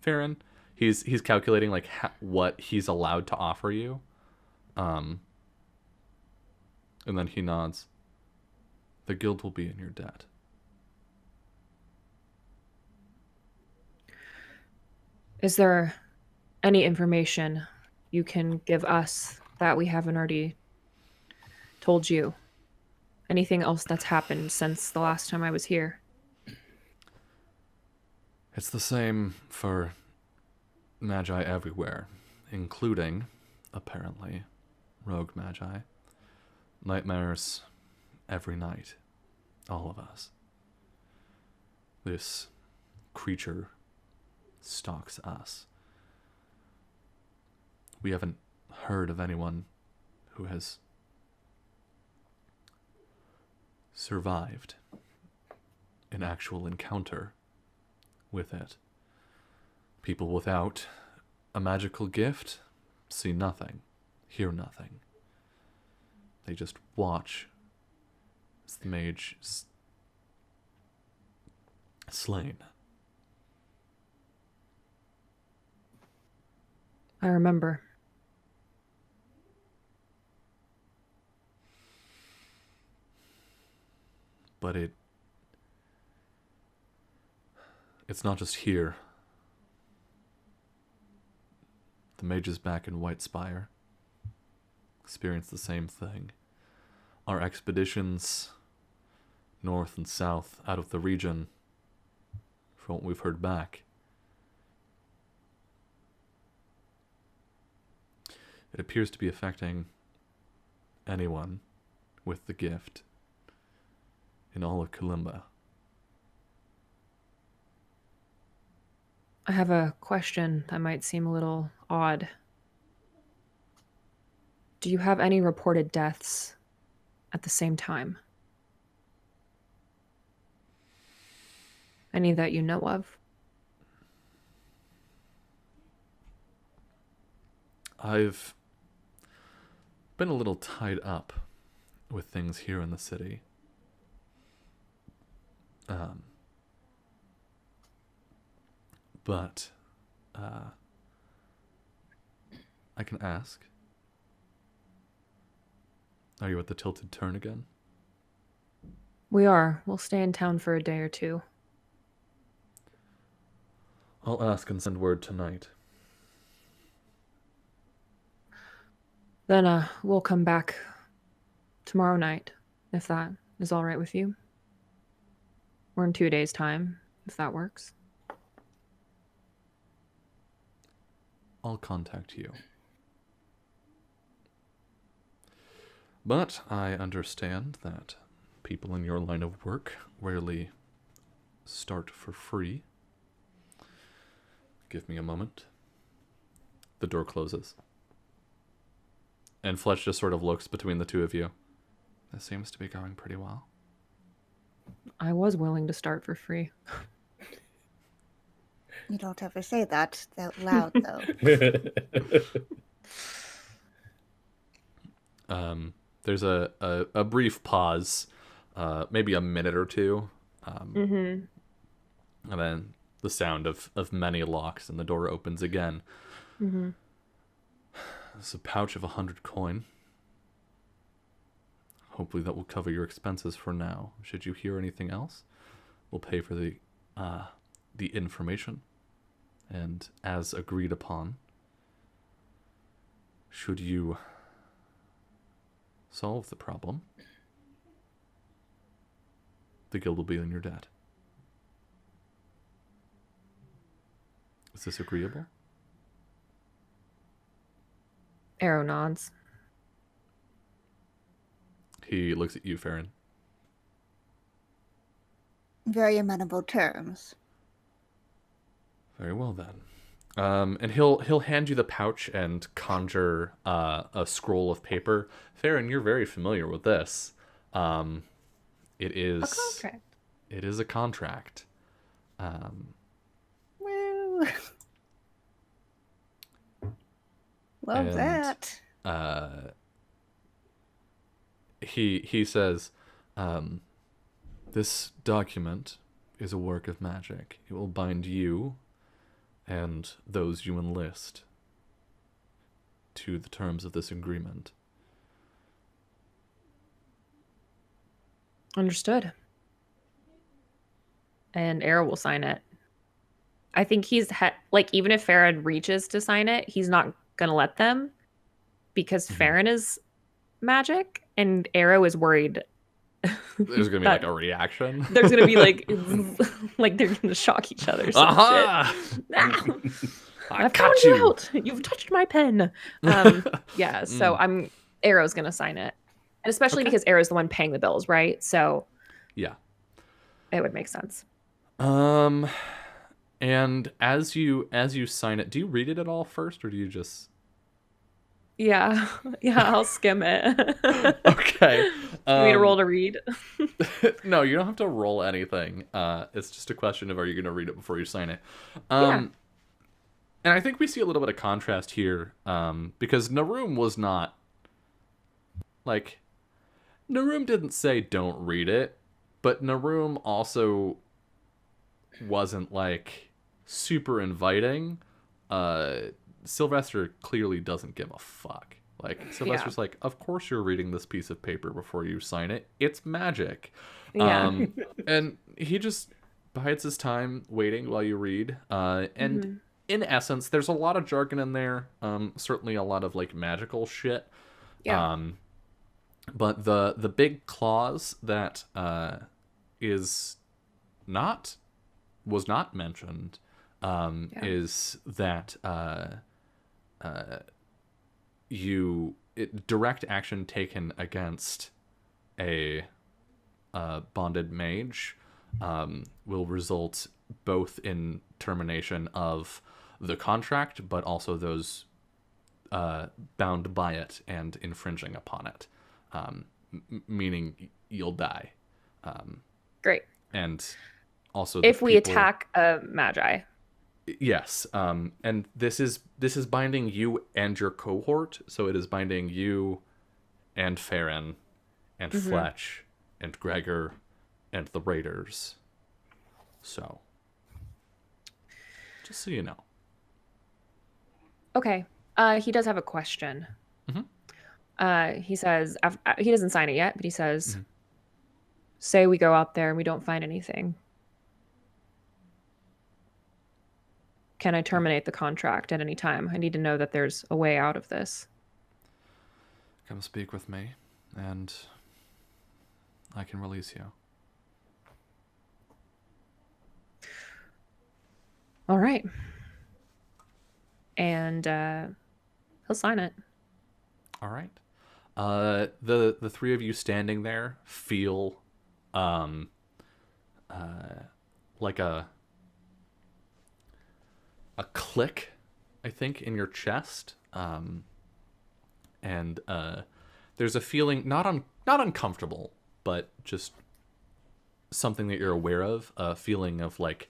Farron. He's calculating like what he's allowed to offer you. And then he nods. The guild will be in your debt. Is there any information you can give us that we haven't already told you? Anything else that's happened since the last time I was here? It's the same for magi everywhere, including, apparently, rogue magi. Nightmares every night. All of us. This creature stalks us. We haven't heard of anyone who has survived an actual encounter with it. People without a magical gift see nothing, hear nothing. They just watch as the mage is slain. I remember. But it's not just here. The mages back in White Spire experienced the same thing. Our expeditions north and south out of the region, from what we've heard back, It appears to be affecting anyone with the gift in all of Kalimba. I have a question that might seem a little odd. Do you have any reported deaths at the same time? Any that you know of? I've been a little tied up with things here in the city. But I can ask. Are you at the Tilted Turn again? We are. We'll stay in town for a day or two. I'll ask and send word tonight. Then we'll come back tomorrow night, if that is all right with you. Or in 2 days' time, if that works. I'll contact you. But I understand that people in your line of work rarely start for free. Give me a moment. The door closes. And Fletch just sort of looks between the two of you. This seems to be going pretty well. I was willing to start for free. You don't ever say that out loud, though. There's a brief pause, maybe a minute or two. And then the sound of many locks, and the door opens again. It's a pouch of 100 coin. Hopefully that will cover your expenses for now. Should you hear anything else, we'll pay for the information. And as agreed upon, should you solve the problem, the guild will be in your debt. Is this agreeable? Arrow nods. He looks at you, Farron. Very amenable terms. Very well then. And he'll hand you the pouch and conjure a scroll of paper. Farron, you're very familiar with this. It is A contract. It is a contract. Woo! Love And, that. He says, this document is a work of magic. It will bind you and those you enlist to the terms of this agreement. Understood. And Arrow will sign it. I think he's like, even if Farron reaches to sign it, he's not gonna let them because Farron is magic and Arrow is worried. There's gonna be like a reaction. There's gonna be like like they're gonna shock each other. Aha! I've found you out. You've touched my pen. Yeah, so Arrow's gonna sign it. And especially because Arrow's the one paying the bills, right? So Yeah. it would make sense. And as you sign it, do you read it at all first, or do you just? Yeah, I'll skim it. Okay. You want me to roll to read? No, you don't have to roll anything. It's just a question of, are you going to read it before you sign it? Yeah. And I think we see a little bit of contrast here, because Narum was not like, Narum didn't say don't read it, but Narum also wasn't like super inviting. Sylvester clearly doesn't give a fuck. Like, Sylvester's like, of course you're reading this piece of paper before you sign it. It's magic. Yeah. And he just bides his time waiting while you read. And in essence, there's a lot of jargon in there. Certainly a lot of like magical shit. Yeah. But the big clause that was not mentioned is that direct action taken against a bonded mage will result both in termination of the contract, but also those bound by it and infringing upon it, meaning you'll die. Great. And also, If we attack a magi. yes, and this is binding you and your cohort, so it is binding you and Farron and Fletch and Gregor and the Raiders. So, just so you know. Okay. He does have a question. Mm-hmm. He says, he doesn't sign it yet, but he says, say we go out there and we don't find anything. Can I terminate the contract at any time? I need to know that there's a way out of this. Come speak with me, and I can release you. All right. And he'll sign it. All right. The three of you standing there feel like a click, I think, in your chest. And there's a feeling not uncomfortable, but just something that you're aware of, a feeling of like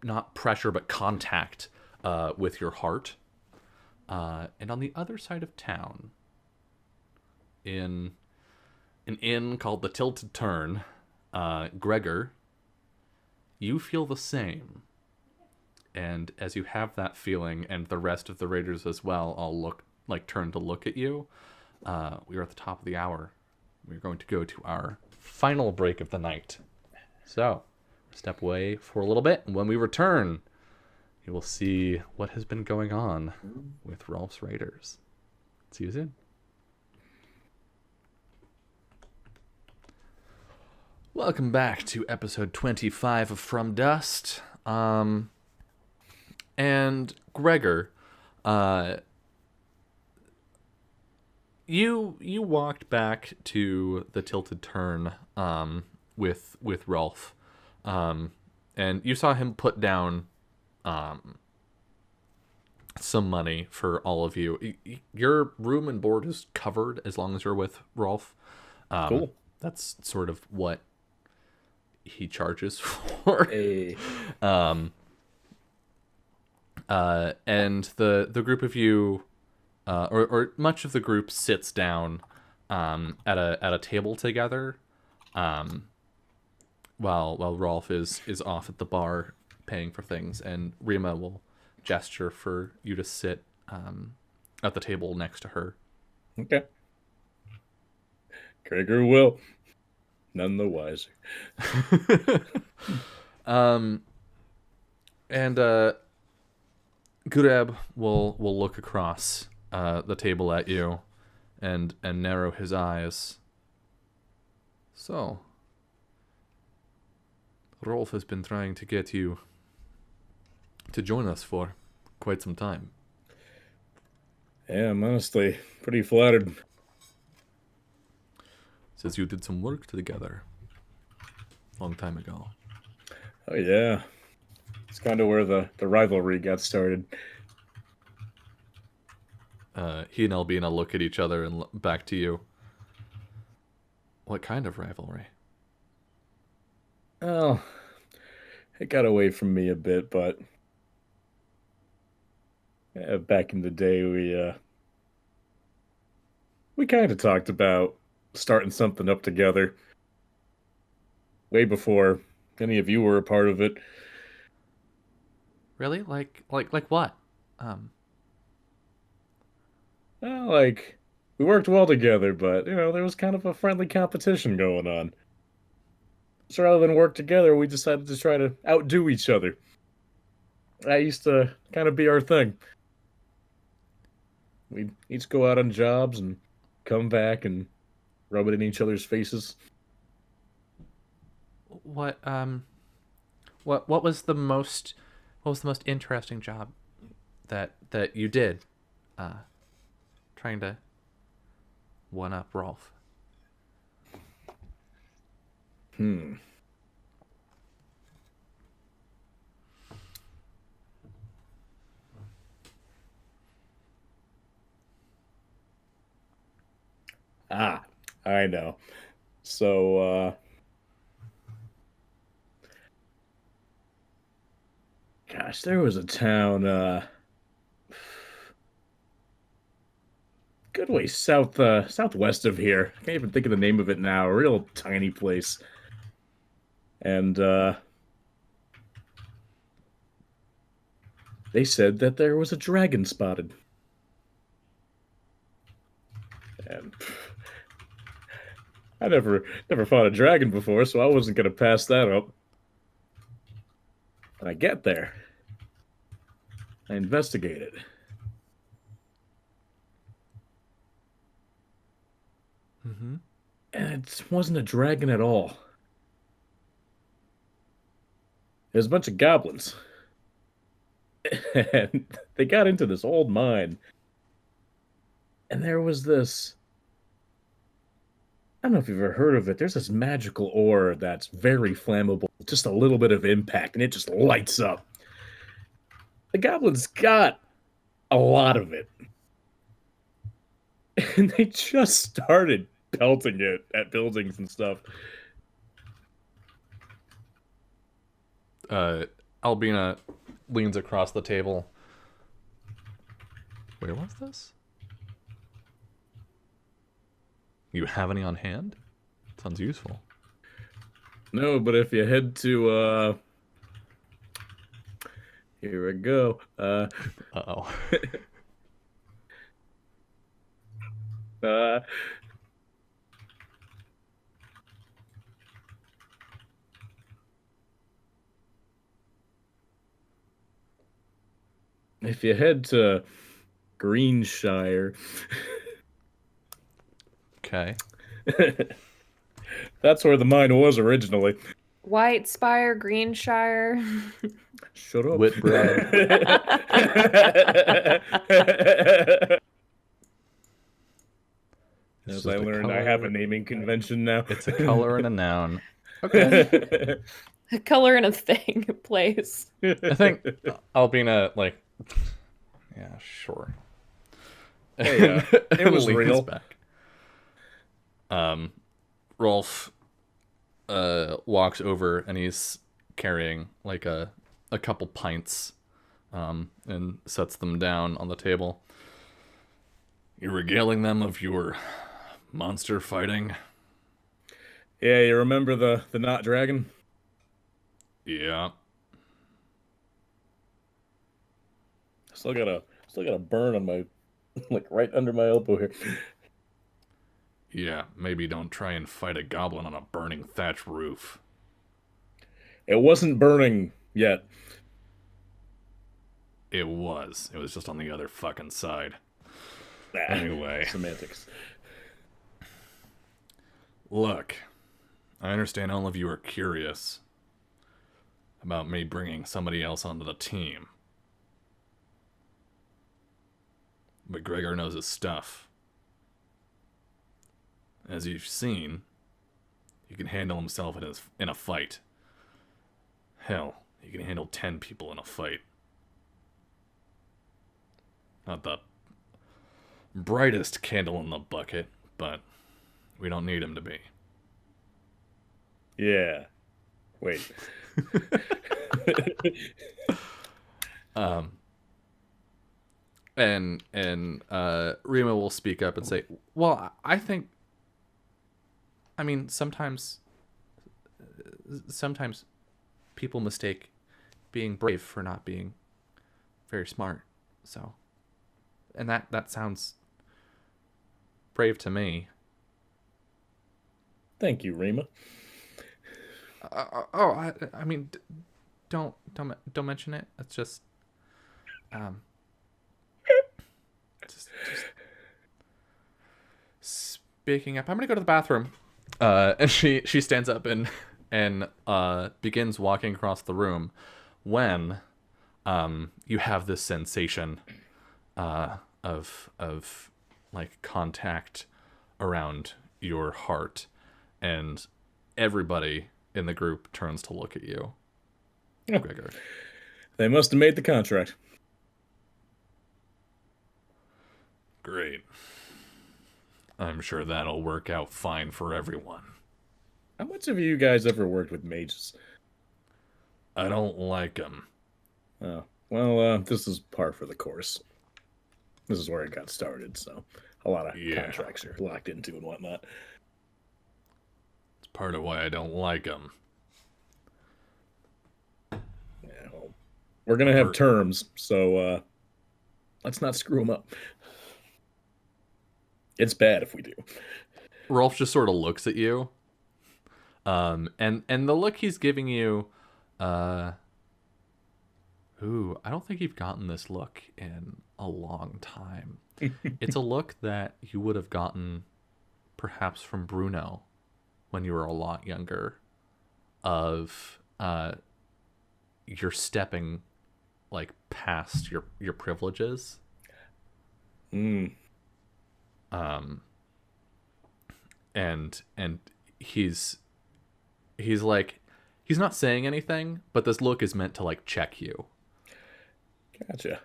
not pressure but contact with your heart. And on the other side of town, in an inn called the Tilted Turn, Gregor, you feel the same. And as you have that feeling, and the rest of the raiders as well, all turn to look at you. We are at the top of the hour. We're going to go to our final break of the night. So, step away for a little bit, and when we return, you will see what has been going on with Rolf's Raiders. See you soon. Welcome back to episode 25 of From Dust. And Gregor, you walked back to the Tilted Turn with Rolf, and you saw him put down some money for all of you. Your room and board is covered as long as you're with Rolf. Cool. That's sort of what he charges for. Hey. And the group of you, or much of the group, sits down at a table together, while Rolf is off at the bar paying for things, and Rima will gesture for you to sit at the table next to her. Okay. Gregor will. None the wiser. And Gureb will look across the table at you and narrow his eyes. So, Rolf has been trying to get you to join us for quite some time. Yeah, I'm honestly pretty flattered. Says you did some work together long time ago. Oh, yeah. It's kind of where the rivalry got started. He and Albina look at each other and look back to you. What kind of rivalry? Oh, it got away from me a bit, but back in the day, we kind of talked about starting something up together. Way before any of you were a part of it. Really? Like what? Well, like, we worked well together, but, there was kind of a friendly competition going on. So rather than work together, we decided to try to outdo each other. That used to kind of be our thing. We'd each go out on jobs and come back and rub it in each other's faces. What was the most interesting job that you did, trying to one up Rolf. Ah, I know. So, gosh, there was a town, good way southwest of here. I can't even think of the name of it now. A real tiny place. And, they said that there was a dragon spotted. And I never fought a dragon before, so I wasn't gonna pass that up. When I get there, I investigate it. Mm-hmm. And it wasn't a dragon at all. It was a bunch of goblins. And they got into this old mine. And there was this. I don't know if you've ever heard of it. There's this magical ore that's very flammable. Just a little bit of impact, and it just lights up. The goblins got a lot of it. And they just started pelting it at buildings and stuff. Albina leans across the table. Where was this? You have any on hand? Sounds useful. No, but if you head to, here we go. Uh-oh. Uh, if you head to Greenshire, Okay. that's where the mine was originally. White Spire, Greenshire. Shut up. Whitbread. As I learned, I have a naming convention now. It's a color and a noun. Okay. A color and a thing, a place. I think Albina, like, yeah, sure. Hey, it was Leans real. back. Rolf walks over and he's carrying like a couple pints and sets them down on the table. You're regaling them of your monster fighting? Yeah, you remember the not dragon? Yeah. Still got a burn on my like right under my elbow here. Yeah, maybe don't try and fight a goblin on a burning thatch roof. It wasn't burning yet. It was. It was just on the other fucking side. Nah, Anyway. semantics. Look, I understand all of you are curious about me bringing somebody else onto the team. But Gregor knows his stuff. As you've seen, he can handle himself in a fight. Hell, he can handle 10 people in a fight. Not the brightest candle in the bucket, but we don't need him to be. Yeah. Wait. And Rima will speak up and say, well, I think, I mean, sometimes people mistake being brave for not being very smart. So, and that sounds brave to me. Thank you, Rima. I mean, don't mention it. It's just, just speaking up. I'm gonna go to the bathroom. And she stands up and begins walking across the room when you have this sensation of like contact around your heart, and everybody in the group turns to look at you, Oh. Gregor. They must have made the contract. Great. I'm sure that'll work out fine for everyone. How much have you guys ever worked with mages? I don't like them. Oh, well, this is par for the course. This is where it got started, so a lot of contracts are locked into and whatnot. It's part of why I don't like them. Yeah, well, we're gonna have terms, so let's not screw them up. It's bad if we do. Rolf just sort of looks at you. And the look he's giving you, I don't think you've gotten this look in a long time. It's a look that you would have gotten perhaps from Bruno when you were a lot younger, of you're stepping like past your privileges. And he's like, he's not saying anything, but this look is meant to like check you. Gotcha.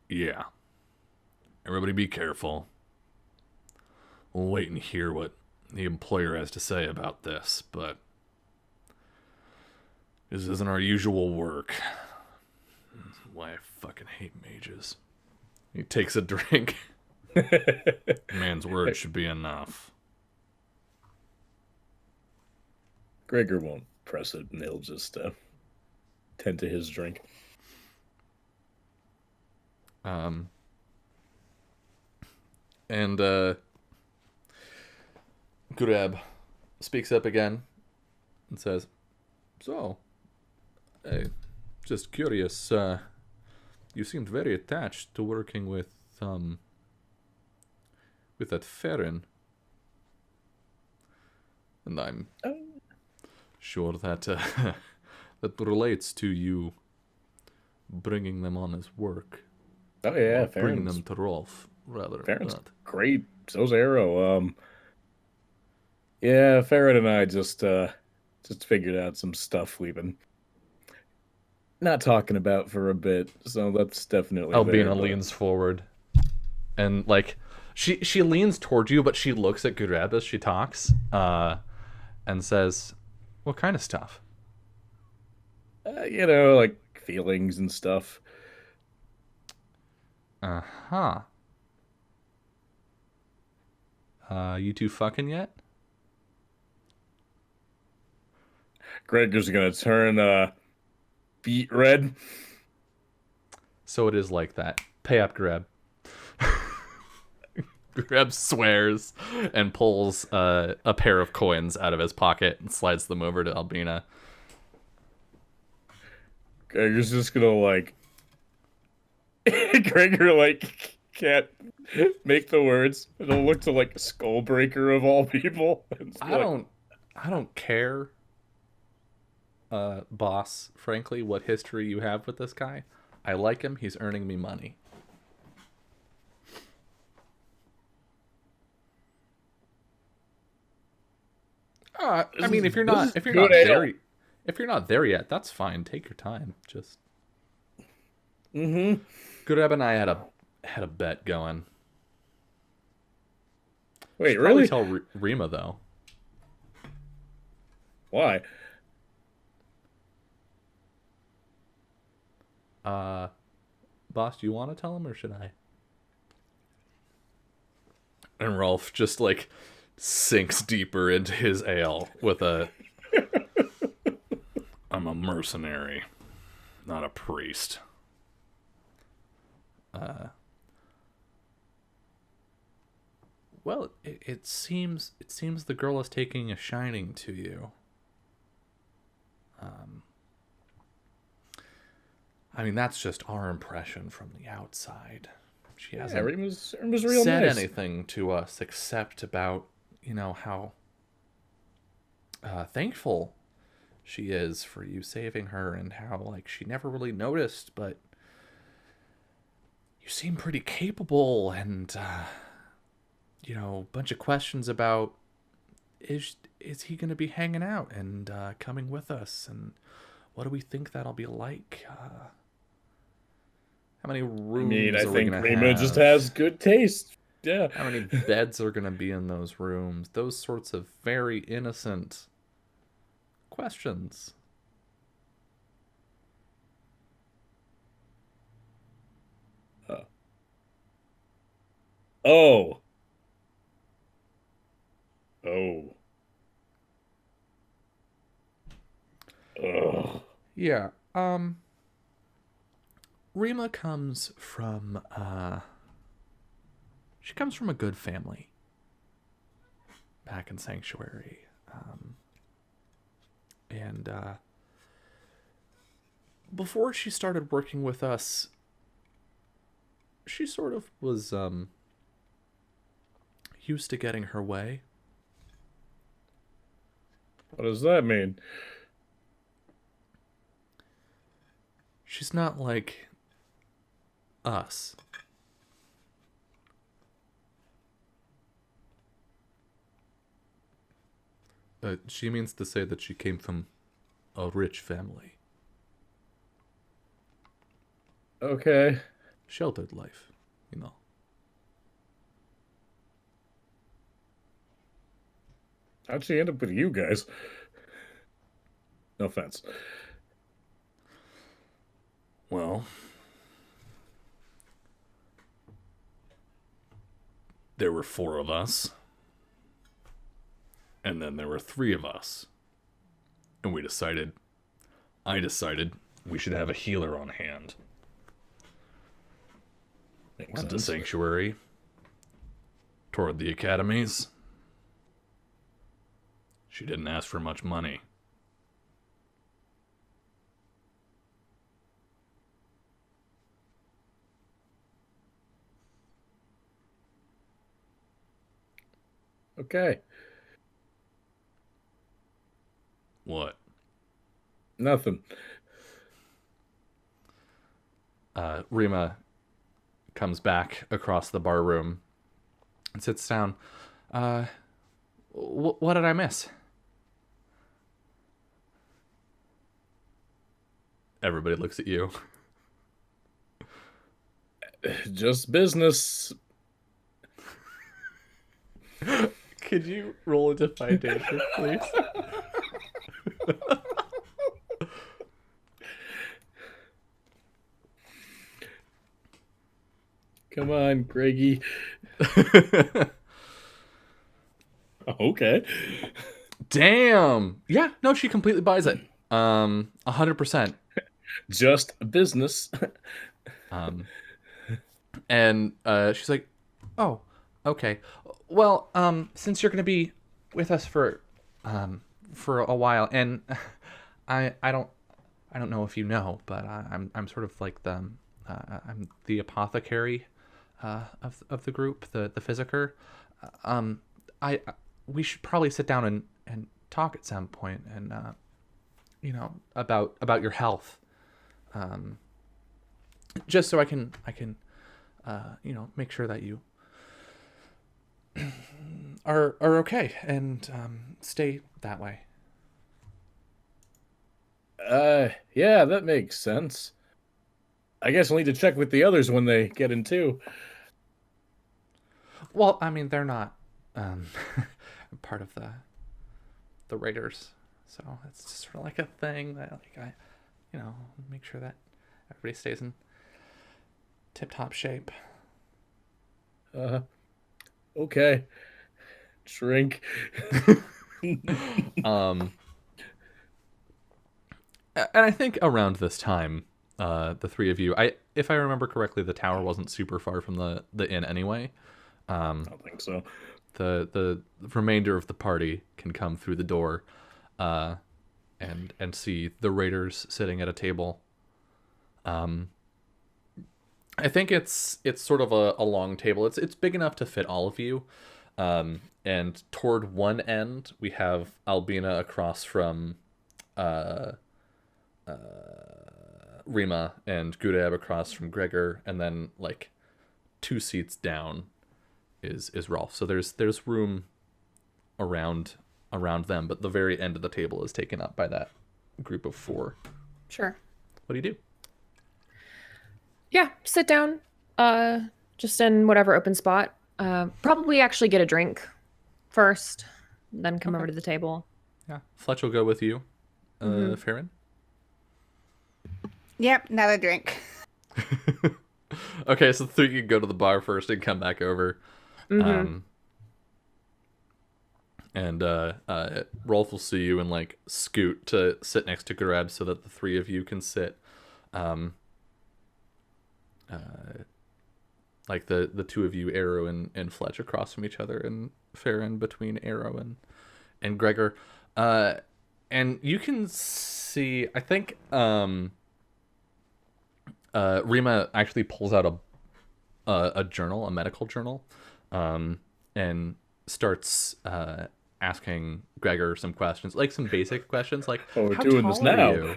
Yeah. Everybody be careful. We'll wait and hear what the employer has to say about this, but this isn't our usual work. That's why I fucking hate mages. He takes a drink. Man's word should be enough. Gregor won't press it, and he'll just tend to his drink. And Gurab speaks up again and says, "So, just curious, you seemed very attached to working with that Farron. And I'm sure that that relates to you bringing them on as work. Oh yeah, bringing them to Rolf, rather. Farron's great. So's Arrow. Yeah, Farron and I just figured out some stuff we've been not talking about for a bit, so that's definitely. Albina leans forward, and like she leans towards you, but she looks at Gurab as she talks, and says, "What kind of stuff?" Like feelings and stuff. Uh-huh. You two fucking yet? Gregor's gonna turn beet red. So it is like that. Pay up, Gurab. Gurab swears and pulls a pair of coins out of his pocket and slides them over to Albina. Gregor's just gonna like. Gregor like can't make the words. It'll look to like Skullbreaker of all people. I don't care, boss. Frankly, what history you have with this guy, I like him. He's earning me money. I mean, if you're not there yet, that's fine. Take your time. Just. Gurab and I had a bet going. Wait, Should really? Probably tell Rima though. Why? Boss, do you want to tell him or should I? And Rolf just like sinks deeper into his ale with a I'm a mercenary, not a priest. Well, it seems the girl is taking a shining to you. I mean, that's just our impression from the outside. She hasn't Rima's real said nice. anything to us except about, how thankful she is for you saving her, and how like she never really noticed, but you seem pretty capable, and a bunch of questions about is he going to be hanging out and coming with us, and what do we think that'll be like? How many I mean, rooms I are we think going to Rima just have? has good taste. Yeah. How many beds are going to be in those rooms? Those sorts of very innocent questions. Uh, oh. Oh. Ugh. Yeah. Rima comes from she comes from a good family back in Sanctuary. And before she started working with us, she sort of was used to getting her way. What does that mean? She's not like us. She means to say that she came from a rich family. Okay. Sheltered life, you know. How'd she end up with you guys? No offense. Well, there were 4 of us. And then there were 3 of us. And I decided we should have a healer on hand. Makes Went to sense. Sanctuary. Toured the academies. She didn't ask for much money. Okay. What? Nothing. Rima comes back across the bar room and sits down. What did I miss? Everybody looks at you. Just business. Could you roll a defy danger, please? Come on, Greggy. Okay. Damn. Yeah, no, she completely buys it. 100%. Just business. And she's like, "Oh, okay. Well, since you're gonna be with us for a while, and I don't know if you know, but I'm sort of like I'm the apothecary of the group, the physiker. I we should probably sit down and talk at some point, and about your health, just so I can make sure that you are okay and stay that way." Yeah, that makes sense. I guess we'll need to check with the others when they get in too. Well, I mean, they're not part of the Raiders, so it's just sort of like a thing that like I make sure that everybody stays in tip-top shape. Okay. Shrink. And I think around this time, the 3 of you, if I remember correctly, the tower wasn't super far from the inn anyway. I don't think so. The remainder of the party can come through the door, and see the Raiders sitting at a table. I think it's sort of a long table. It's big enough to fit all of you. And toward one end we have Albina across from Rima and Gudeb across from Gregor, and then like 2 seats down is Rolf. So there's room around them, but the very end of the table is taken up by that group of 4. Sure. What do you do? Yeah, sit down. Just in whatever open spot. Probably actually get a drink first, then come over to the table. Yeah, Fletch will go with you. Farron. Yep, another drink. Okay, so the 3 can go to the bar first and come back over. And Rolf will see you and like scoot to sit next to Gareb so that the 3 of you can sit. Like the 2 of you, Arrow and Fletch, across from each other, and Farron between Arrow and Gregor. And you can see, I think Rima actually pulls out a journal, a medical journal, and starts asking Gregor some questions, like some basic questions, like, Oh, we're how doing tall this are now. you?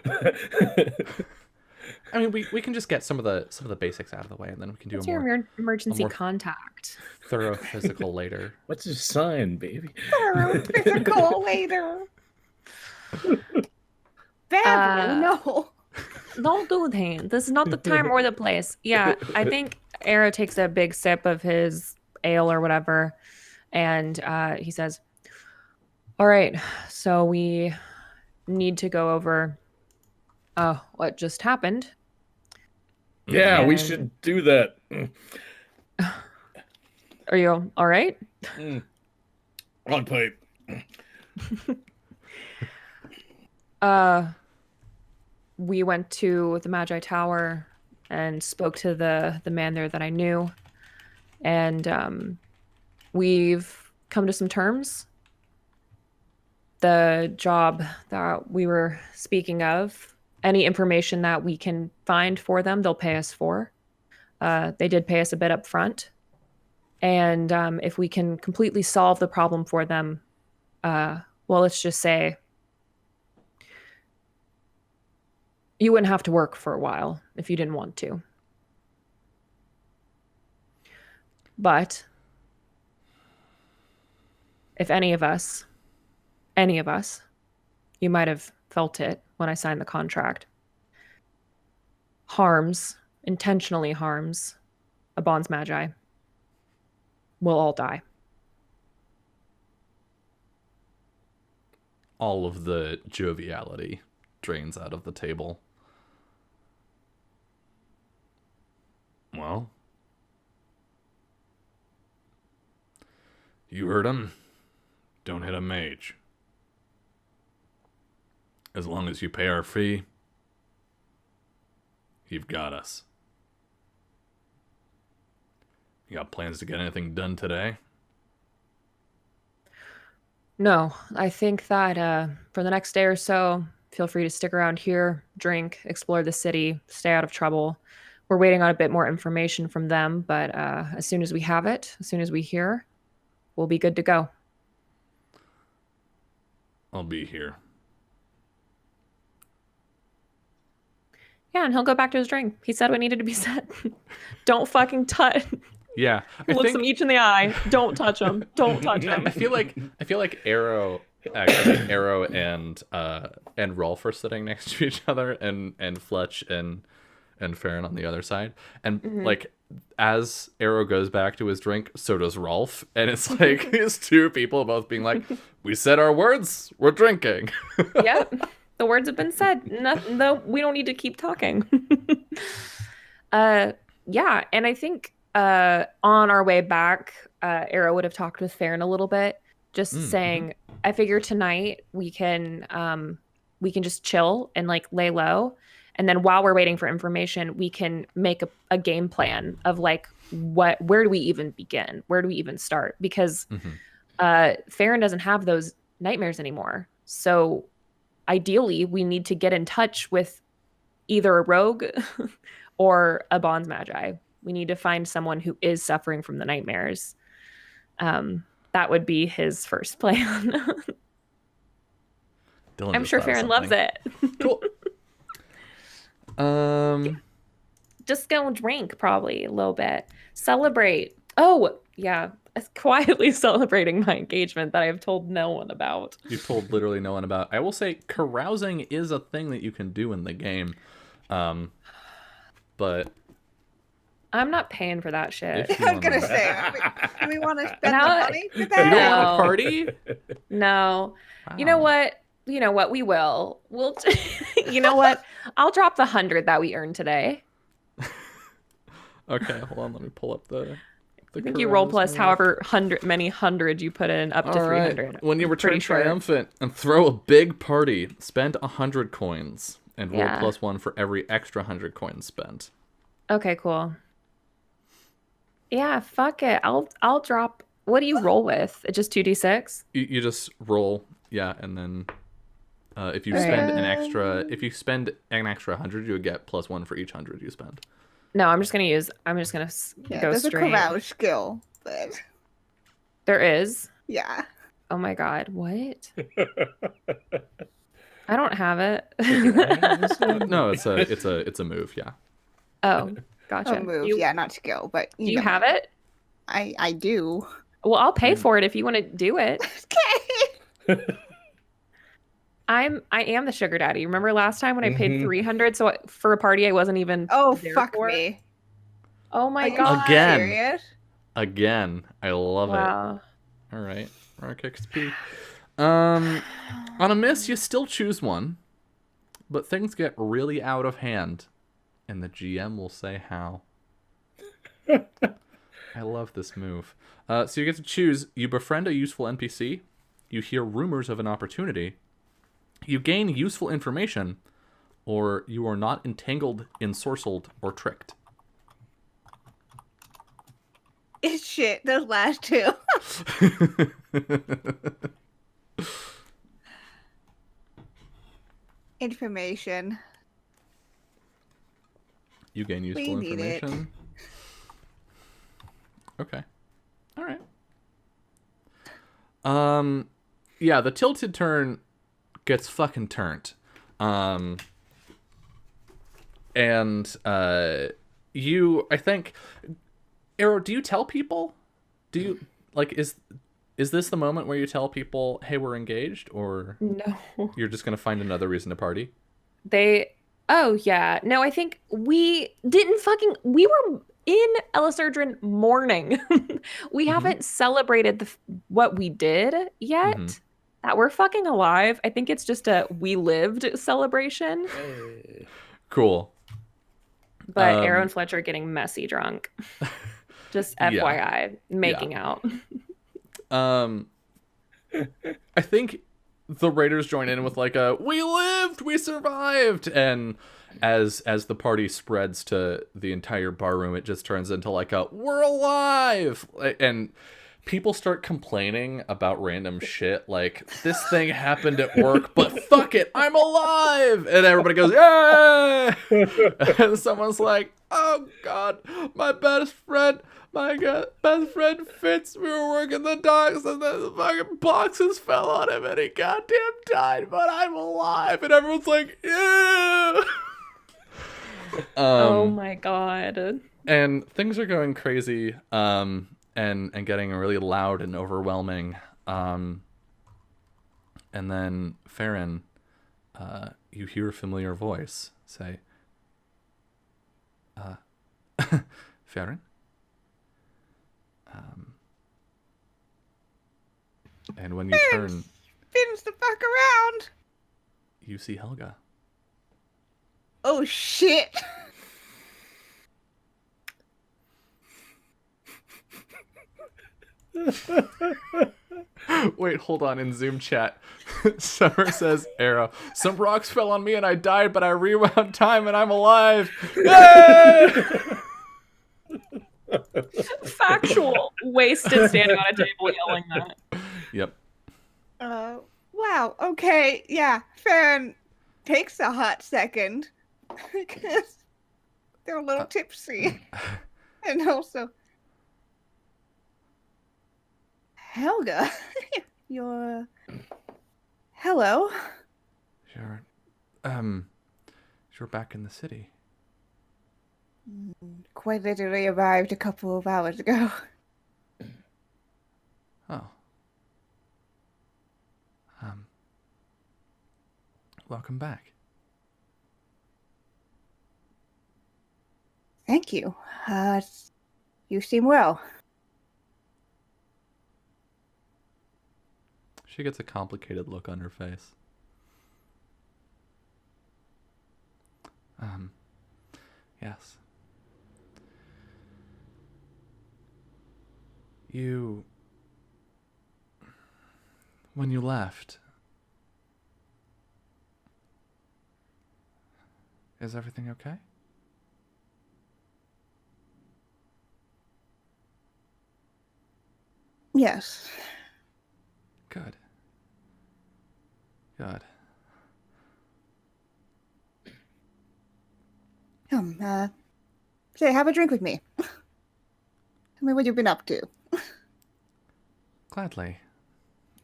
I mean, we can just get some of the basics out of the way, and then we can do What's a your more emergency more- contact? thorough physical later. What's his sign, baby? Physical later. Beverly, no. Don't do that. This is not the time or the place. Yeah, I think Arrow takes a big sip of his ale or whatever, and he says, all right, so we need to go over what just happened. Yeah, we And- should do that. Are you all right? On pipe. We went to the Magi Tower and spoke to the man there that I knew, and we've come to some terms. The job that we were speaking of, any information that we can find for them, they'll pay us for. They did pay us a bit up front. And if we can completely solve the problem for them, well, let's just say you wouldn't have to work for a while if you didn't want to. But if any of us, you might have felt it when I signed the contract, intentionally harms a Bonds Magi, we'll all die. All of the joviality drains out of the table. Well, you heard him. Don't hit a mage. As long as you pay our fee, you've got us. You got plans to get anything done today? No, I think that for the next day or so, feel free to stick around here, drink, explore the city, stay out of trouble. We're waiting on a bit more information from them, but as soon as we have it, as soon as we hear, we'll be good to go. I'll be here. Yeah, and he'll go back to his drink. He said what needed to be said. Don't fucking touch. Yeah, Looks them each in the eye. Don't touch him. Don't touch him. I feel like Arrow and Rolf are sitting next to each other, and Fletch and Farron on the other side, and like as Arrow goes back to his drink, so does Rolf, and it's like these 2 people both being like, "We said our words. We're drinking." Yep, the words have been said. No, we don't need to keep talking. Yeah, and I think on our way back, Arrow would have talked with Farron a little bit, just saying, I figure tonight we can just chill and like lay low, and then while we're waiting for information, we can make a game plan of like where do we even begin, where do we even start, because Farron doesn't have those nightmares anymore. So ideally, we need to get in touch with either a rogue or a Bonds Magi. We need to find someone who is suffering from the nightmares. That would be his first plan. Dylan I'm just sure thought of Farron loves something. it. Cool. Just go drink, probably a little bit. Celebrate. Oh, yeah. Quietly celebrating my engagement that I have told no one about. You've told literally no one about. I will say carousing is a thing that you can do in the game. But I'm not paying for that shit. if you I was want gonna to, say, do we want to spend the Now- money for you that? don't want No. to party. No. You know Wow. what? You know what? We will. We'll. You know what? I'll drop the 100 that we earned today. Okay, hold on. Let me pull up the. I think you roll plus move. however many hundred you put in up to All right. 300. When you return Pretty sure. triumphant and throw a big party, spend 100 coins and roll Yeah. +1 for every extra 100 coins spent. Okay, cool. Yeah, fuck it. I'll drop. What do you roll with? Just 2d6? You just roll, yeah, and then if you Alright. if you spend an extra 100, you would get +1 for each 100 you spend. No, I'm just gonna Yeah, go there's straight. a carouse skill, but There is. yeah. Oh my god, what? I don't have it. No, it's a move, yeah. Oh, gotcha. A move, You, yeah, not skill, but do you know. have it? I do. Well, I'll pay for it if you want to do it. Okay. I am the sugar daddy. Remember last time when I paid Mhm. 300 for a party I wasn't even Oh there fuck for? me. Oh my Are you god. Again. serious? Again, I love Wow. it. All right, Rock XP. On a miss, you still choose one, but things get really out of hand, and the GM will say how. I love this move. So you get to choose. You befriend a useful NPC. You hear rumors of an opportunity. You gain useful information, or you are not entangled, ensorcelled, or tricked. It's shit, those last two. Information. You gain useful need it. information. Okay. All right. Yeah, the tilted turn gets fucking turned. You, I think, Arrow, do you tell people? Do you, like, is this the moment where you tell people, hey, we're engaged, or No. you're just gonna find another reason to party? Oh yeah. No, I think we were in Elisardran mourning. We haven't celebrated what we did yet. Mhm. That we're fucking alive. I think it's just a we lived celebration. Cool. But Arrow and Fletcher are getting messy drunk. Just Yeah. FYI, making out. I think the Raiders join in with like a "we lived, we survived," and as the party spreads to the entire bar room, it just turns into like a "we're alive," and people start complaining about random shit like this thing happened at work, but fuck it, I'm alive, and everybody goes "yay!" And someone's like, "Oh god, my best friend Fitz, we were working the docks and then the fucking boxes fell on him and he goddamn died, but I'm alive." And everyone's like, "Yeah." Oh my god. And things are going crazy, and getting really loud and overwhelming. And then Farron, you hear a familiar voice say, Farron? And when you turn, Spins the fuck around. you see Helga. Oh shit. Wait, hold on. In Zoom chat, Summer says, "Arrow, some rocks fell on me and I died, but I rewound time and I'm alive." Yay! Factual. Wasted standing on a table yelling that. Yep. Wow. Okay. Yeah. Farron takes a hot second because they're a little tipsy, and also Helga, you're. Hello. You're, you're back in the city. Quite literally arrived a couple of hours ago. Oh. Welcome back. Thank you. You seem well. She gets a complicated look on her face. Yes. When you left, is everything okay? Yes. Good. Good. Come, say, have a drink with me. Tell me what you've been up to. Gladly.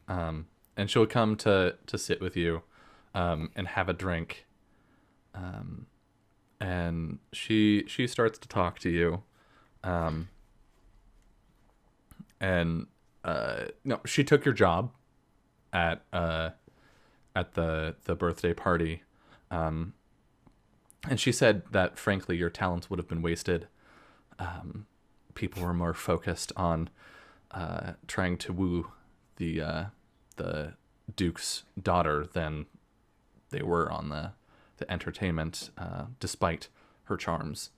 And she'll come to sit with you, and have a drink. And she starts to talk to you. And no, she took your job at the birthday party. And she said that frankly your talents would have been wasted. People were more focused on trying to woo the Duke's daughter than they were on the entertainment, despite her charms.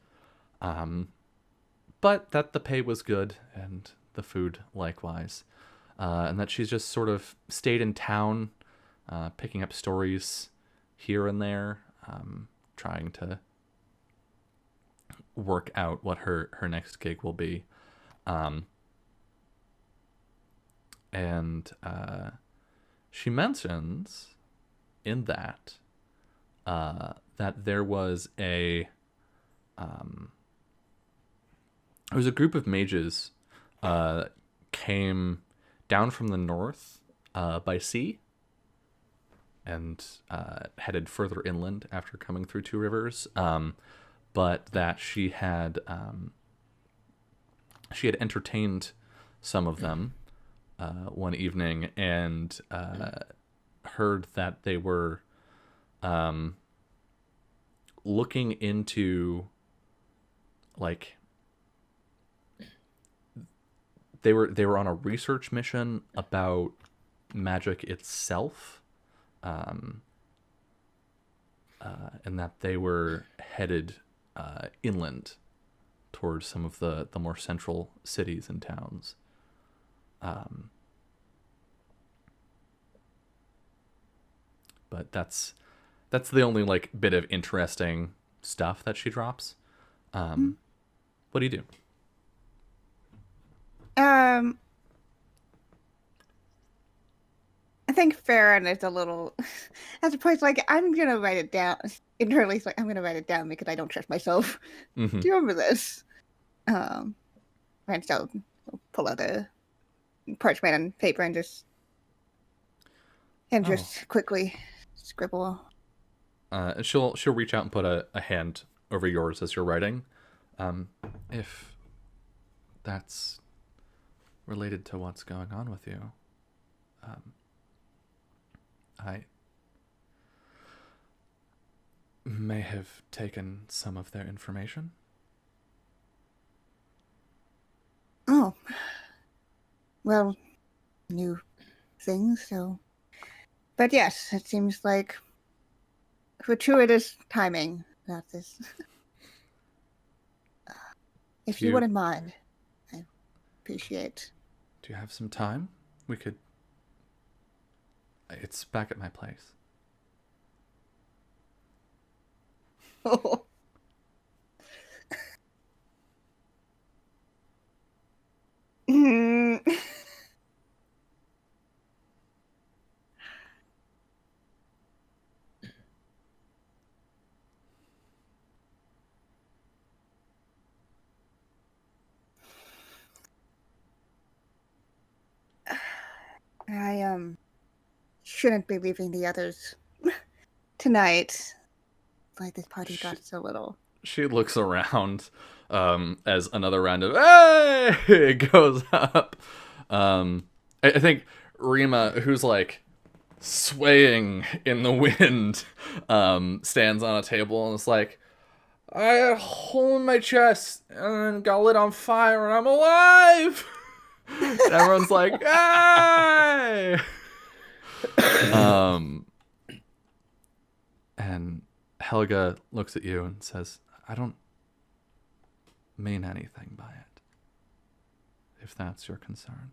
But that the pay was good and the food likewise. And that she's just sort of stayed in town, picking up stories here and there, trying to work out what her next gig will be. And she mentions in that that there was a group of mages came down from the north by sea and headed further inland after coming through Two Rivers, but that she had entertained some of them one evening and heard that they were looking into, like, they were on a research mission about magic itself, and that they were headed inland towards some of the more central cities and towns. But that's the only like bit of interesting stuff that she drops. What do you do? I think Farron is a little at the point like I'm gonna write it down. Internally, it's like I'm gonna write it down because I don't trust myself. Mm-hmm. Do you remember this? And so pull out a parchment and paper and just quickly scribble. She'll reach out and put a hand over yours as you're writing, if that's related to what's going on with you. I may have taken some of their information. Oh, well, new things. So, but yes, it seems like fortuitous timing about this. If you wouldn't mind, I appreciate. Do you have some time? We could. It's back at my place. Oh. I shouldn't be leaving the others tonight. Like this party got so little. She looks around as another round of hey goes up. I think Rima, who's like swaying in the wind, stands on a table and is like, I had a hole in my chest and got lit on fire and I'm alive. And everyone's like, hey! And Helga looks at you and says, I don't mean anything by it, if that's your concern.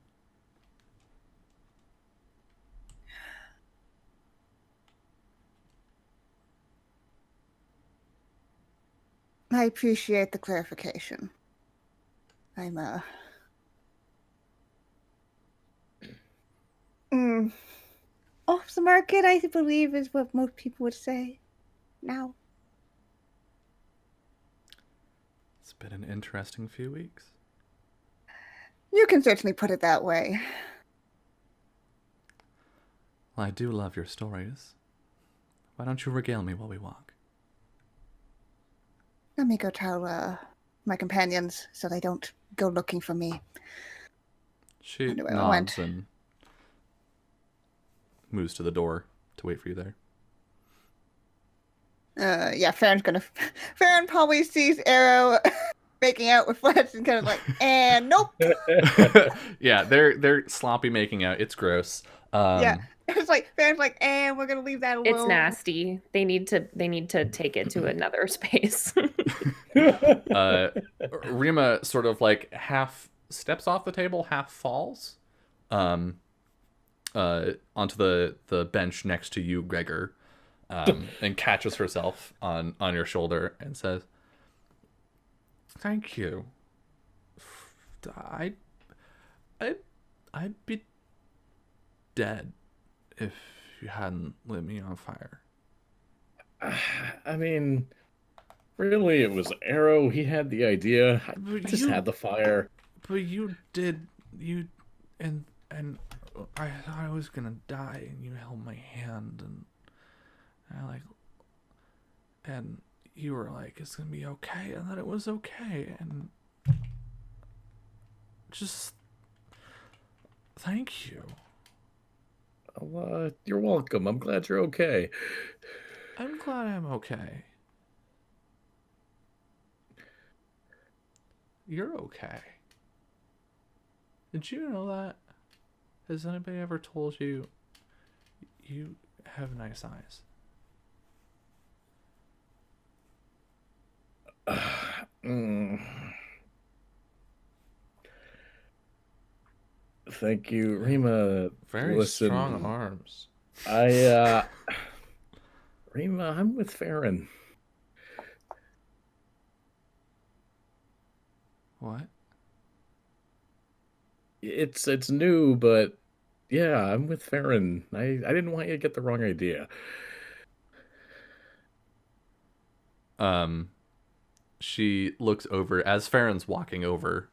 I appreciate the clarification. I'm off the market, I believe, is what most people would say now. It's been an interesting few weeks. You can certainly put it that way. Well, I do love your stories. Why don't you regale me while we walk? Let me go tell my companions so they don't go looking for me. She Wonder where I nods went. and moves to the door to wait for you there. Yeah, Farron probably sees Arrow making out with Fletch and kind of like, and nope. Yeah, they're sloppy making out. It's gross. Yeah. It's like Farron's like, and we're gonna leave that alone. It's nasty. They need to take it to another space. Rima sort of like half steps off the table, half falls onto the bench next to you, Gregor, and catches herself on your shoulder and says, "Thank you. I'd be dead if you hadn't lit me on fire." I mean, really, it was Arrow. He had the idea. I just had the fire. But you did, and I thought I was gonna die, and you held my hand, and and you were like, it's gonna be okay, and then it was okay, and just thank you. Well, you're welcome. I'm glad you're okay. I'm glad I'm okay. You're okay. Did you know that? Has anybody ever told you you have nice eyes? Thank you, Rima. Very strong arms. Rima, I'm with Farron. What? It's new, but yeah, I'm with Farron. I didn't want you to get the wrong idea. She looks over as Farron's walking over.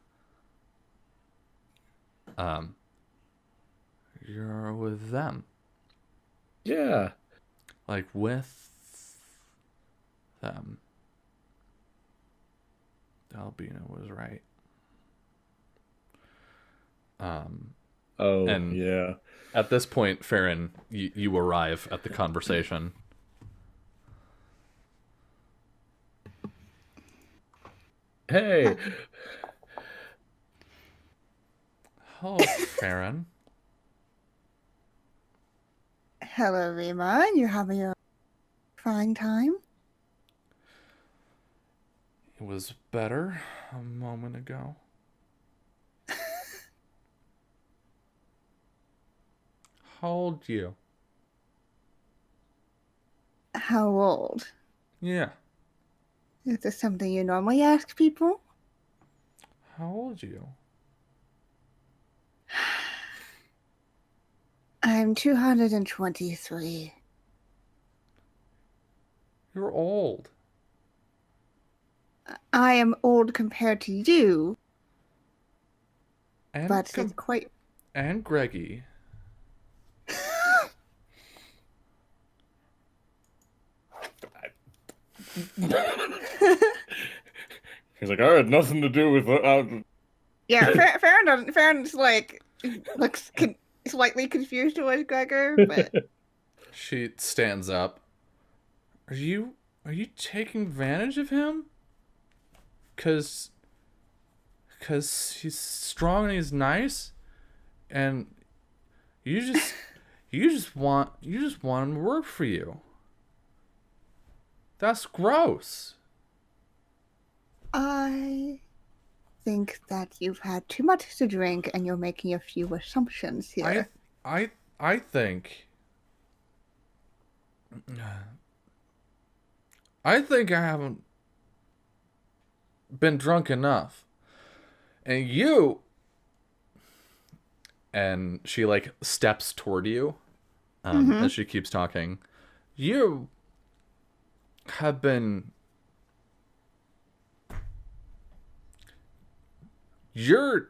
You're with them. Yeah. Like with them. Albina was right. Oh, and yeah. At this point, Farron, you arrive at the conversation. Hey. Oh, Farron. Hello, Rima. You having a fine time? It was better a moment ago. How old are you? How old? Yeah. Is this something you normally ask people? How old are you? I'm 223. You're old. I am old compared to you, And but it's quite... And Greggy. He's like, I had nothing to do with it. Yeah, Farron's like looks slightly confused towards Gregor, but She stands up. Are you taking advantage of him? Cause he's strong and he's nice, and you just want him to work for you. That's gross. I think that you've had too much to drink and you're making a few assumptions here. I think I haven't been drunk enough. And she like steps toward you as she keeps talking. You have been you're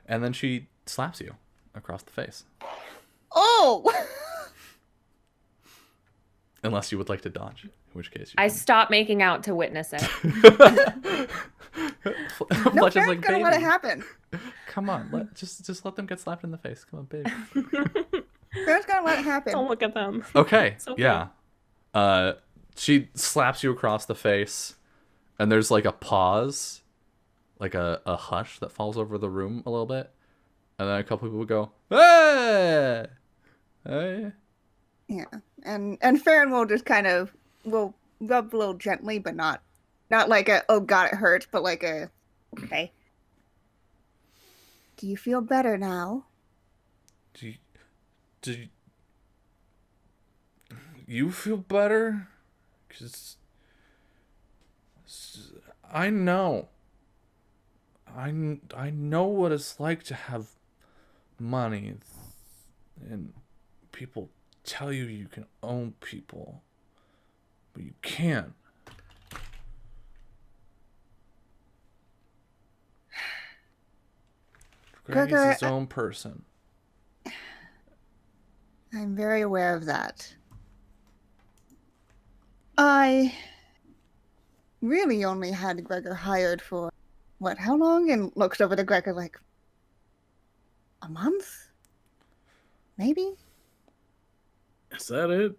and then she slaps you across the face. Oh! Unless you would like to dodge, in which case you I can. stop making out to witness it. No, Much as Farron's like gonna let it baby. happen. Come on, just let them get slapped in the face. Come on, baby. Farron's gonna let it happen. Don't look at them. Okay, okay. yeah. She slaps you across the face, and there's like a pause, like a hush that falls over the room a little bit, and then a couple people go, "Hey, hey." Yeah, and Farron will just kind of will rub a little gently, but not like a oh god it hurts, but like a okay. Do you feel better now? Do you feel better? 'Cause I know. I know what it's like to have money, and people tell you can own people, but you can't. Greg is Gregor, his own person. I'm very aware of that. I really only had Gregor hired for what, how long? And looks over to Gregor like a month? Maybe? Is that it?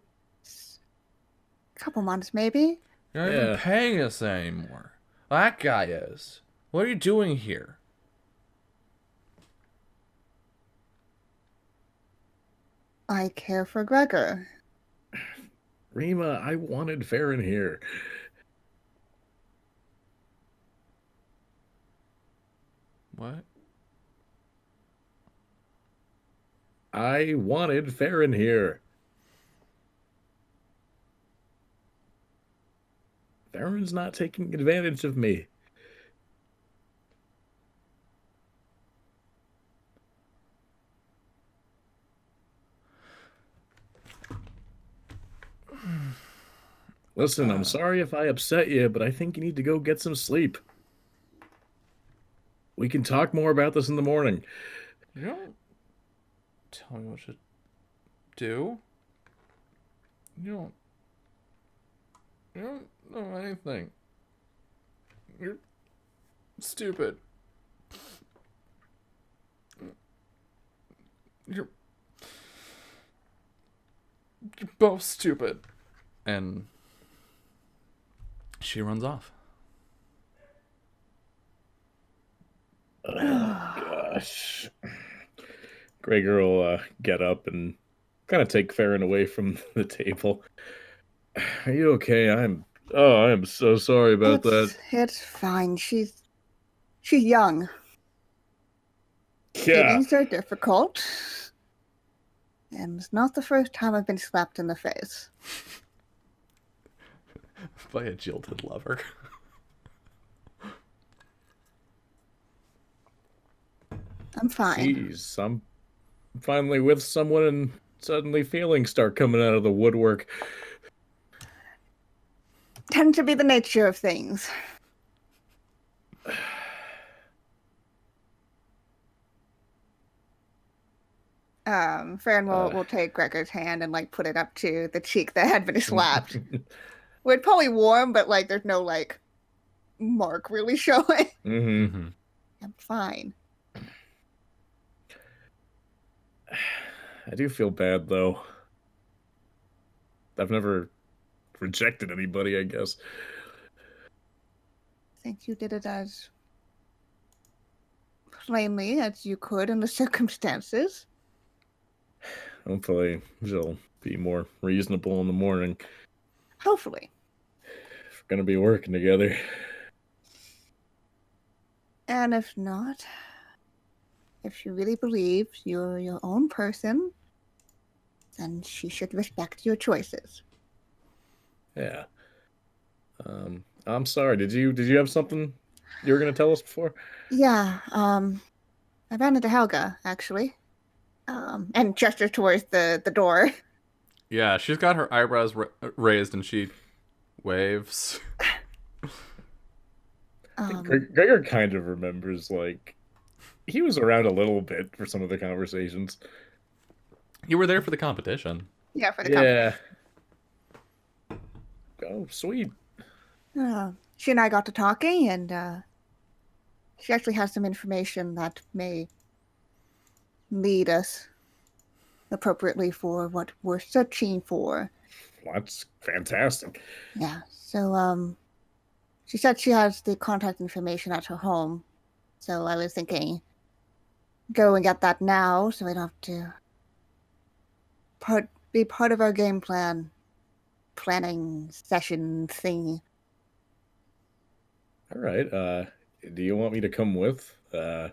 Couple months, maybe. You're not even paying us anymore. That guy is. What are you doing here? I care for Gregor. Rima, I wanted Farron here. What? I wanted Farron here. Farron's not taking advantage of me. Listen, I'm sorry if I upset you, but I think you need to go get some sleep. We can talk more about this in the morning. You don't tell me what to do. You don't know anything. You're stupid. You're both stupid. And she runs off. Oh, gosh. Gregor will get up and kind of take Farron away from the table. Are you okay? I am so sorry about that. It's fine. She's young. Yeah. Feelings are difficult. And it's not the first time I've been slapped in the face. By a jilted lover. I'm fine. Jeez, I'm finally with someone and suddenly feelings start coming out of the woodwork. Tends to be the nature of things. Farron will take Gregor's hand and like put it up to the cheek that had been slapped. Well, it's probably warm, but like there's no like mark really showing. Mm-hmm. I'm fine. I do feel bad though. I've never rejected anybody, I guess. I think you did it as plainly as you could in the circumstances. Hopefully she'll be more reasonable in the morning. Hopefully. If we're gonna be working together. And if not, if she really believes you're your own person, then she should respect your choices. Yeah. I'm sorry. Did you have something you were gonna tell us before? Yeah, I ran into Helga, actually. And gestured towards the door. Yeah, she's got her eyebrows raised and she waves. Gregor kind of remembers, like, he was around a little bit for some of the conversations. You were there for the competition. Yeah, for the company. Yeah. Oh, sweet. She and I got to talking, and she actually has some information that may lead us appropriately for what we're searching for. Well, that's fantastic. Yeah, so, she said she has the contact information at her home. So I was thinking, go and get that now so we don't have to be part of our game planning session thing. All right. Do you want me to come with? This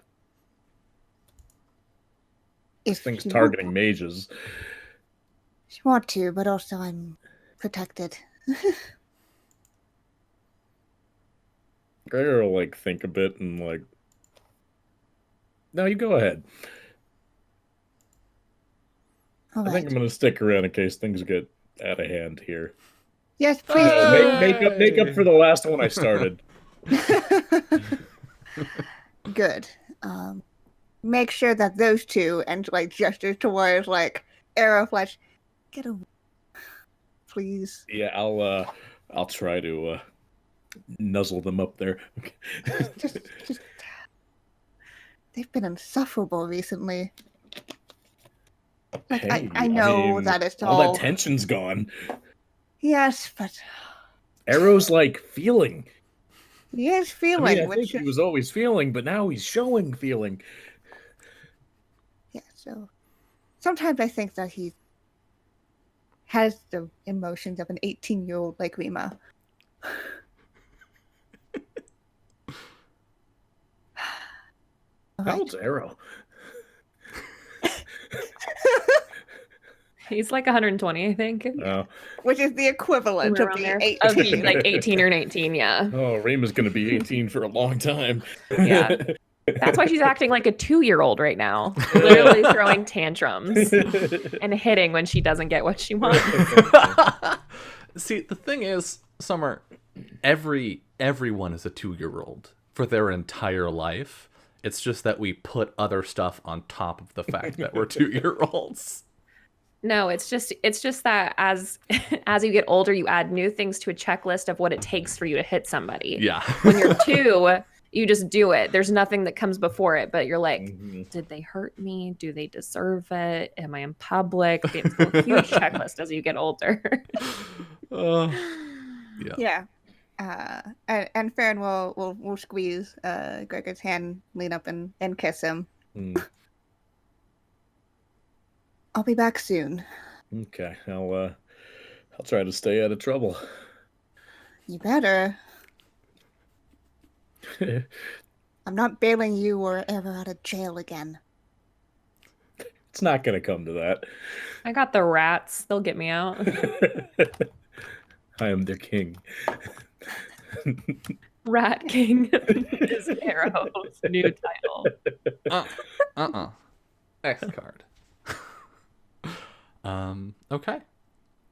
If thing's you targeting mages. want to, but also I'm protected. Gregor will, like, think a bit and, like, no, you go ahead. All I think I'm right. going to stick around in case things get out of hand here. Yes, please. Make up for the last one I started. Good. Make sure that those two, and like gestures towards like Arrow Flesh, get away, please. Yeah, I'll try to nuzzle them up there. just they've been insufferable recently. Like Hey, I know mean, that it's all all that tension's gone. yes, but Arrow's like feeling. he is I feeling, mean, I think which he was always feeling, but now he's showing feeling. yeah. So sometimes I think that he has the emotions of an 18-year-old like Rima. How old's Arrow? He's like 120, I think. Which is the equivalent of Around being there. 18. Of being like 18 or 19, yeah. Oh, Rima's gonna be 18 for a long time. Yeah. That's why she's acting like a 2-year-old right now. Literally throwing tantrums and hitting when she doesn't get what she wants. See, the thing is, Summer, everyone is a 2-year-old for their entire life. It's just that we put other stuff on top of the fact that we're 2-year-olds. No, it's just that as you get older, you add new things to a checklist of what it takes for you to hit somebody. Yeah. When you're 2, you just do it. There's nothing that comes before it, but you're like, did they hurt me? Do they deserve it? Am I in public? It's a huge checklist as you get older. Yeah. And Farron will squeeze Gregor's hand, lean up and kiss him. I'll be back soon. Okay, I'll try to stay out of trouble. You better. I'm not bailing you or ever out of jail again. It's not gonna come to that. I got the rats. They'll get me out. I am the king. Rat King is Arrow's new title. X card. Okay.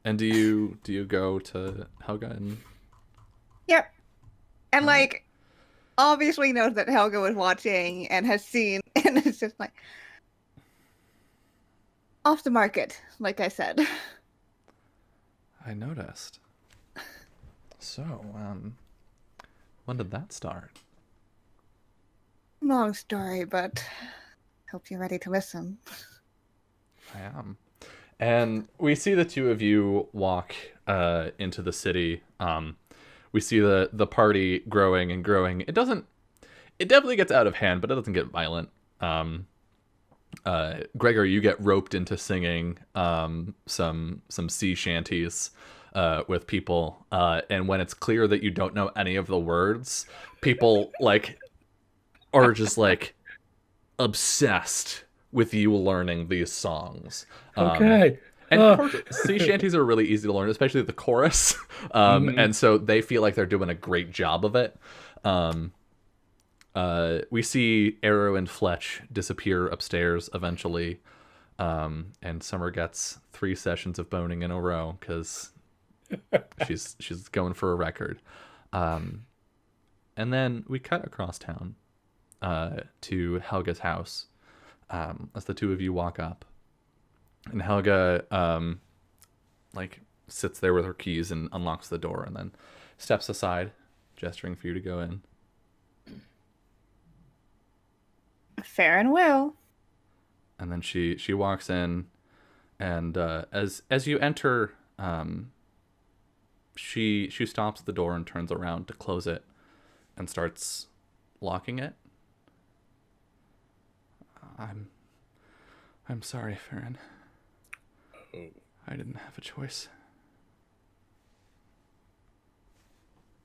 And do you go to Helga and Yep. And like obviously knows that Helga was watching and has seen and it's just like off the market, like I said. I noticed. So, when did that start? Long story, but hope you're ready to listen. I am. And we see the two of you walk into the city. We see the party growing and growing. It definitely gets out of hand, but it doesn't get violent. Gregor, you get roped into singing some sea shanties with people, and when it's clear that you don't know any of the words, people like are just like obsessed with you learning these songs. Okay. And of course, sea shanties are really easy to learn, especially the chorus. And so they feel like they're doing a great job of it. We see Arrow and Fletch disappear upstairs eventually. And Summer gets 3 sessions of boning in a row because she's going for a record. And then we cut across town to Helga's house as the two of you walk up. And Helga, sits there with her keys and unlocks the door and then steps aside, gesturing for you to go in. Fair and well. And then she walks in, and as you enter, she stops the door and turns around to close it, and starts locking it. I'm sorry, Farron. I didn't have a choice.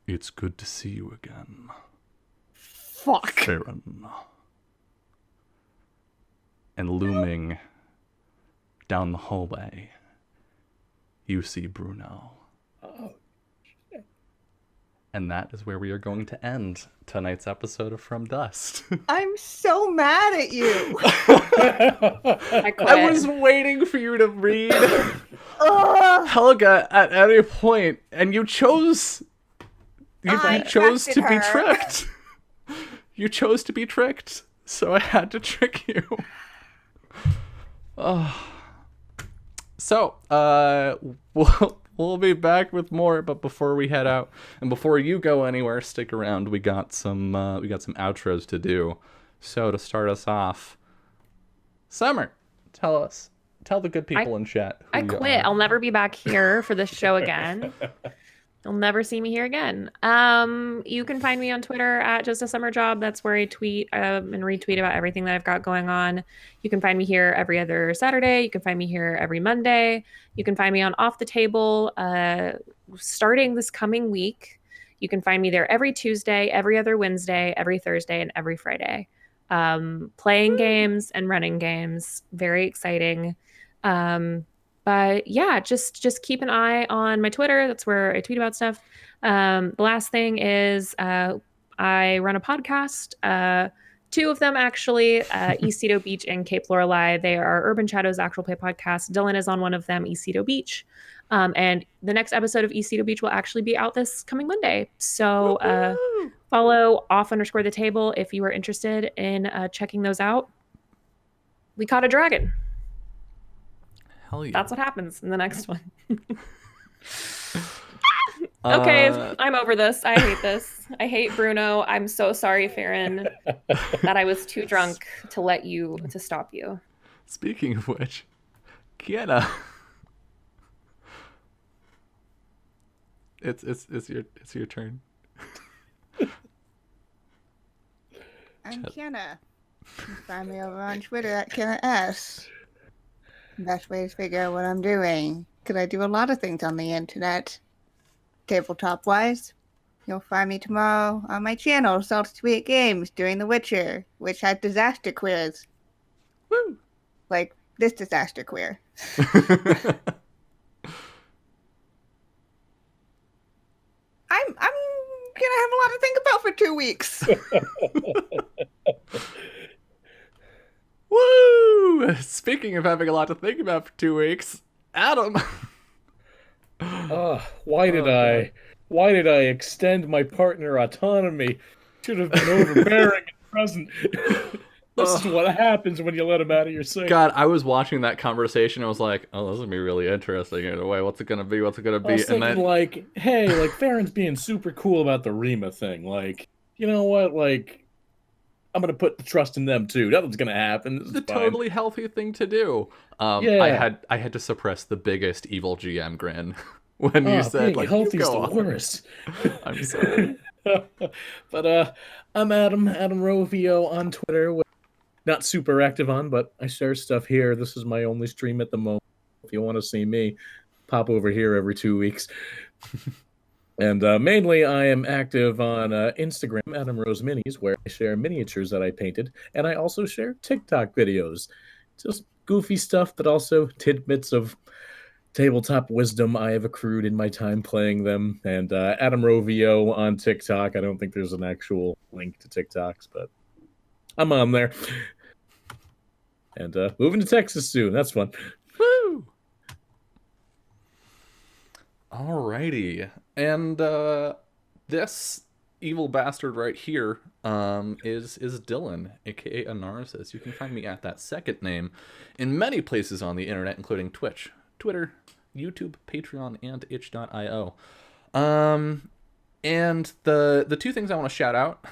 It's good to see you again, Fuck. Farron. And looming down the hallway, you see Bruno. Oh. And that is where we are going to end tonight's episode of From Dust. I'm so mad at you. I quit. I was waiting for you to read Ugh. Helga at any point, and you chose. You I chose to trusted be her. tricked. You chose to be tricked, so I had to trick you. Oh. So, we'll be back with more, but before we head out and before you go anywhere, stick around. We got some outros to do. So to start us off, Summer, tell the good people in chat who I you quit. are. I'll never be back here for this show again. You'll never see me here again. You can find me on Twitter at Just a Summer Job. That's where I tweet and retweet about everything that I've got going on. You can find me here every other Saturday. You can find me here every Monday. You can find me on Off the Table starting this coming week. You can find me there every Tuesday, every other Wednesday, every Thursday, and every Friday. Playing games and running games. Very exciting. But yeah, just keep an eye on my Twitter. That's where I tweet about stuff. The last thing is I run a podcast. 2 of them actually, East Cedo Beach and Cape Lorelei. They are Urban Shadows actual play podcasts. Dylan is on one of them, East Cedo Beach. And the next episode of East Cedo Beach will actually be out this coming Monday. So follow off_the table if you are interested in checking those out. We caught a dragon. Hell yeah. That's what happens in the next one. Okay, I'm over this. I hate this. I hate Bruno. I'm so sorry, Farron, that I was too drunk to stop you. Speaking of which, Kiana, it's your turn. I'm Kiana. You can find me over on Twitter at KianaS. Best way to figure out what I'm doing, because I do a lot of things on the internet. Tabletop-wise, you'll find me tomorrow on my channel, Salty Sweet Games, doing The Witcher, which has disaster queers. Woo! Like this disaster queer. I'm gonna have a lot to think about for 2 weeks. Woo! Speaking of having a lot to think about for 2 weeks, Adam. Why did I extend my partner autonomy? Should have been overbearing and present. This is what happens when you let him out of your sight. God, I was watching that conversation. I was like, "Oh, this is gonna be really interesting in a way. What's it gonna be? What's it gonna I was be?" And thinking, then, like, hey, like, Farron's being super cool about the Rima thing. Like, you know what? Like, I'm gonna put the trust in them too. Nothing's gonna happen. This is the fine. totally healthy thing to do. Yeah. I had to suppress the biggest evil GM grin when you said, Being like, "You healthy's go the on." worst. I'm sorry. But I'm Adam Rovio on Twitter. Not super active on, but I share stuff here. This is my only stream at the moment. If you want to see me, pop over here every 2 weeks. And mainly, I am active on Instagram, Adam Rose Minis, where I share miniatures that I painted, and I also share TikTok videos. Just goofy stuff, but also tidbits of tabletop wisdom I have accrued in my time playing them. And Adam Rovio on TikTok. I don't think there's an actual link to TikToks, but I'm on there. And moving to Texas soon. That's fun. Woo! Alrighty. And this evil bastard right here is Dylan, aka Anarsis. You can find me at that second name in many places on the internet, including Twitch, Twitter, YouTube, Patreon, and itch.io. And the two things I want to shout out,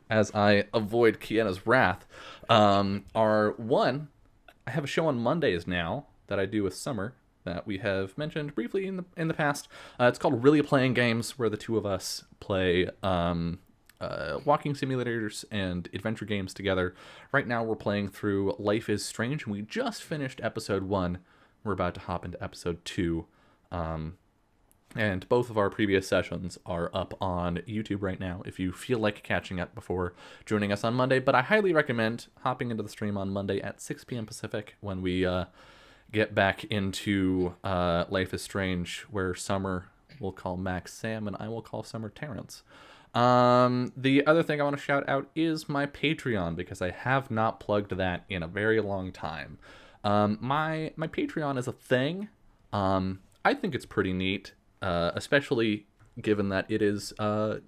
as I avoid Kiana's wrath, are one, I have a show on Mondays now that I do with Summer that we have mentioned briefly in the past. It's called Really Playing Games, where the two of us play walking simulators and adventure games together. Right now we're playing through Life is Strange, and we just finished episode 1. We're about to hop into episode 2. And both of our previous sessions are up on YouTube right now if you feel like catching up before joining us on Monday. But I highly recommend hopping into the stream on Monday at 6 p.m. Pacific when we get back into Life is Strange, where Summer will call Max Sam and I will call Summer Terrence. The other thing I want to shout out is my Patreon, because I have not plugged that in a very long time. My Patreon is a thing. I think it's pretty neat. Especially given that it is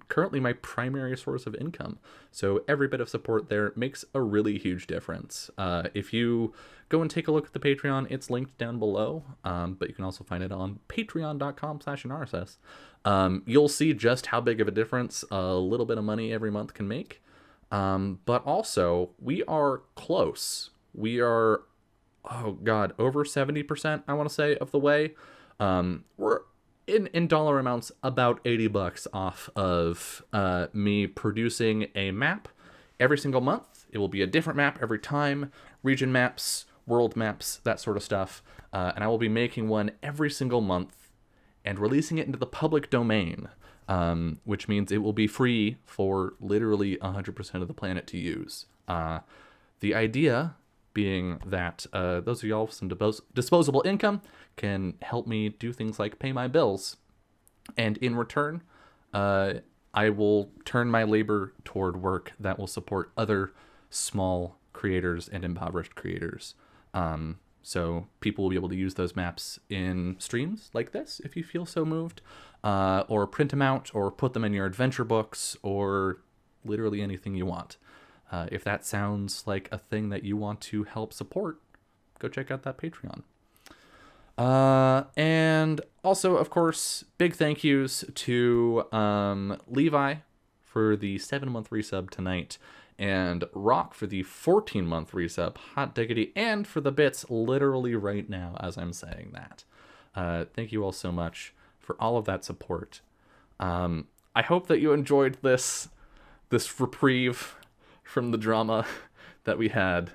currently my primary source of income. So every bit of support there makes a really huge difference. If you go and take a look at the Patreon, it's linked down below, but you can also find it on patreon.com/NRSS. You'll see just how big of a difference a little bit of money every month can make. But also, we are close. We are, oh God, over 70%, I want to say, of the way. We're in dollar amounts about $80 off of me producing a map every single month. It will be a different map every time, region maps, world maps, that sort of stuff. And I will be making one every single month and releasing it into the public domain, which means it will be free for literally 100% of the planet to use. The idea being that those of y'all with some disposable income can help me do things like pay my bills. And in return, I will turn my labor toward work that will support other small creators and impoverished creators. So people will be able to use those maps in streams like this, if you feel so moved, or print them out, or put them in your adventure books, or literally anything you want. If that sounds like a thing that you want to help support, go check out that Patreon. And also, of course, big thank yous to Levi for the 7-month resub tonight, and Rock for the 14-month resub, hot diggity, and for the bits literally right now as I'm saying that. Thank you all so much for all of that support. I hope that you enjoyed this reprieve from the drama that we had.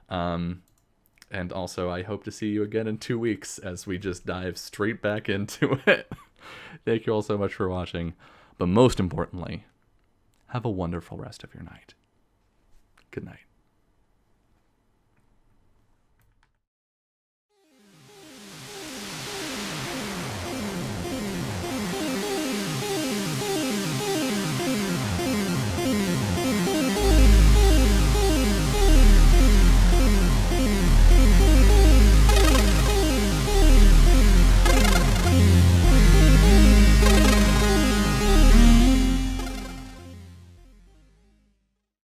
And also, I hope to see you again in 2 weeks as we just dive straight back into it. Thank you all so much for watching. But most importantly, have a wonderful rest of your night. Good night.